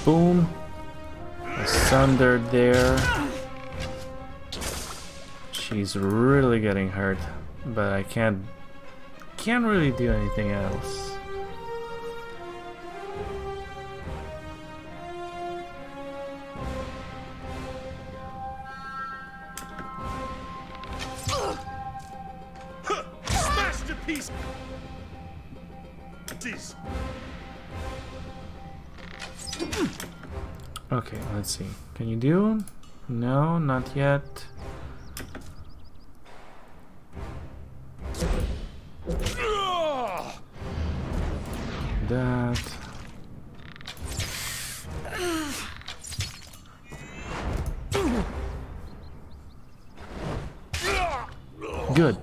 [SPEAKER 1] Boom. Sundered there. She's really getting hurt, but I can't really do anything else.
[SPEAKER 3] Smashed to pieces!
[SPEAKER 1] Okay, let's see. Can you do? No, not yet. That. Good.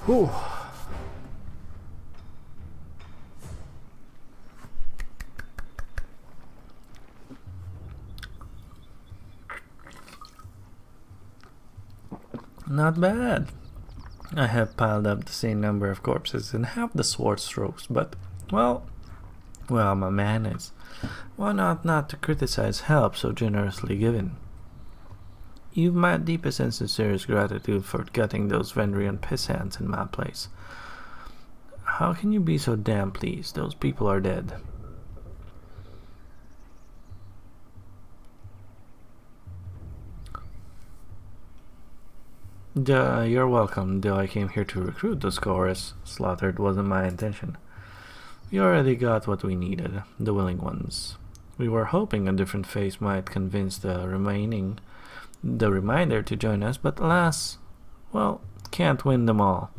[SPEAKER 1] Whew. Not bad. I have piled up the same number of corpses and half the sword strokes, but, well, my manners. Why not to criticize help so generously given? You've my deepest and sincerest gratitude for getting those Vendrian pissants in my place. How can you be so damn pleased? Those people are dead. You're welcome, though I came here to recruit those chorus. Slaughtered wasn't my intention. We already got what we needed, the willing ones. We were hoping a different face might convince the remainder to join us, but alas, well, can't win them all.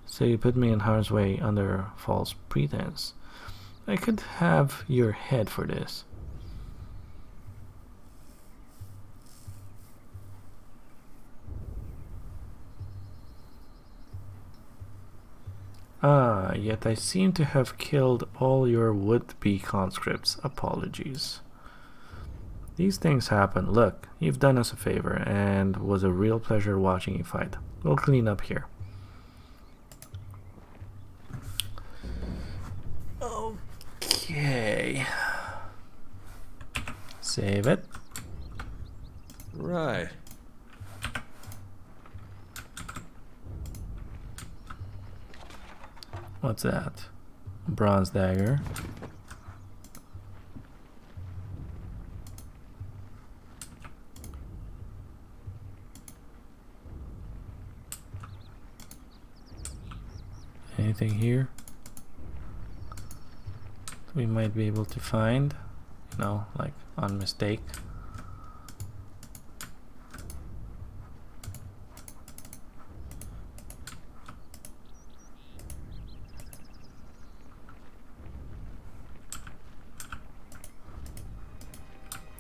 [SPEAKER 1] So you put me in harm's way under false pretense. I could have your head for this. Ah, yet I seem to have killed all your would-be conscripts. Apologies. These things happen. Look, you've done us a favor, and was a real pleasure watching you fight. We'll clean up here. Okay. Save it.
[SPEAKER 6] Right.
[SPEAKER 1] What's that? Bronze dagger. Anything here we might be able to find, you know, like on mistake?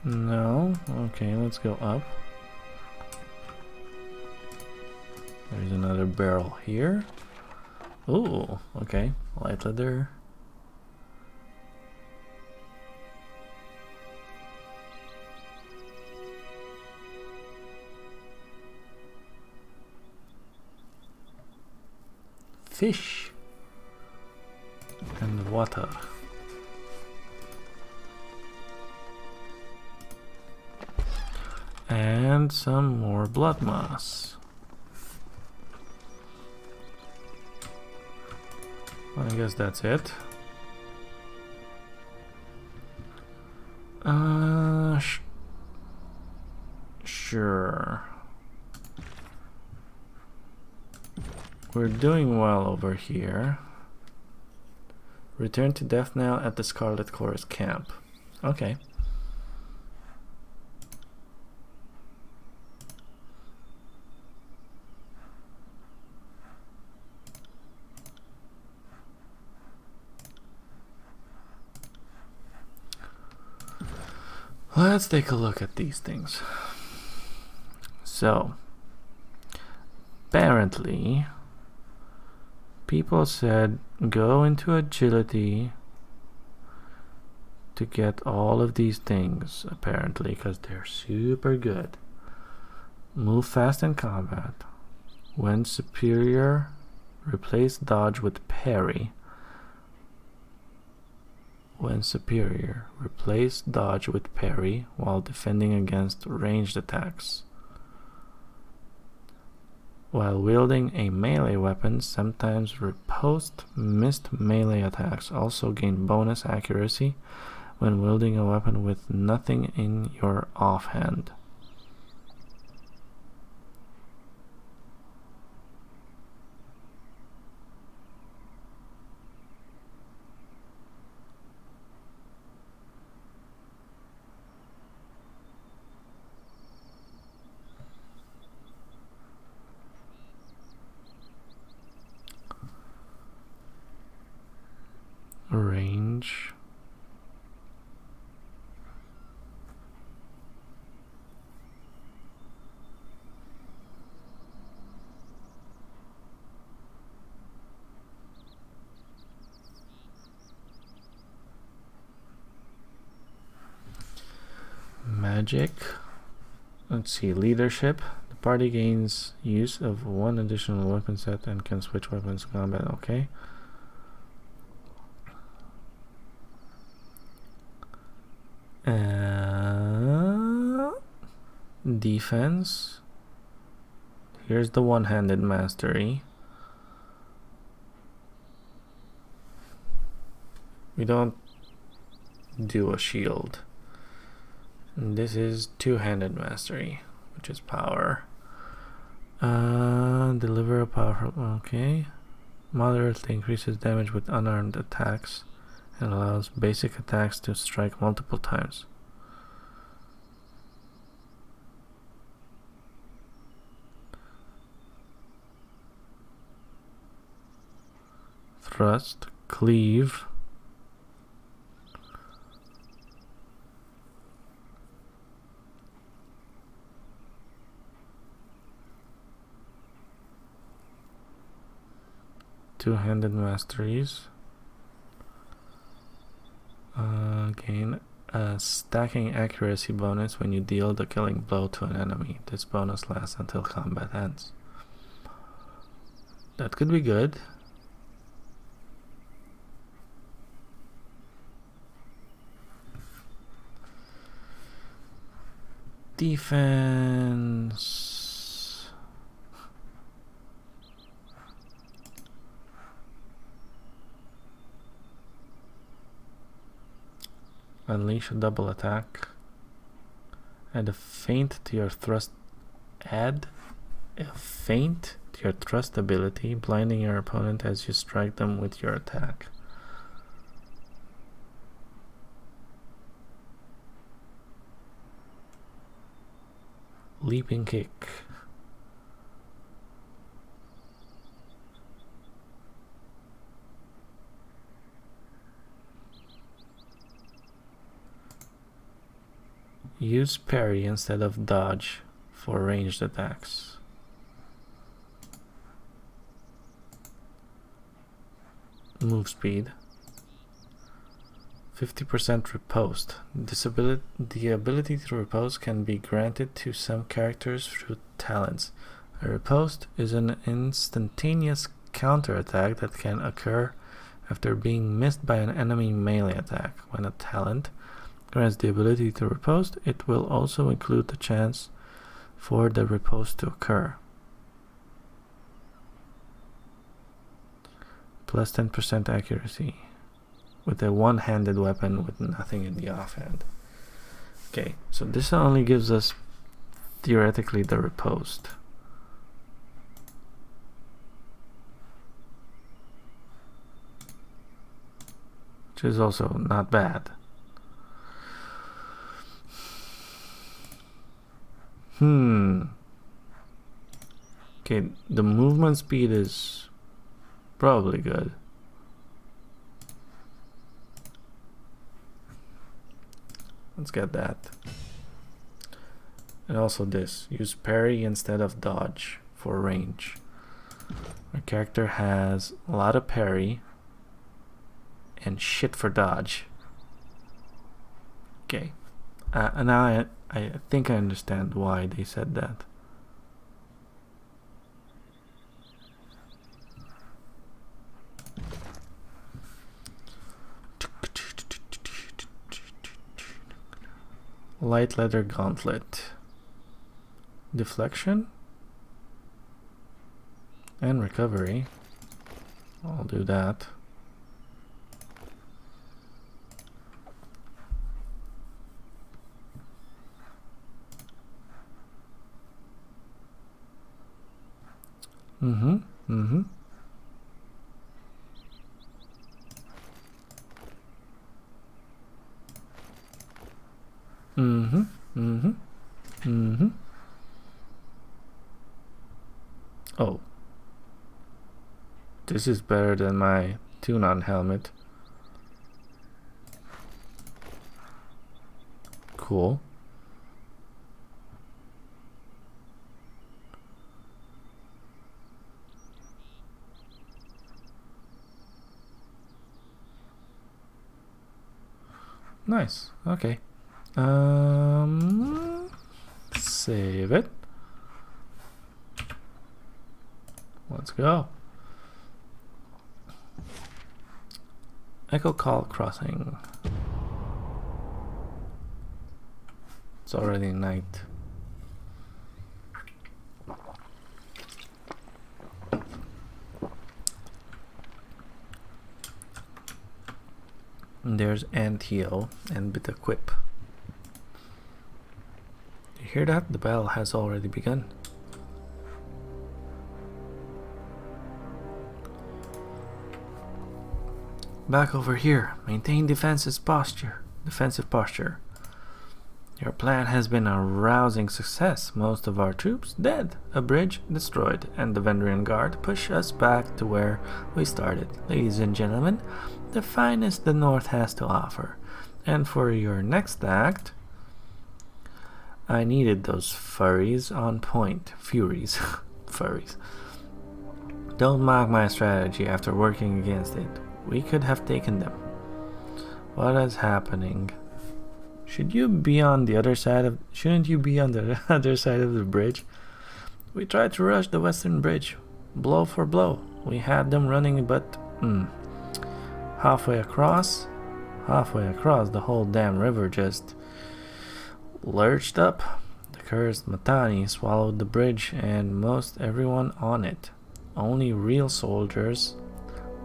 [SPEAKER 1] No. Okay, let's go up. There's another barrel here. Ooh, okay. Light leather. Fish. And water. And some more blood moss. I guess that's it. Sure. We're doing well over here. Return to death now at the Scarlet Chorus camp. Okay. Let's take a look at these things. So, apparently, people said go into agility to get all of these things, apparently, because they're super good. Move fast in combat. When superior, replace dodge with parry. When superior, replace dodge with parry while defending against ranged attacks. While wielding a melee weapon, sometimes riposte missed melee attacks. Also gain bonus accuracy when wielding a weapon with nothing in your offhand. Range. Magic. Let's see, leadership. The party gains use of one additional weapon set and can switch weapons in combat. Okay. Defense. Here's the one-handed mastery. We don't do a shield. And this is two-handed mastery, which is power. Deliver a powerful. Okay. Moderately increases damage with unarmed attacks and allows basic attacks to strike multiple times. Thrust, cleave. Two-handed masteries. Gain a stacking accuracy bonus when you deal the killing blow to an enemy. This bonus lasts until combat ends. That could be good. Defense. Unleash a double attack. Add a feint to your thrust. Add a feint to your thrust ability, blinding your opponent as you strike them with your attack. Leaping kick. Use parry instead of dodge for ranged attacks. Move speed. 50% riposte. The ability to riposte can be granted to some characters through talents. A riposte is an instantaneous counterattack that can occur after being missed by an enemy melee attack. When a talent grants the ability to riposte, it will also include the chance for the riposte to occur. Plus 10% accuracy. With a one-handed weapon with nothing in the offhand. Okay, so this only gives us theoretically the riposte. Which is also not bad. Okay, the movement speed is probably good. Let's get that. And also this. Use parry instead of dodge for range. Our character has a lot of parry and shit for dodge. Okay. And now I think I understand why they said that. Light leather gauntlet. Deflection and recovery. I'll do that. Oh. This is better than my Tunon helmet. Cool. Nice. Okay. Save it. Let's go. Echo Call Crossing. It's already night. And there's Antio and Bitaquip. You hear that? The battle has already begun. Back over here. Maintain defensive posture. Your plan has been a rousing success. Most of our troops dead, a bridge destroyed, and the Vendrian Guard push us back to where we started. Ladies and gentlemen, the finest the North has to offer. And for your next act, I needed those furries on point. Furies. Furries. Don't mock my strategy after working against it. We could have taken them. What is happening? Shouldn't you be on the other side of the bridge? We tried to rush the western bridge, blow for blow. We had them running, but halfway across, the whole damn river just lurched up. The cursed Matani swallowed the bridge and most everyone on it. Only real soldiers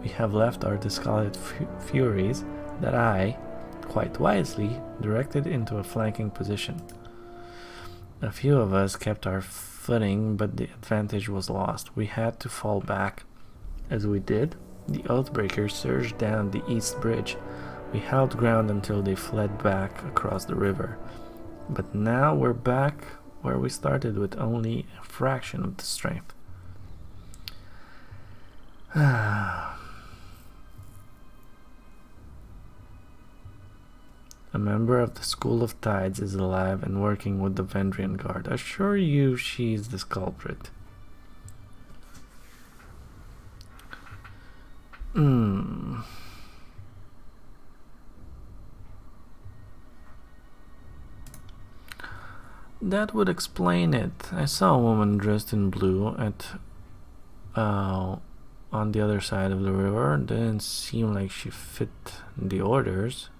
[SPEAKER 1] we have left are the Scarlet Furies that I, quite wisely, directed into a flanking position. A few of us kept our footing, but the advantage was lost. We had to fall back. As we did, the Oathbreakers surged down the east bridge. We held ground until they fled back across the river. But now we're back where we started with only a fraction of the strength. A member of the School of Tides is alive and working with the Vendrian Guard. Assure you she's the culprit. That would explain it. I saw a woman dressed in blue on the other side of the river. Didn't seem like she fit the orders.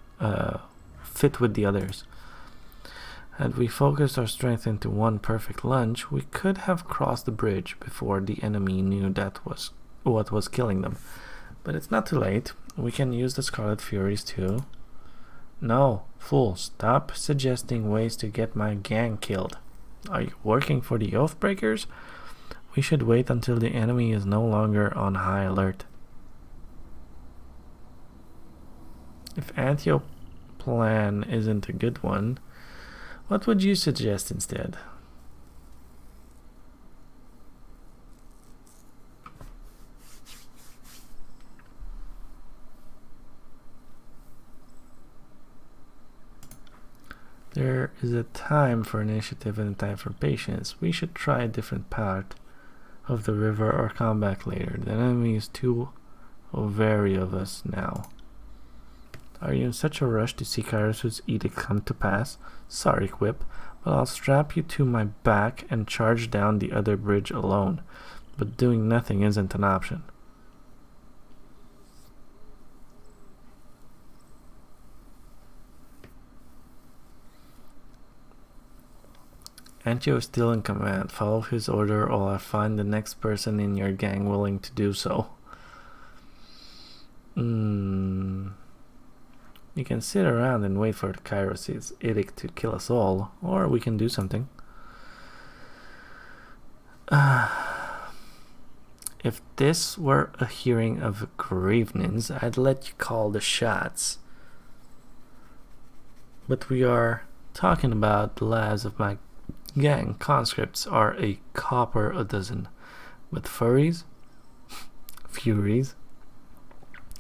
[SPEAKER 1] Fit with the others. Had we focused our strength into one perfect lunge, we could have crossed the bridge before the enemy knew that was what was killing them. But it's not too late. We can use the Scarlet Furies too. No, fool, stop suggesting ways to get my gang killed. Are you working for the Oathbreakers? We should wait until the enemy is no longer on high alert. If Antio's plan isn't a good one, what would you suggest instead? There is a time for initiative and a time for patience. We should try a different part of the river or come back later. The enemy is too wary of us now. Are you in such a rush to see Kairos' edict come to pass? Sorry, Quip, but I'll strap you to my back and charge down the other bridge alone. But doing nothing isn't an option. Antio is still in command. Follow his order or I'll find the next person in your gang willing to do so. You can sit around and wait for the Kairos' edict to kill us all, or we can do something. If this were a hearing of grievance, I'd let you call the shots. But we are talking about the lives of my gang. Conscripts are a copper a dozen. But Furies,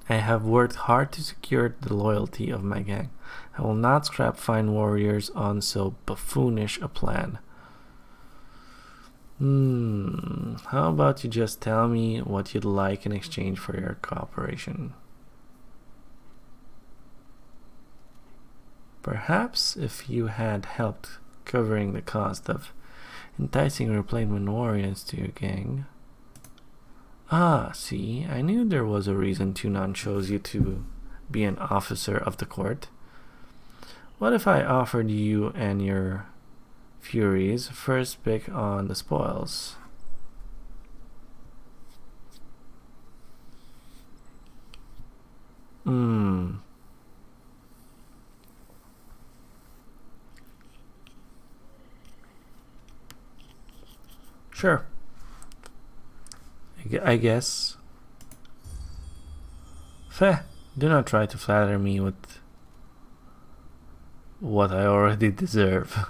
[SPEAKER 1] I have worked hard to secure the loyalty of my gang. I will not scrap fine warriors on so buffoonish a plan. How about you just tell me what you'd like in exchange for your cooperation? Perhaps if you had helped covering the cost of enticing replacement warriors to your gang. Ah, see, I knew there was a reason Tunon chose you to be an officer of the court. What if I offered you and your Furies first pick on the spoils? Sure. I guess. Fair. Do not try to flatter me with what I already deserve.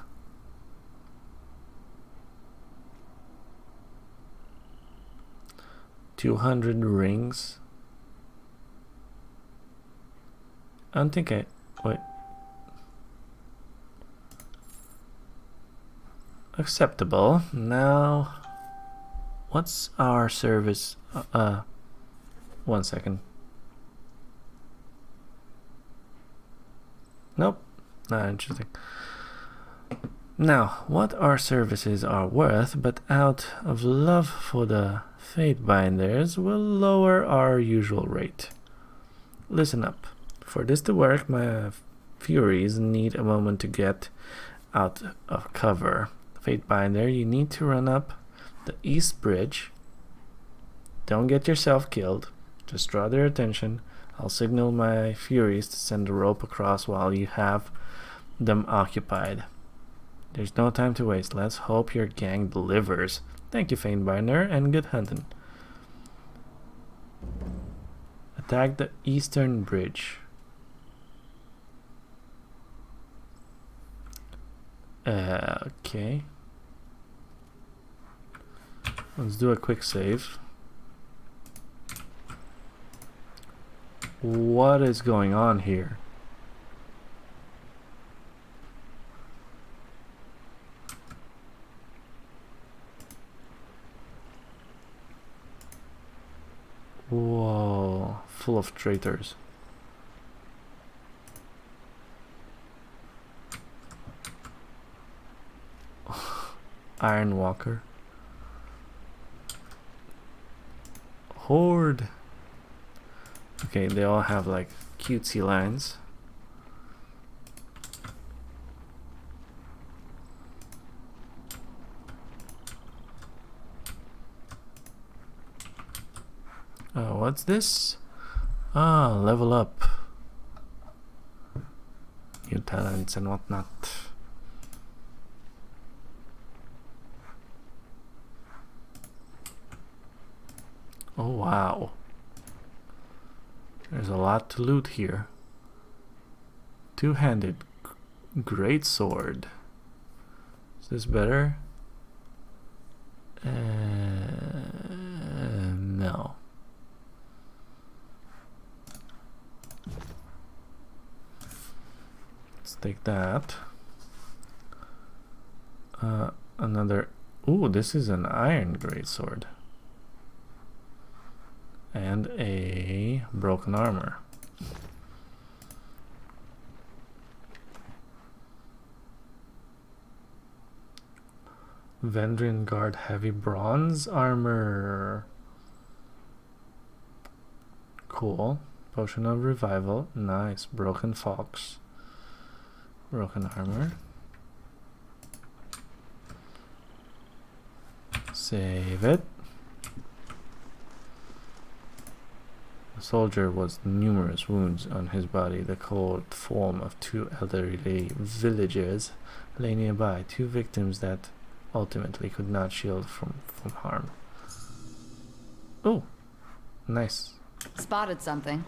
[SPEAKER 1] $200 rings. I don't think wait. Acceptable. Now, what's our service? 1 second. Nope, not interesting. Now, what our services are worth, but out of love for the Fatebinders, will lower our usual rate. Listen up. For this to work, my Furies need a moment to get out of cover. Fatebinder, you need to run up the east bridge. Don't get yourself killed. Just draw their attention. I'll signal my Furies to send a rope across while you have them occupied. There's no time to waste. Let's hope your gang delivers. Thank you, Fatebinder, and good hunting. Attack the eastern bridge. Okay. Let's do a quick save. What is going on here? Whoa, full of traitors. Iron Walker. Horde. Okay, they all have like cutesy lines. What's this? Ah, level up. New talents and whatnot. Oh wow. There's a lot to loot here. Two-handed great sword. Is this better? No. Let's take that. Another. Ooh, this is an iron greatsword. And a broken armor. Vendrian Guard heavy bronze armor. Cool. Potion of revival. Nice. Broken fox. Broken armor. Save it. The soldier was numerous wounds on his body. The cold form of two elderly villagers lay nearby. Two victims that ultimately could not shield from harm. Oh, nice.
[SPEAKER 2] Spotted something.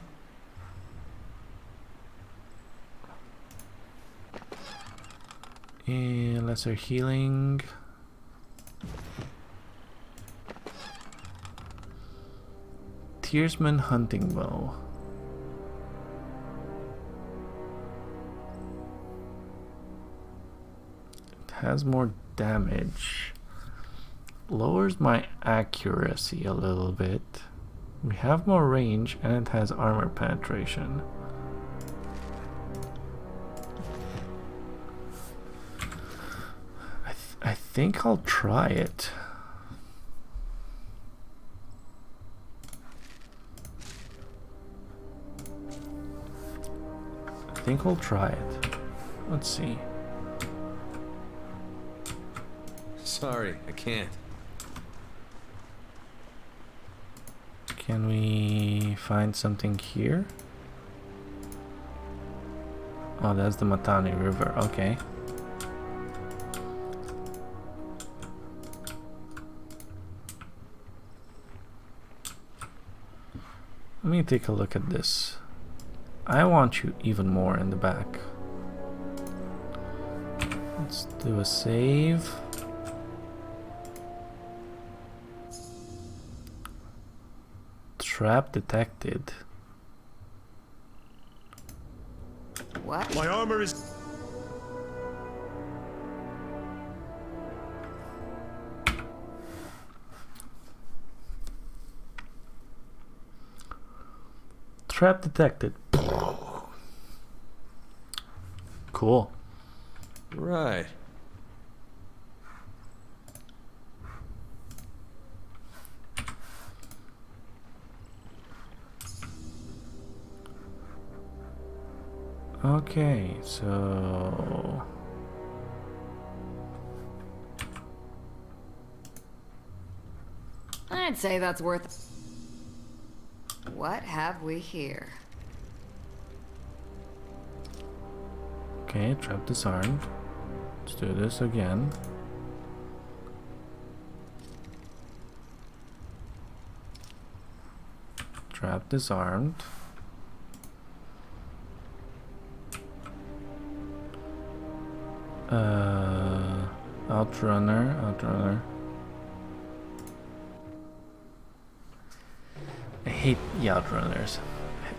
[SPEAKER 1] Lesser healing. Tearsman hunting bow. It has more damage. Lowers my accuracy a little bit. We have more range and it has armor penetration. I think I'll try it. I think we'll try it. Let's see.
[SPEAKER 6] Sorry, I can't.
[SPEAKER 1] Can we find something here? Oh, that's the Matani River. Okay. Let me take a look at this. I want you even more in the back. Let's do a save. Trap detected.
[SPEAKER 2] What?
[SPEAKER 3] My armor is...
[SPEAKER 1] Trap detected. Cool.
[SPEAKER 6] Right.
[SPEAKER 1] Okay, so
[SPEAKER 2] I'd say that's worth... What have we here?
[SPEAKER 1] Okay, trap disarmed. Let's do this again. Trap disarmed. Outrunner. I hate the Outrunners.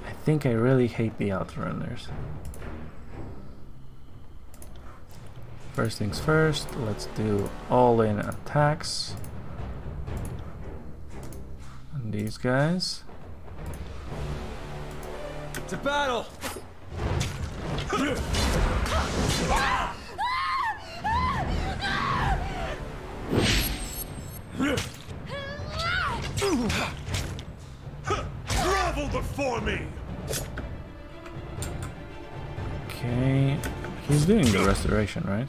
[SPEAKER 1] I think I really hate the Outrunners. First things first, let's do all-in attacks on these guys.
[SPEAKER 6] To battle!
[SPEAKER 3] Grovel before me!
[SPEAKER 1] Okay, he's doing the restoration, right?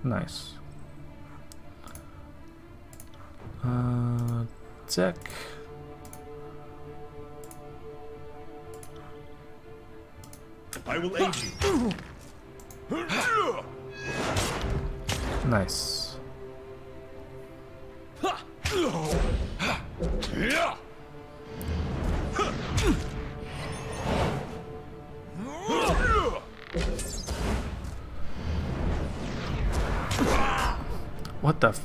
[SPEAKER 1] Nice. Tech.
[SPEAKER 3] I will aid you.
[SPEAKER 1] Nice. What the f...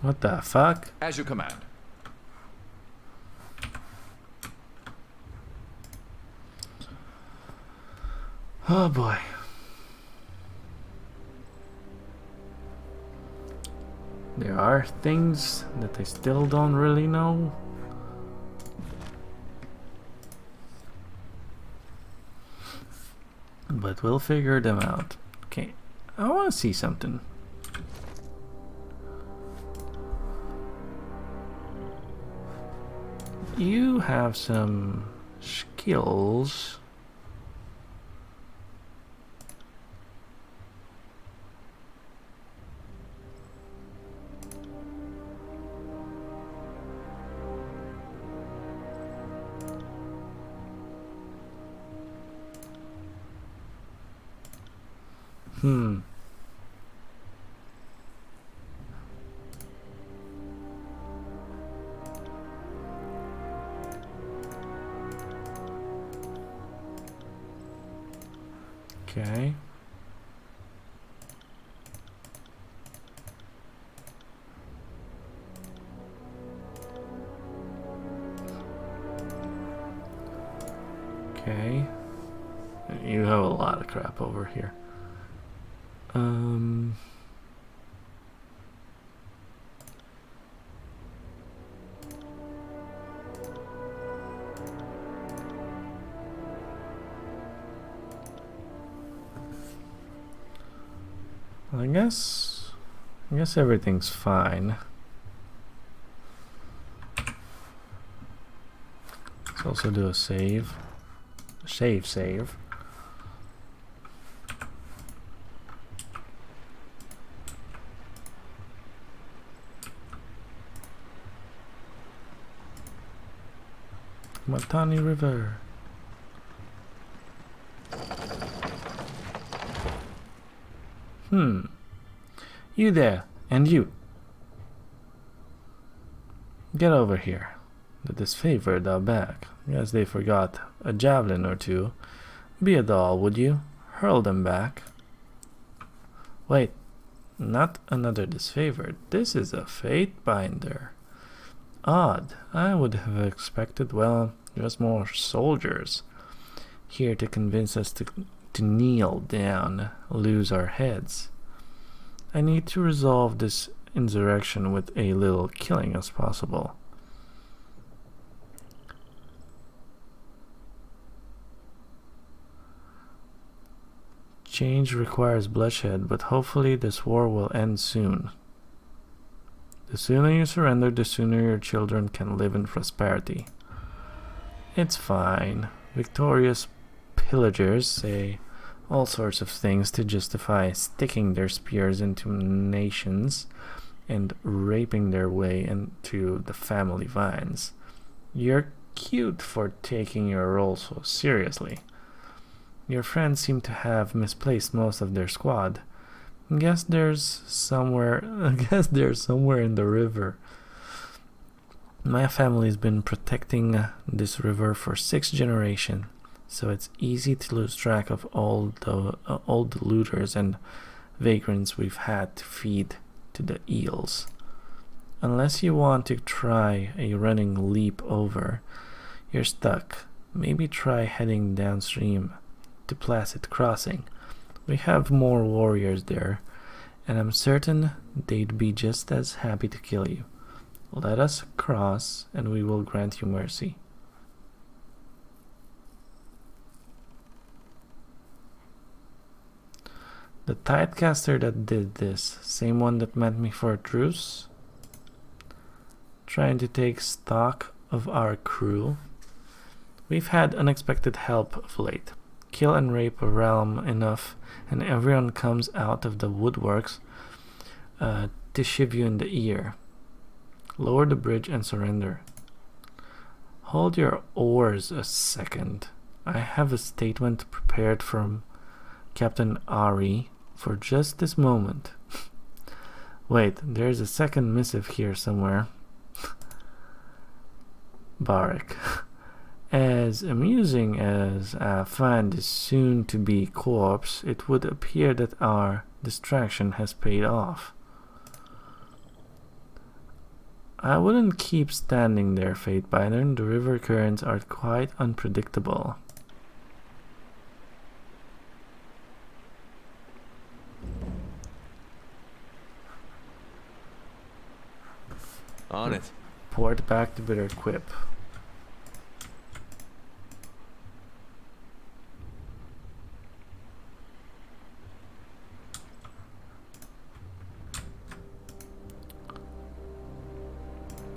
[SPEAKER 1] What the fuck?
[SPEAKER 5] As you command.
[SPEAKER 1] Oh boy. There are things that I still don't really know. But we'll figure them out. Okay, I want to see something. You have some skills. Okay. Okay. You have a lot of crap over here. I guess everything's fine. Let's also do a save. Save. Matani River. You there, and you. Get over here. The disfavored are back. Guess they forgot a javelin or two. Be a doll, would you? Hurl them back. Wait, not another disfavored. This is a fate binder. Odd. I would have expected, well, just more soldiers here to convince us to kneel down, lose our heads. I need to resolve this insurrection with a little killing as possible. Change requires bloodshed, but hopefully this war will end soon. The sooner you surrender, the sooner your children can live in prosperity. It's fine. Victorious pillagers say all sorts of things to justify sticking their spears into nations and raping their way into the family vines. You're cute for taking your role so seriously. Your friends seem to have misplaced most of their squad. Guess there's somewhere in the river. My family's been protecting this river for 6 generations, so it's easy to lose track of all the looters and vagrants we've had to feed to the eels. Unless you want to try a running leap over, you're stuck. Maybe try heading downstream to Placid Crossing. We have more warriors there, and I'm certain they'd be just as happy to kill you. Let us cross, and we will grant you mercy. The Tidecaster that did this, same one that meant me for a truce? Trying to take stock of our crew? We've had unexpected help of late. Kill and rape a realm enough, and everyone comes out of the woodworks to shiv you in the ear. Lower the bridge and surrender. Hold your oars a second. I have a statement prepared from Captain Ari for just this moment. Wait, there's a second missive here somewhere. Barak. As amusing as I find this soon-to-be corpse, it would appear that our distraction has paid off. I wouldn't keep standing there, Fatebiter. The river currents are quite unpredictable.
[SPEAKER 6] On it.
[SPEAKER 1] Port back to bitter quip.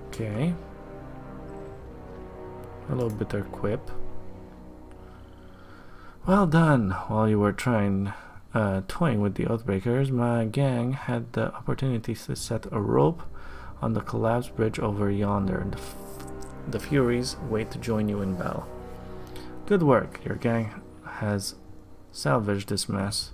[SPEAKER 1] Okay. Hello, bitter quip. Well done. While you were toying with the Oathbreakers, my gang had the opportunity to set a rope on the collapsed bridge over yonder. The Furies wait to join you in battle. Good work. Your gang has salvaged this mess.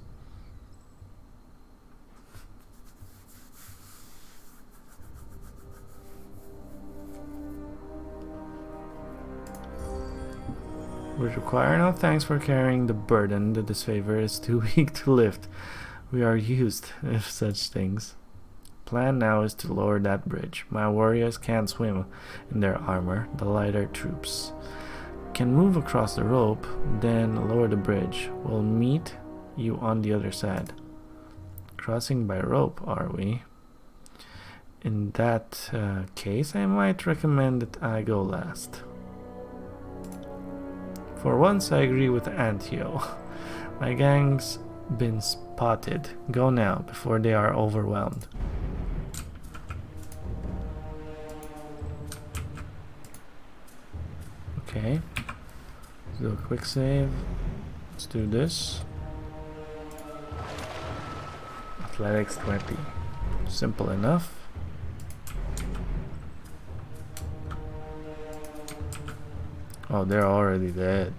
[SPEAKER 1] We require no thanks for carrying the burden that this favor is too weak to lift. We are used to such things. Plan now is to lower that bridge. My warriors can't swim in their armor. The lighter troops can move across the rope, then lower the bridge. We'll meet you on the other side. Crossing by rope, are we? In that case, I might recommend that I go last. For once, I agree with Antio. My gang's been spotted. Go now, before they are overwhelmed. Okay. Let's do a quick save. Let's do this. Athletics 20. Simple enough. Oh, they're already dead.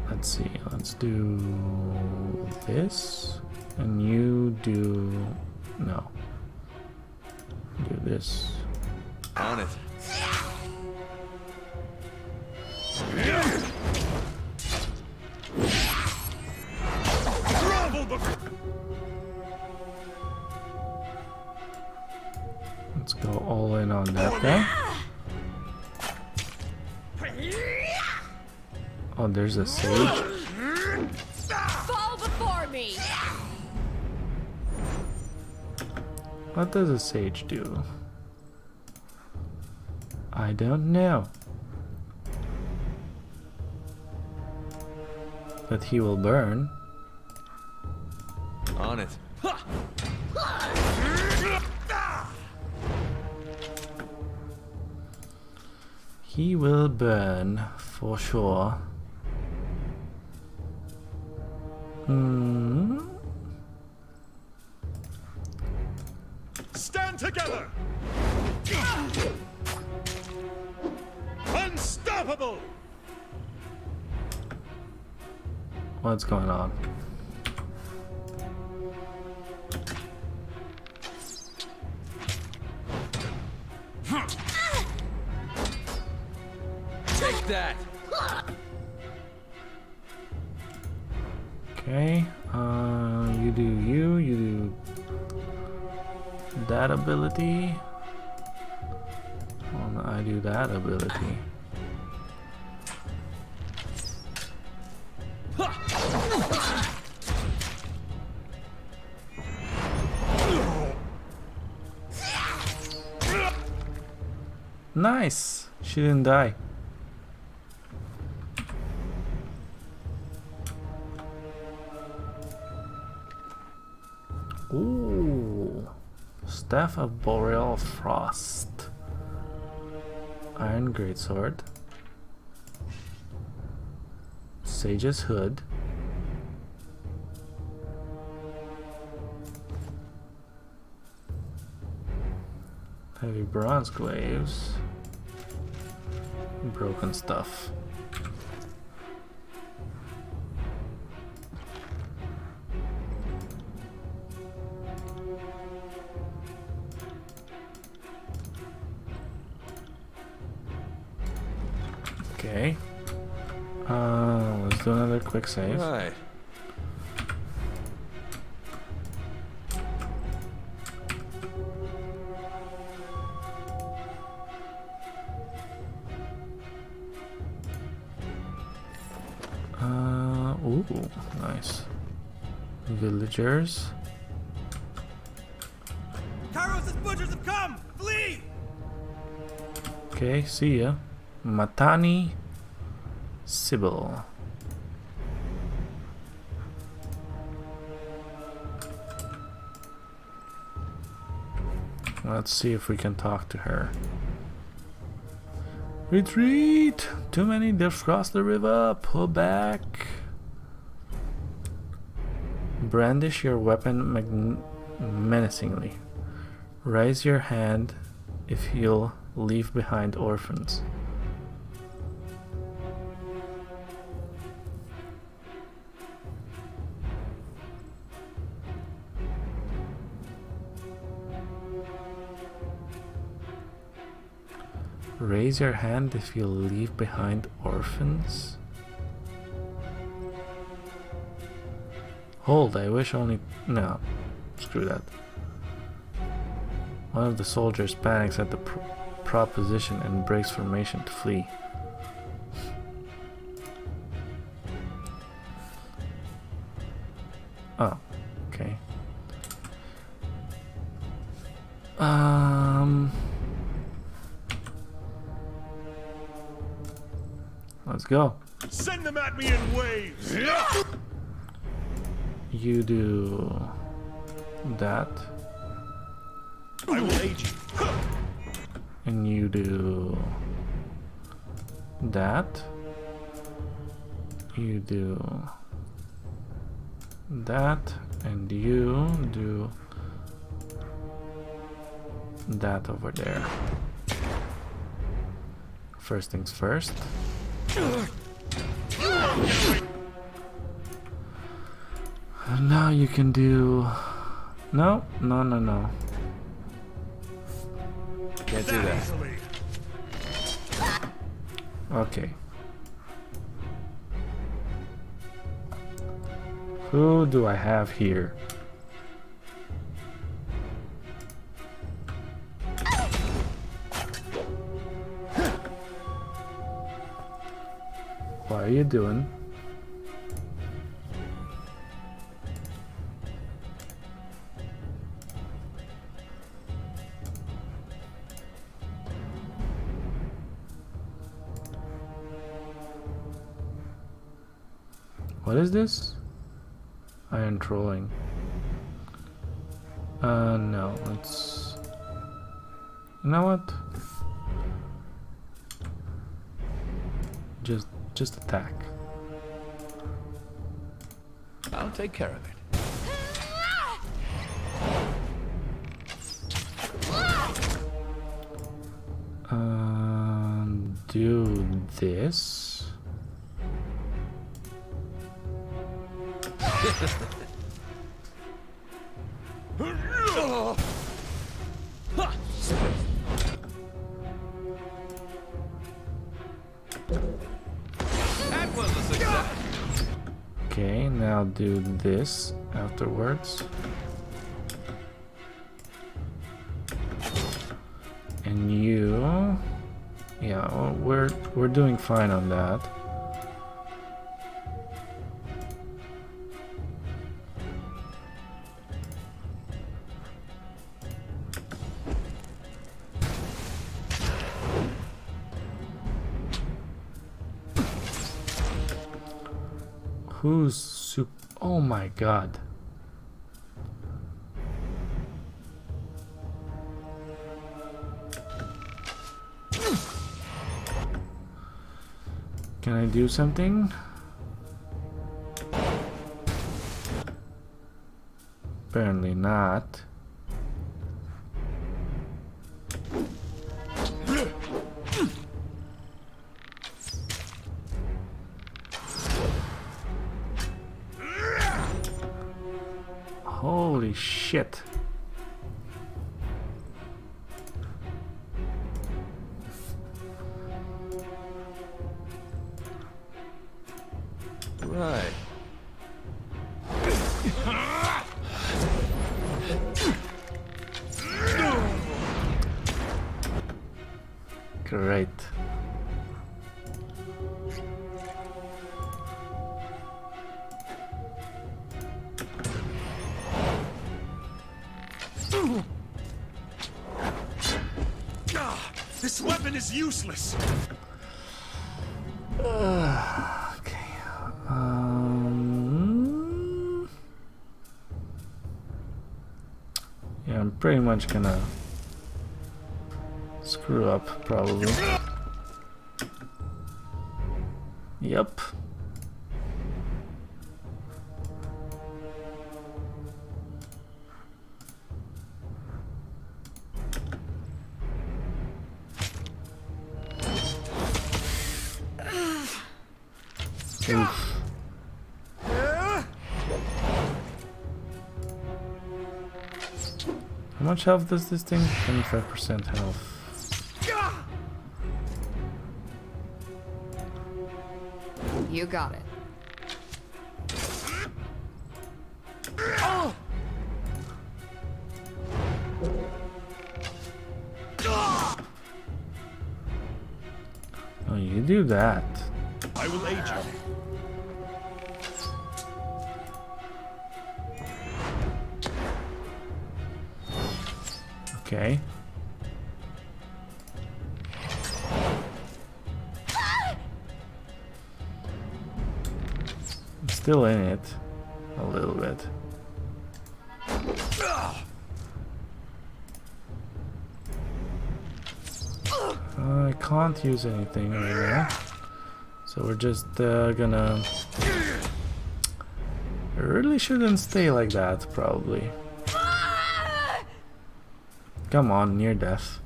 [SPEAKER 1] Let's see. Let's do this, and you do no. Do this.
[SPEAKER 6] On it.
[SPEAKER 1] Let's go all in on that guy. Oh, there's a sage.
[SPEAKER 4] Fall before me.
[SPEAKER 1] What does a sage do? I don't know. But he will burn.
[SPEAKER 6] On it.
[SPEAKER 1] He will burn for sure.
[SPEAKER 3] Stand together! Unstoppable!
[SPEAKER 1] What's going on?
[SPEAKER 6] Take that.
[SPEAKER 1] Okay, you do you do that ability. Well, I do that ability. Nice! She didn't die. Ooh, Staff of Boreal Frost, Iron Greatsword, Sage's Hood, Heavy Bronze Glaives, Broken Stuff. Okay. Let's do another quick save.
[SPEAKER 6] Right.
[SPEAKER 1] Ooh, nice. Villagers.
[SPEAKER 7] Kairos' butchers have come! Flee!
[SPEAKER 1] Okay, see ya. Matani Sybil. Let's see if we can talk to her. Retreat! Too many, they've crossed the river. Pull back. Brandish your weapon menacingly. Raise your hand if you'll leave behind orphans. Raise your hand if you'll leave behind orphans. Hold, I wish only... No, screw that. One of the soldiers panics at the proposition and breaks formation to flee. Oh, okay. Let's go.
[SPEAKER 3] Send them at me in waves!
[SPEAKER 1] You do that,
[SPEAKER 3] I will aid you.
[SPEAKER 1] and you do that. You do that, and you do that over there. First things first. And now you can do... No.
[SPEAKER 6] Can't do that.
[SPEAKER 3] Easily.
[SPEAKER 1] Okay. Who do I have here? What are you doing? What is this? Iron trolling. No, let's... You know what? Just attack.
[SPEAKER 5] I'll take care of it.
[SPEAKER 1] Do this.
[SPEAKER 5] That was a success.
[SPEAKER 1] Okay, now do this afterwards. And you, yeah, well, we're doing fine on that. Who's soup? Oh my god. Can I do something? Apparently not. Holy shit.
[SPEAKER 6] Right.
[SPEAKER 1] Great.
[SPEAKER 3] This weapon is useless.
[SPEAKER 1] Okay. Yeah, I'm pretty much gonna screw up, probably. Yep. Oof. How much health does this thing? 25% health.
[SPEAKER 2] You got it.
[SPEAKER 1] Oh, you do that.
[SPEAKER 3] I will aid you.
[SPEAKER 1] Okay. I'm still in it. A little bit. I can't use anything right now. So we're just gonna... I really shouldn't stay like that, probably. Come on, near death.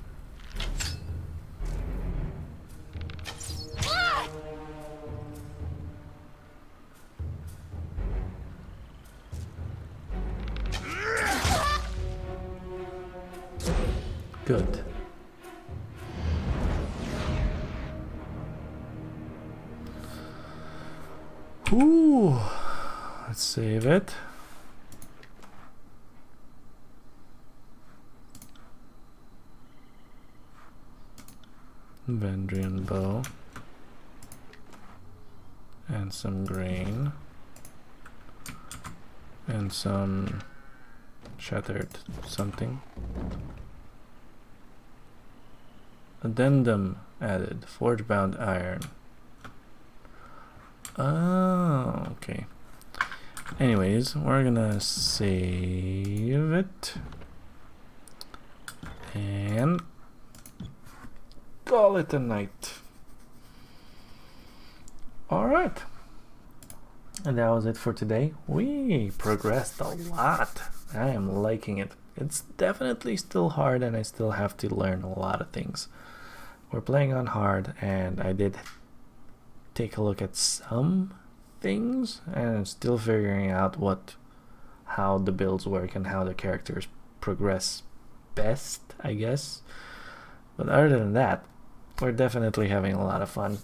[SPEAKER 1] Good. Ooh, let's save it. Vendrian bow and some grain and some shattered something. Addendum added, forge bound iron. Oh, Okay. Anyways, we're gonna save it and call it a night. Alright. And that was it for today. We progressed a lot. I am liking it. It's definitely still hard and I still have to learn a lot of things. We're playing on hard and I did take a look at some things and I'm still figuring out how the builds work and how the characters progress best, I guess. But other than that, we're definitely having a lot of fun.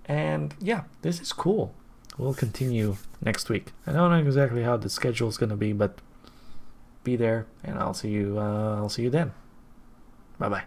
[SPEAKER 1] And yeah, this is cool. We'll continue next week. I don't know exactly how the schedule is gonna be, but be there and I'll see you then. Bye bye.